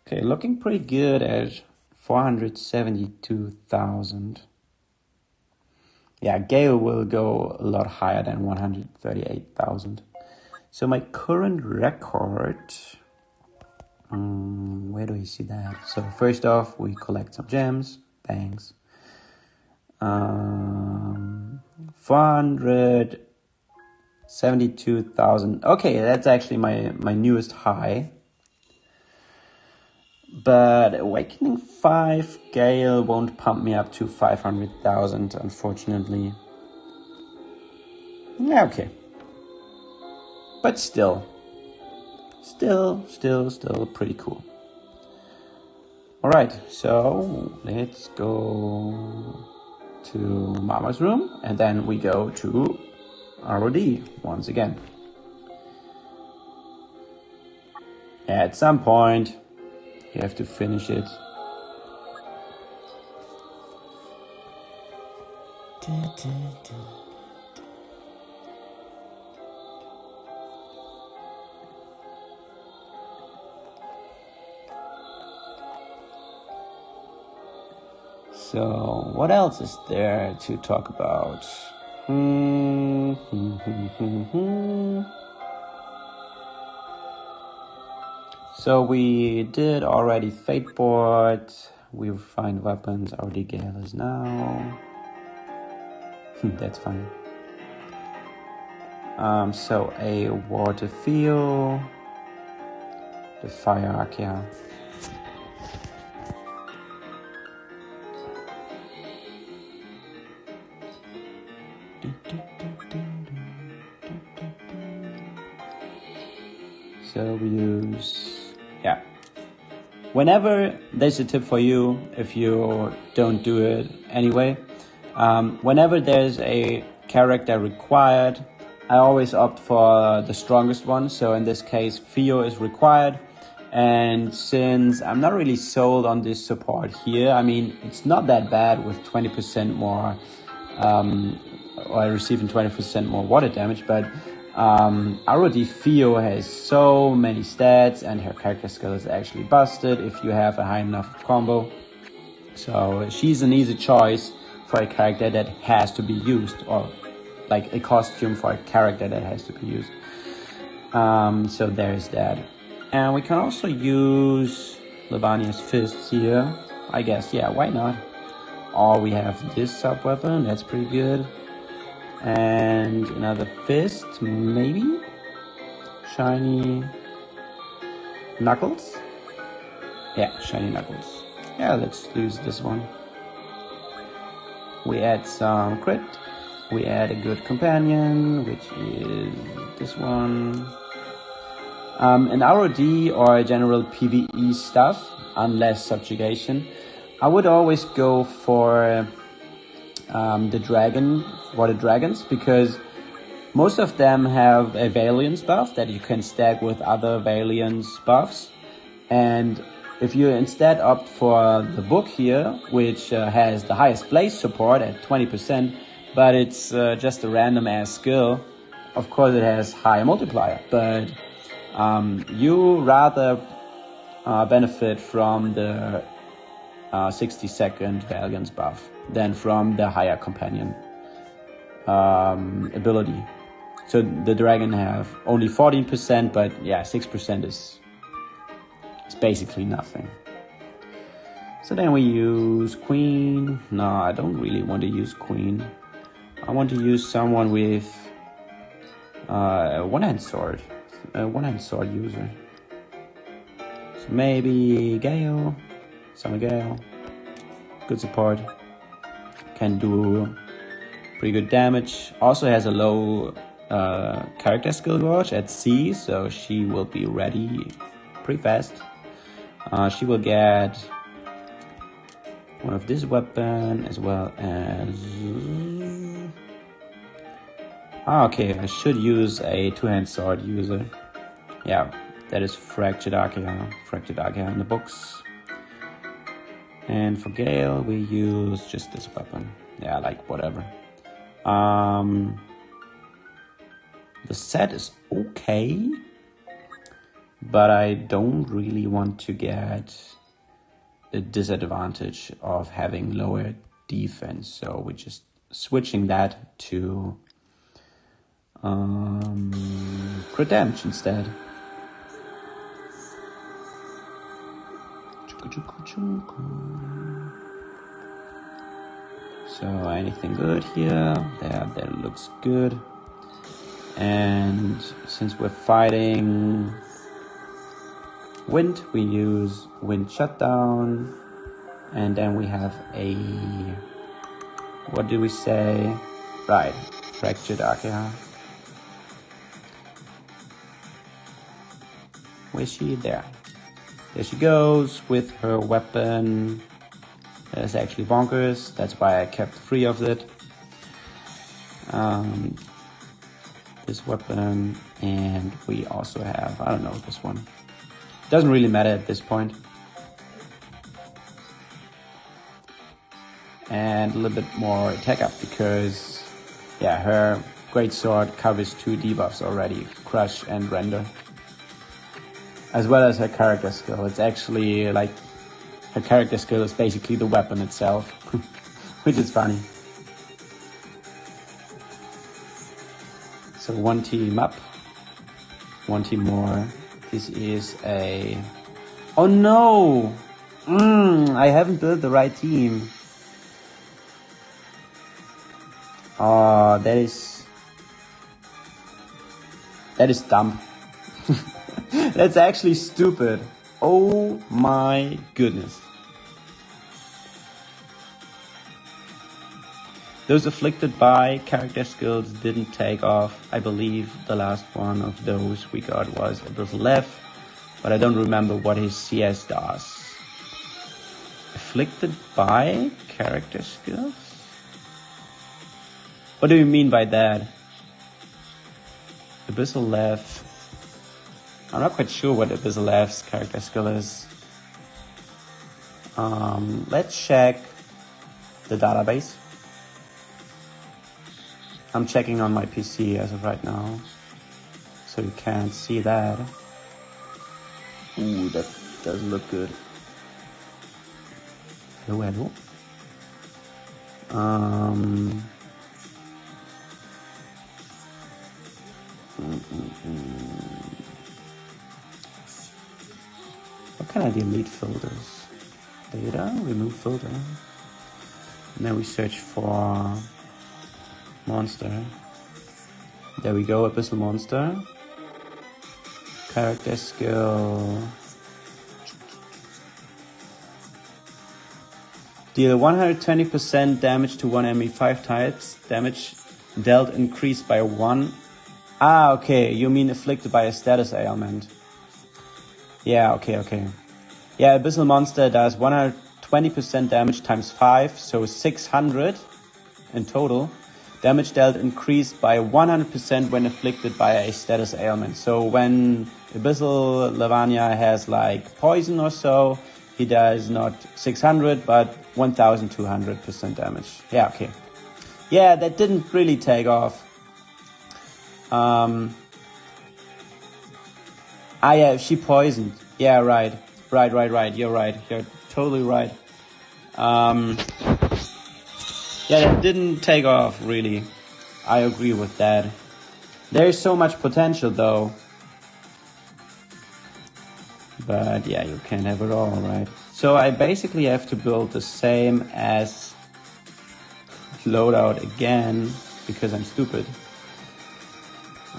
Okay, looking pretty good at 472,000. Yeah, Gayle will go a lot higher than 138,000. So my current record, where do I see that? So first off, we collect some gems, thanks. 472,000. Okay, that's actually my newest high. But Awakening 5 Gayle won't pump me up to 500,000, unfortunately. Yeah, okay. But still pretty cool. Alright, so let's go to Mama's room and then we go to RoD once again. At some point, you have to finish it. So, what else is there to talk about? So we did already Fate board. We refined weapons. RoD Gayle is now. That's fine. So a water field. The fire arc, yeah. So we use, yeah. Whenever, there's a tip for you if you don't do it anyway. Whenever there's a character required, I always opt for the strongest one. So in this case, Theo is required. And since I'm not really sold on this support here, I mean, it's not that bad with 20% more, or receiving 20% more water damage, but RoD Theo has so many stats and her character skill is actually busted if you have a high enough combo. So she's an easy choice for a character that has to be used, or like a costume for a character that has to be used. So there's that. And we can also use Lavania's fists here. I guess, yeah, why not? Or we have this sub weapon, that's pretty good. And another fist, maybe? Shiny Knuckles? Yeah, Shiny Knuckles. Yeah, let's use this one. We add some crit. We add a good companion, which is this one. In RoD or general PvE stuff, unless Subjugation, I would always go for the dragon for the dragons, because most of them have a Valiance buff that you can stack with other Valiance buffs. And if you instead opt for the book here, which has the highest blaze support at 20%, but it's just a random ass skill, of course it has high multiplier, but you rather benefit from the 60-second Valiance buff than from the higher companion ability. So the dragon have only 14%, but yeah, 6% is basically nothing. So then we use queen. No, I don't really want to use queen. I want to use someone with a one-hand sword. A one-hand sword user. So maybe Gayle. Some Gayle. Good support. Can do pretty good damage. Also has a low character skill gauge at C, so she will be ready pretty fast. She will get one of this weapon as well as... okay, I should use a two-hand sword user. Yeah, that is Fractured Archaea. Fractured Archaea in the books. And for Gayle, we use just this weapon. Yeah, like whatever. The set is okay, but I don't really want to get the disadvantage of having lower defense, so we're just switching that to crit damage instead. So anything good here? That looks good. And since we're fighting wind, we use wind shutdown, and then we have a, what do we say? Right, Fractured Archaea. Where's she? There she goes with her weapon. That's actually bonkers. That's why I kept 3 of it. This weapon, and we also have, I don't know, this one. Doesn't really matter at this point. And a little bit more attack up because, yeah, her greatsword covers 2 debuffs already, Crush and Render. As well as her character skill. It's actually like, her character skill is basically the weapon itself, which is funny. So 1 team up, 1 team more. This is a... Oh no! I haven't built the right team. Oh, that is dumb. That's actually stupid. Oh my goodness. Those afflicted by character skills didn't take off. I believe the last one of those we got was Abyssal Left, but I don't remember what his CS does. Afflicted by character skills? What do you mean by that? Abyssal Left. I'm not quite sure what Abyssal Left's character skill is. Let's check the database. I'm checking on my PC as of right now, so you can't see that. Ooh, that doesn't look good. Hello. What can I delete filters? Data, remove filter. And then we search for monster. There we go, Abyssal Monster. Character skill. Deal 120% damage to one enemy 5 types. Damage dealt increased by 1. Ah, okay, you mean afflicted by a status ailment. Yeah, okay. Yeah, Abyssal Monster does 120% damage times 5, so 600. in total. Damage dealt increased by 100% when afflicted by a status ailment. So when Abyssal Lavanya has like poison or so, he does not 600 but 1200% damage. Yeah, okay. Yeah, that didn't really take off. Yeah, she poisoned. Yeah, right. Right. You're right. You're totally right. Yeah, that didn't take off, really. I agree with that. There's so much potential, though. But yeah, you can't have it all, right? So I basically have to build the same as loadout again, because I'm stupid.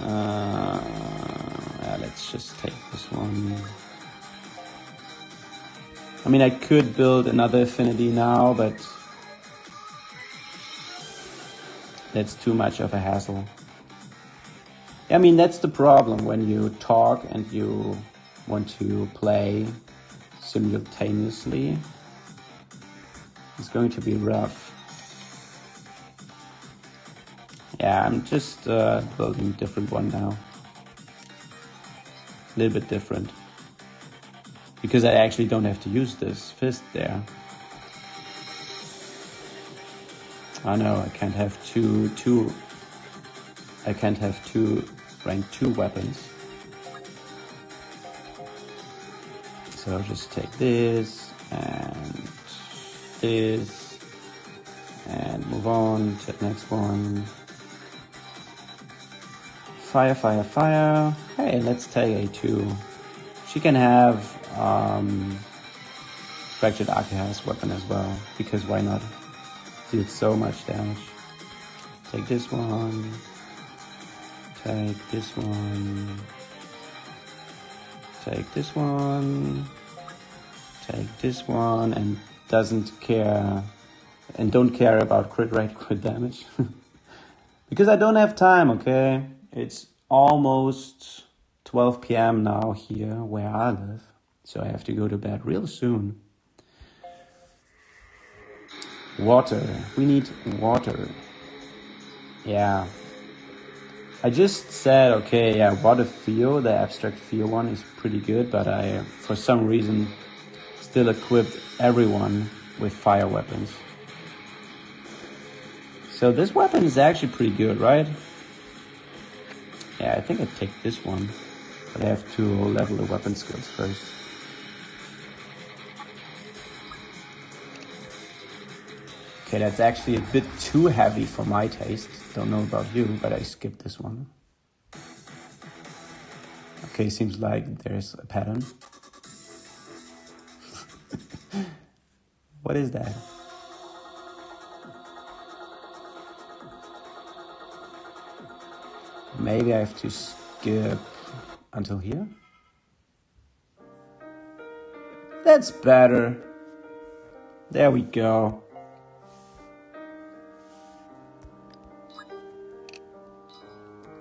Yeah, let's just take this one. I mean, I could build another affinity now, but that's too much of a hassle. I mean, that's the problem when you talk and you want to play simultaneously. It's going to be rough. Yeah, I'm just building a different one now. A little bit different. Because I actually don't have to use this fist there. I know, I can't have I can't have two rank 2 weapons. So I'll just take this and move on to the next one. Fire. Hey, let's take A2. She can have Fractured Archihas weapon as well, because why not? Deals so much damage. Take this one. Take this one. Take this one. Take this one, and doesn't care, and don't care about crit rate, crit damage. Because I don't have time, okay? It's almost 12 p.m. now here where I live, so I have to go to bed real soon. Water. We need water. Yeah. I just said, okay, yeah, Water Theo, the abstract Theo one is pretty good, but I, for some reason, still equipped everyone with fire weapons. So this weapon is actually pretty good, right? Yeah, I think I take this one, but I have to level the weapon skills first. Okay, that's actually a bit too heavy for my taste. Don't know about you, but I skipped this one. Okay, seems like there's a pattern. What is that? Maybe I have to skip until here? That's better. There we go.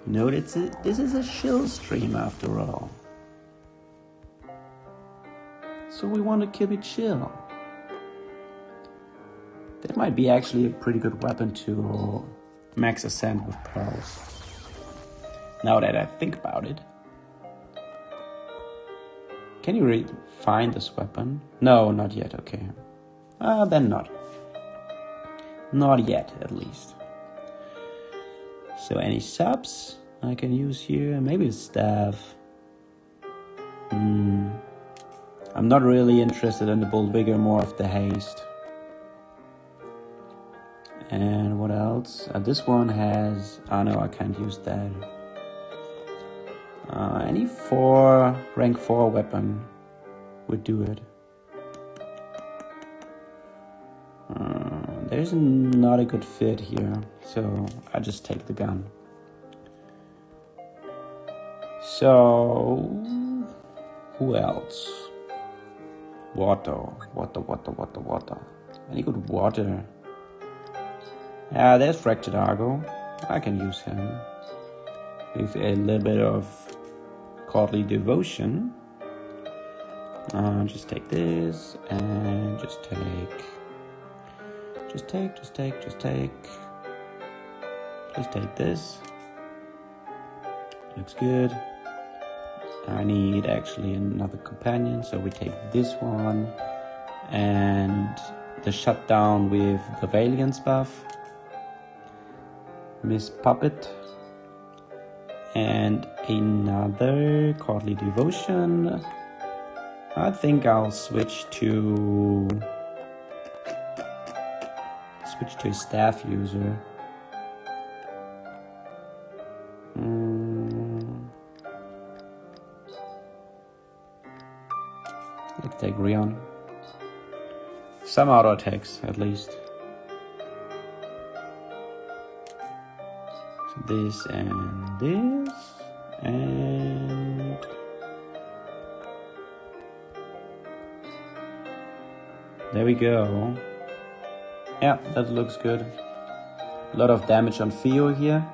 No, this is a chill stream after all. So we want to keep it chill. That might be actually a pretty good weapon to max ascent with pearls. Now that I think about it. Can you really find this weapon? No, not yet, okay. Then not. Not yet, at least. So any subs I can use here? Maybe a staff. I'm not really interested in the Bold Vigor, more of the haste. And what else? This one has... Oh no, I can't use that. Any rank 4 weapon would do it. There's not a good fit here, so I just take the gun. So, who else? Water. Any good water? Yeah, there's Fractured Argo. I can use him. With a little bit of Courtly Devotion. Just take this, and just take. Just take this. Looks good. I need actually another companion, so we take this one. And the shutdown with the Valiance buff. Miss Puppet. And another Courtly Devotion. I think I'll switch to a staff user. Let's take Rion. Some auto attacks at least. So this and this and there we go. Yeah, that looks good. A lot of damage on Theo here.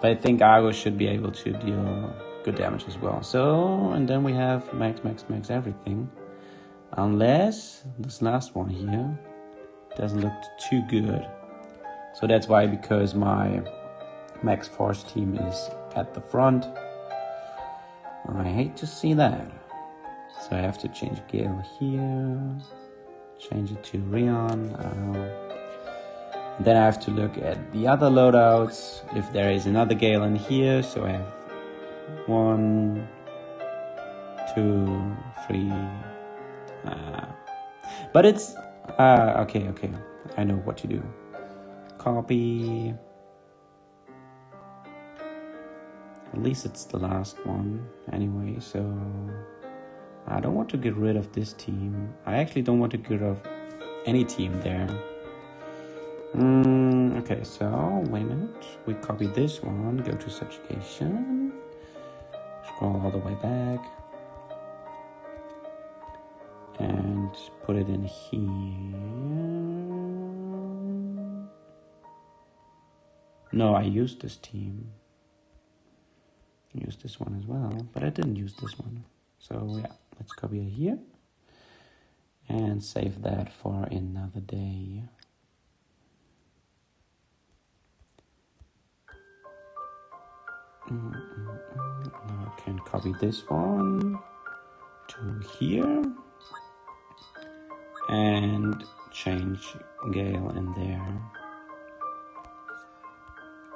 But I think Argo should be able to deal good damage as well. So, and then we have max everything. Unless this last one here doesn't look too good. So that's why, because my max force team is at the front. I hate to see that. So I have to change Gayle here. Change it to Rion. Then I have to look at the other loadouts. If there is another Gayle in here. So I have 1, 2, 3. But it's okay. I know what to do. Copy. At least it's the last one anyway, so I don't want to get rid of this team. I actually don't want to get rid of any team there. Okay, so wait a minute. We copy this one, go to Subjugation, scroll all the way back, and put it in here. No, I used this team. I used this one as well, but I didn't use this one. So yeah, let's copy it here and save that for another day. Now I can copy this one to here and change Gayle in there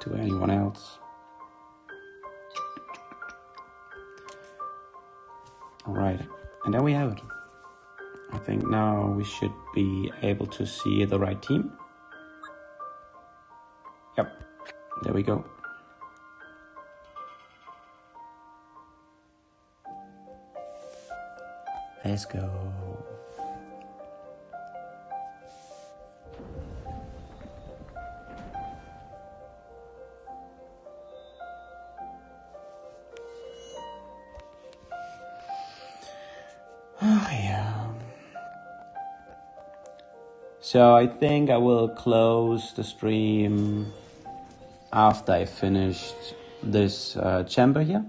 to anyone else. Alright, and there we have it. I think now we should be able to see the right team. Yep, there we go. Let's go. Oh, yeah. So I think I will close the stream after I finished this chamber here.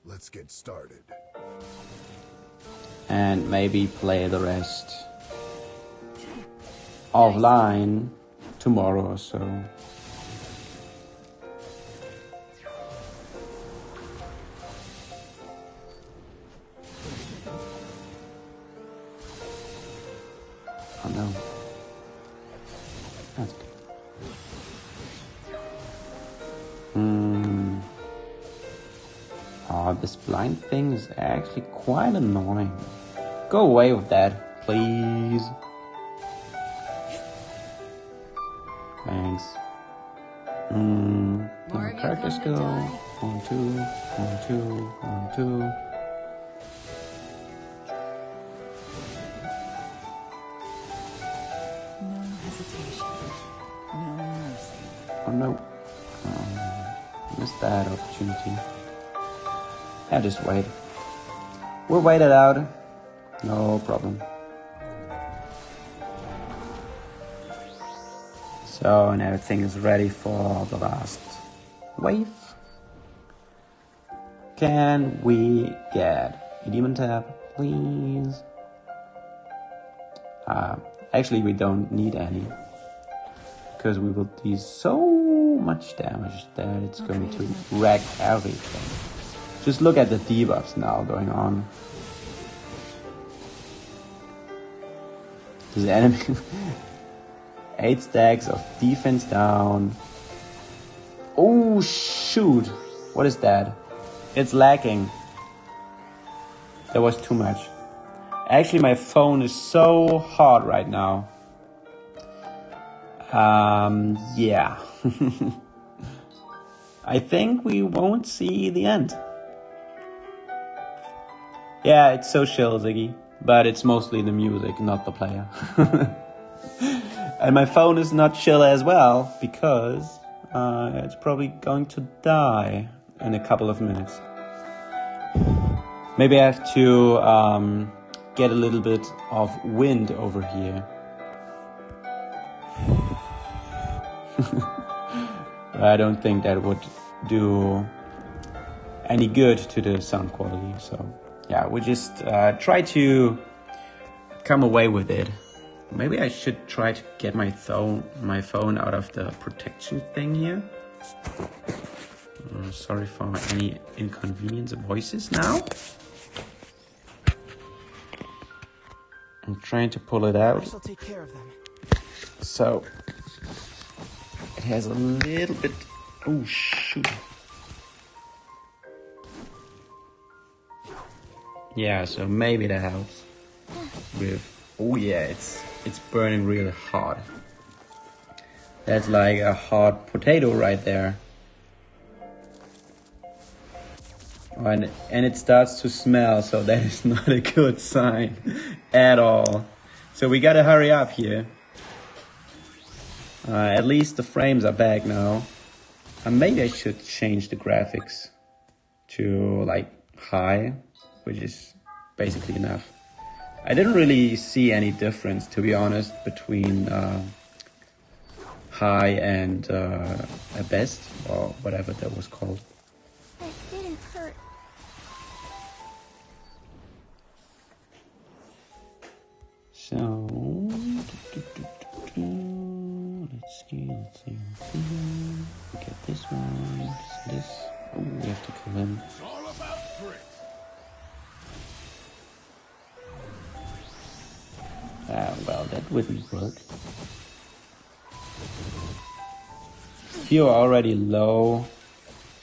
Let's get started.
And maybe play the rest offline tomorrow or so. Oh no. That's good. Oh, this blind thing is actually quite annoying. Go away with that, please. Thanks. Now characters go. 1, 2, 1, 2, 1, 2.
No hesitation. No mercy.
Oh no. Missed that opportunity. Yeah, just wait. We'll wait it out. No problem. So, and everything is ready for the last wave. Can we get a demon tab, please? Actually, we don't need any, because we will be so much damage that it's going to wreck everything. Just look at the debuffs now going on. This enemy 8 stacks of defense down. Oh shoot! What is that? It's lacking. That was too much. Actually, my phone is so hot right now. Yeah. I think we won't see the end. Yeah, it's so chill, Ziggy. But it's mostly the music, not the player. And my phone is not chill as well, because it's probably going to die in a couple of minutes. Maybe I have to get a little bit of wind over here. I don't think that would do any good to the sound quality, so yeah, we just try to come away with it. Maybe I should try to get my phone out of the protection thing here. Sorry for any inconvenience of voices now. I'm trying to pull it out.
I shall take care of them.
So it has a little bit. Oh shoot. Yeah, so maybe that helps with. Oh yeah, it's burning really hot. That's like a hot potato right there. And it starts to smell, so that is not a good sign at all. So we gotta hurry up here. At least the frames are back now. And maybe I should change the graphics to like high, which is basically enough. I didn't really see any difference, to be honest, between high and best, or whatever that was called.
That didn't hurt.
So let's see. We get this one. This. Oh, we have to kill him.
It's all about grit.
Well, that wouldn't work. You're already low,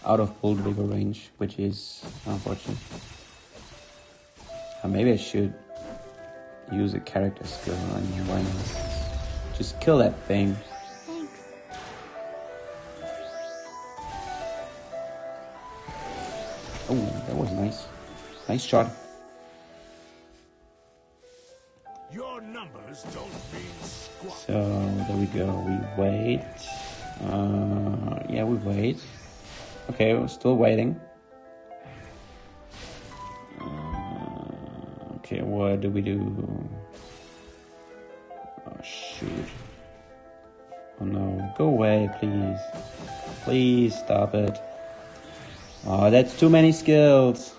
out of Bolt Vigor range, which is unfortunate. Maybe I should use a character skill. I mean, why not? Just kill that thing.
Thanks.
Oh, that was nice. Nice shot.
Your numbers don't mean squat.
So there we go. We wait. Yeah, we wait. Okay, we're still waiting. Okay, what do we do? Oh shoot! Oh no! Go away, please! Please stop it! Oh, that's too many skills.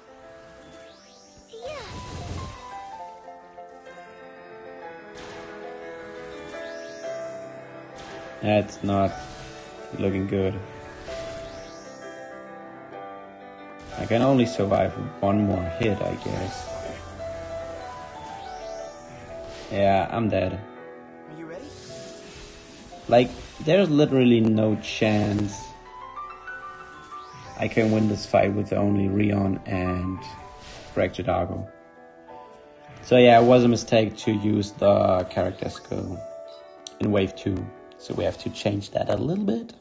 That's not looking good. I can only survive one more hit, I guess. Yeah, I'm dead.
Are you ready?
Like, there's literally no chance I can win this fight with only Rion and Fractured Argo. So yeah, it was a mistake to use the character skill in wave 2. So we have to change that a little bit.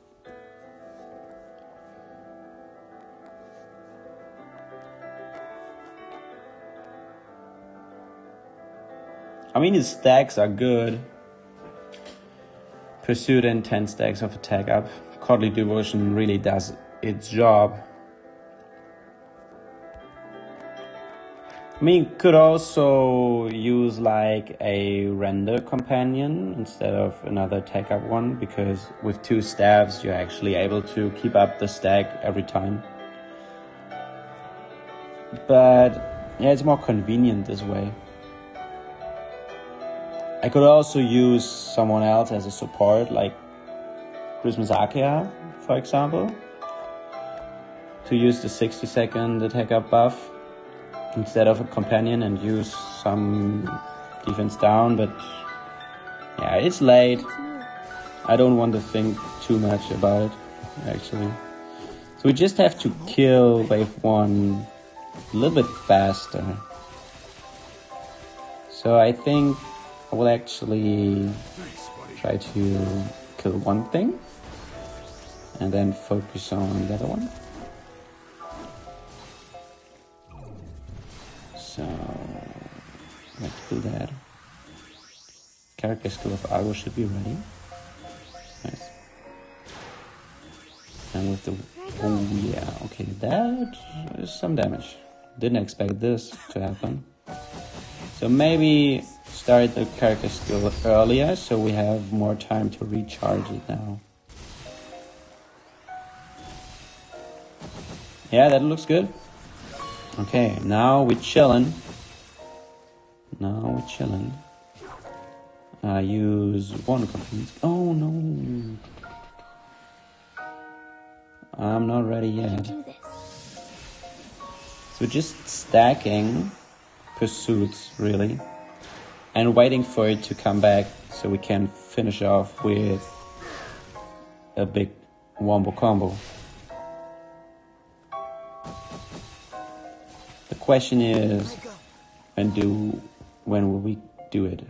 I mean, his stacks are good. Pursuit and 10 stacks of attack up. Godly Devotion really does its job. I mean, could also use like a render companion instead of another attack up one, because with 2 staves you're actually able to keep up the stack every time. But yeah, it's more convenient this way. I could also use someone else as a support, like Christmas Archaea for example, to use the 60-second attack up buff instead of a companion and use some defense down, but yeah, it's late. I don't want to think too much about it, actually. So we just have to kill wave 1 a little bit faster. So I think I will actually try to kill one thing and then focus on the other one. So let's do that. Character skill of Argo should be ready. Nice. And with the... Oh yeah, okay, that is some damage. Didn't expect this to happen. So maybe start the character skill earlier so we have more time to recharge it now. Yeah, that looks good. Okay, now we're chilling. Use one complete. Oh no! I'm not ready yet.
Do this.
So we're just stacking pursuits, really, and waiting for it to come back so we can finish off with a big wombo combo. The question is, when will we do it?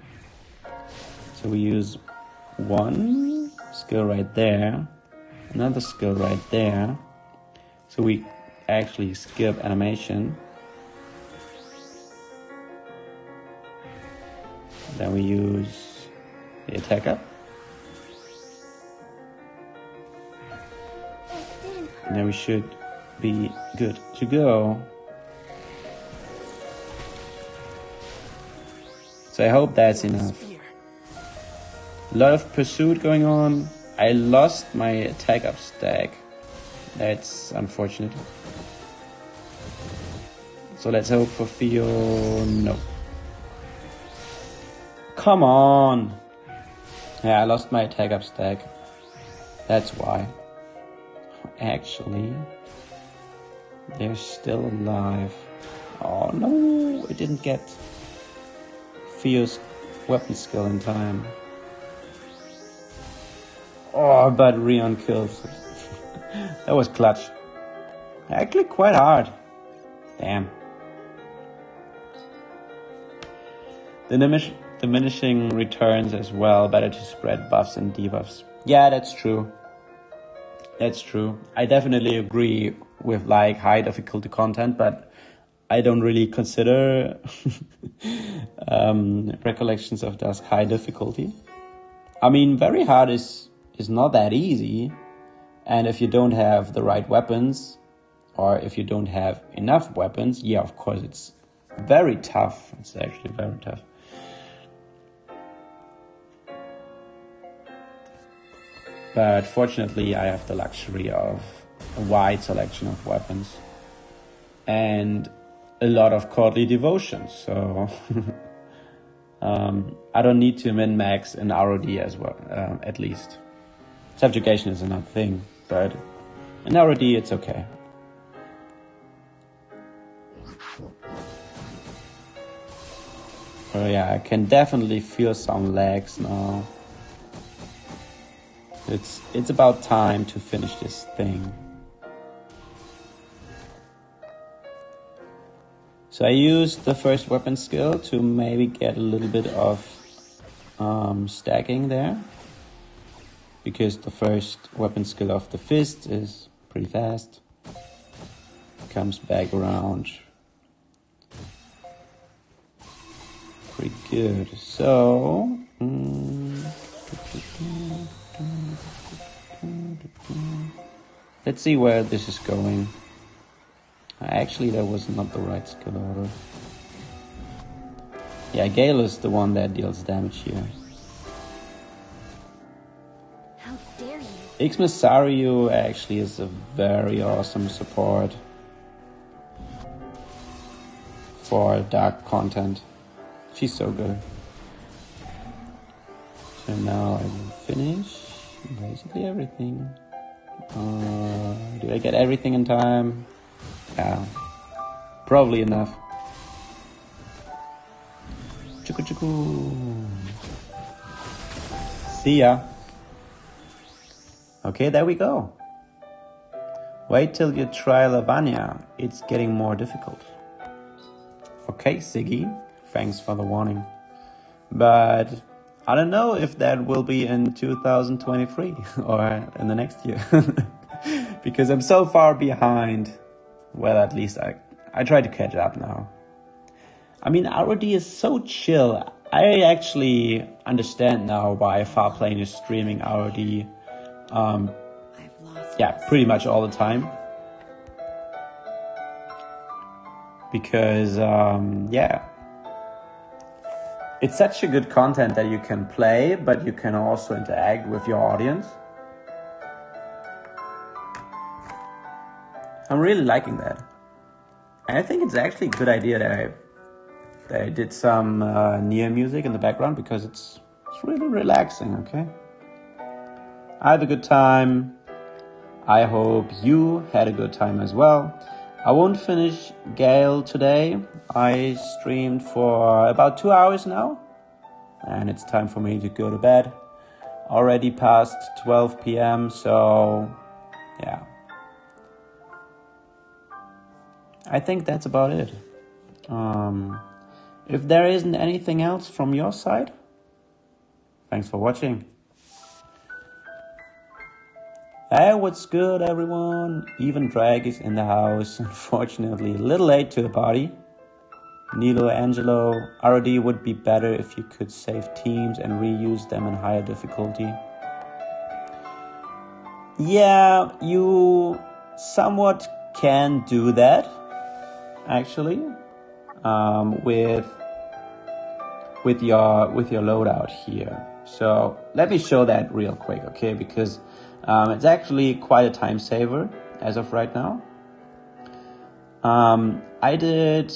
So we use one skill right there, another skill right there. So we actually skip animation. Then we use the attack up. And then we should be good to go. So I hope that's enough. A lot of pursuit going on. I lost my attack up stack. That's unfortunate. So let's hope for Theo. No. Come on. Yeah, I lost my attack up stack. That's why. Actually, they're still alive. Oh no, I didn't get Theo's weapon skill in time. Oh, but Rion kills. That was clutch. Actually quite hard. Damn. Diminishing returns as well. Better to spread buffs and debuffs. Yeah, that's true. That's true. I definitely agree with like high difficulty content, but I don't really consider Recollections of Dusk high difficulty. I mean, very hard is not that easy, and if you don't have the right weapons, or if you don't have enough weapons, yeah, of course, it's very tough. It's actually very tough. But fortunately, I have the luxury of a wide selection of weapons and a lot of courtly devotion, so I don't need to min-max in RoD as well, at least. Subjugation is another thing, but in RoD it's okay. Oh yeah, I can definitely feel some lags now. It's about time to finish this thing. So I used the first weapon skill to maybe get a little bit of stacking there, because the first weapon skill of the fist is pretty fast. Comes back around pretty good. So let's see where this is going. Actually, that was not the right skill order. Yeah, Gayle is the one that deals damage here.
How dare you?
Ixmisario actually is a very awesome support for dark content. She's so good. So now I will finish basically everything. Do I get everything in time? Yeah, probably enough. Chuku chuku. See ya. Okay, there we go. Wait till you try Lavanya. It's getting more difficult. Okay, Siggy. Thanks for the warning. But I don't know if that will be in 2023 or in the next year. Because I'm so far behind. Well, at least I try to catch up now. I mean, RoD is so chill. I actually understand now why Farplane is streaming RoD. Yeah, pretty much all the time. Because, yeah. It's such a good content that you can play, but you can also interact with your audience. I'm really liking that. And I think it's actually a good idea that I did some NieR music in the background, because it's really relaxing, okay? I have a good time. I hope you had a good time as well. I won't finish Gayle today. I streamed for about 2 hours now. And it's time for me to go to bed. Already past 12 p.m. So, yeah. I think that's about it. If there isn't anything else from your side, thanks for watching. Hey, what's good, everyone? Even Drag is in the house. Unfortunately, a little late to the party. Nilo, Angelo, RoD would be better if you could save teams and reuse them in higher difficulty. Yeah, you somewhat can do that, actually, with your loadout here. So let me show that real quick, okay? Because it's actually quite a time saver as of right now. I did,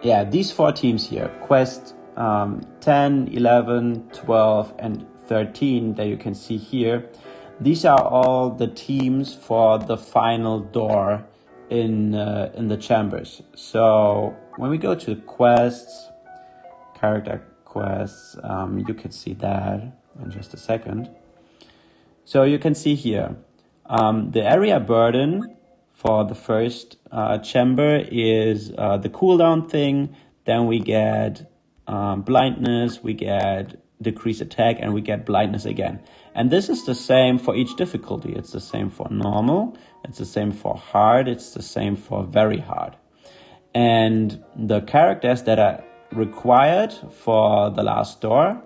yeah, these 4 teams here, Quest 10, 11, 12, and 13 that you can see here. These are all the teams for the final door in the chambers. So when we go to quests, character quests, you can see that in just a second. So you can see here, the area burden for the first chamber is the cooldown thing. Then we get blindness, we get decrease attack, and we get blindness again. And this is the same for each difficulty. It's the same for normal, it's the same for hard, it's the same for very hard. And the characters that are required for the last door,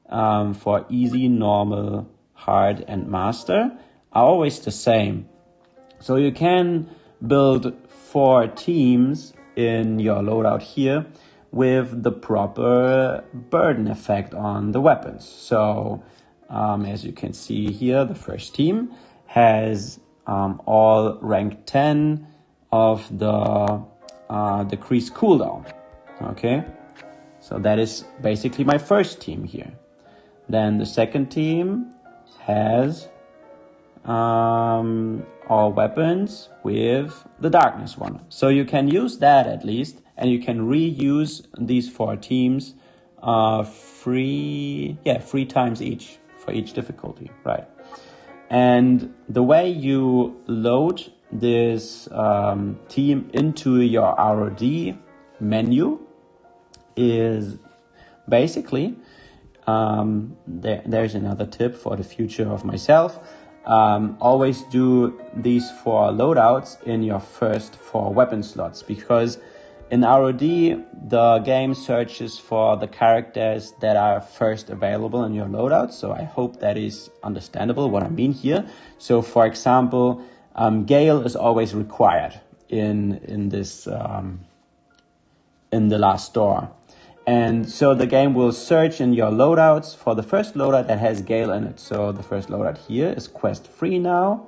for easy, normal, hard, and master, are always the same. So you can build 4 teams in your loadout here with the proper burden effect on the weapons. So as you can see here, the first team has all rank 10 of the decreased cooldown. Okay, so that is basically my first team here. Then the second team has all weapons with the darkness one. So you can use that at least, and you can reuse these 4 teams 3 times each for each difficulty, right? And the way you load this team into your RoD menu is basically, there's another tip for the future of myself. Always do these 4 loadouts in your first 4 weapon slots, because in RoD, the game searches for the characters that are first available in your loadout. So I hope that is understandable what I mean here. So for example, Gayle is always required in this in the last door. And so the game will search in your loadouts for the first loadout that has Gayle in it. So the first loadout here is Quest 3 now,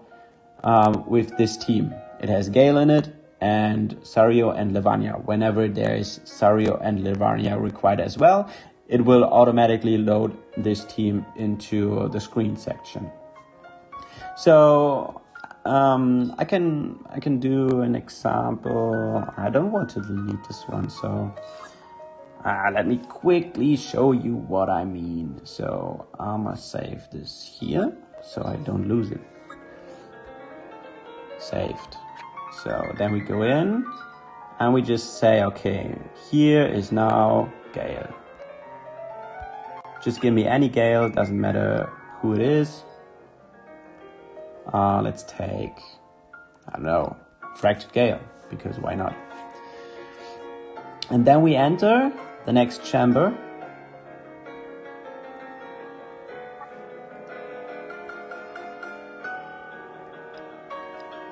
with this team. It has Gayle in it, and Sario and Lavanya. Whenever there is Sario and Lavanya required as well, it will automatically load this team into the screen section. So I can do an example. I don't want to delete this one, so let me quickly show you what I mean. So I'm gonna save this here so I don't lose it. Saved. So then we go in and we just say, okay, here is now Gayle. Just give me any Gayle, doesn't matter who it is. Let's take, I don't know, Fractured Gayle, because why not? And then we enter the next chamber.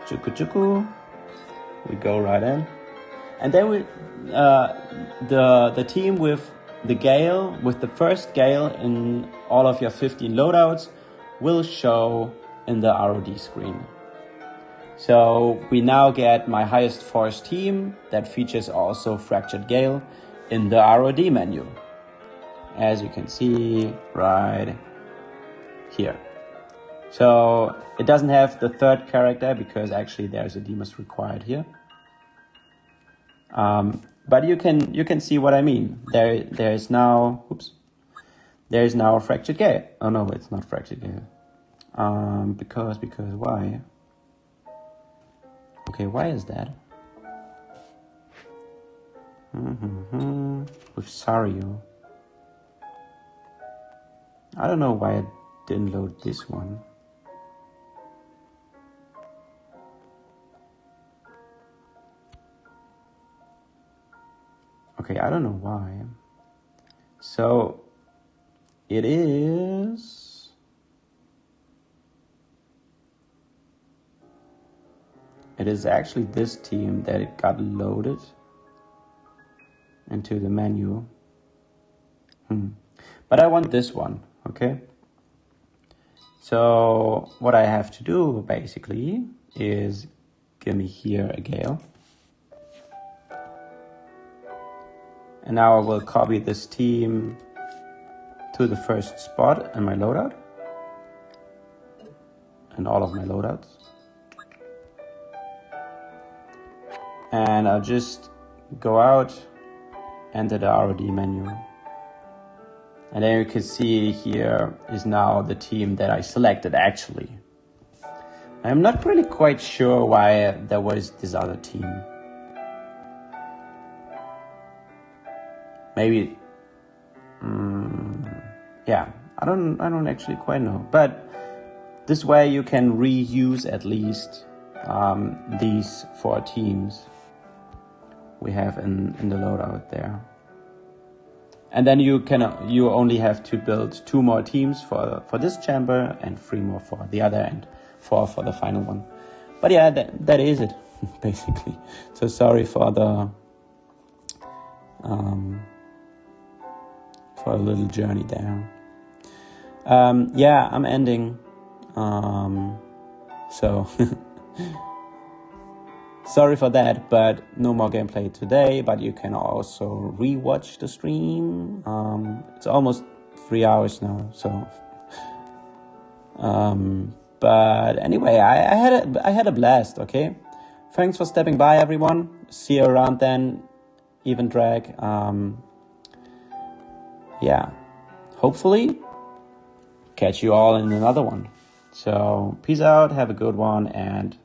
Chuku chuku. We go right in. And then we, the team with the Gayle, with the first Gayle in all of your 15 loadouts, will show in the RoD screen. So we now get my highest force team that features also Fractured Gayle in the RoD menu, as you can see right here. So it doesn't have the third character because actually there's a Demus required here. But you can see what I mean. There is now a Fractured Gayle. Oh no, it's not Fractured Gayle. Because why? Okay, why is that? With Sario. I don't know why I didn't load this one. Okay, I don't know why. So it is actually this team that it got loaded into the menu. But I want this one, okay? So what I have to do basically is give me here a Gayle. And now I will copy this team to the first spot in my loadout. And all of my loadouts. And I'll just go out, enter the RoD menu. And then you can see here is now the team that I selected actually. I'm not really quite sure why there was this other team. Maybe, yeah, I don't actually quite know. But this way you can reuse at least these 4 teams we have in the loadout there. And then you only have to build 2 more teams for this chamber and 3 more for the other and 4 for the final one. But yeah, that is it basically. So sorry for the for a little journey there. Yeah, I'm ending. So sorry for that, but no more gameplay today. But you can also rewatch the stream. It's almost 3 hours now. So, but anyway, I had a blast. Okay, thanks for stepping by, everyone. See you around then. Even drag. Yeah, hopefully catch you all in another one. So peace out, have a good one, and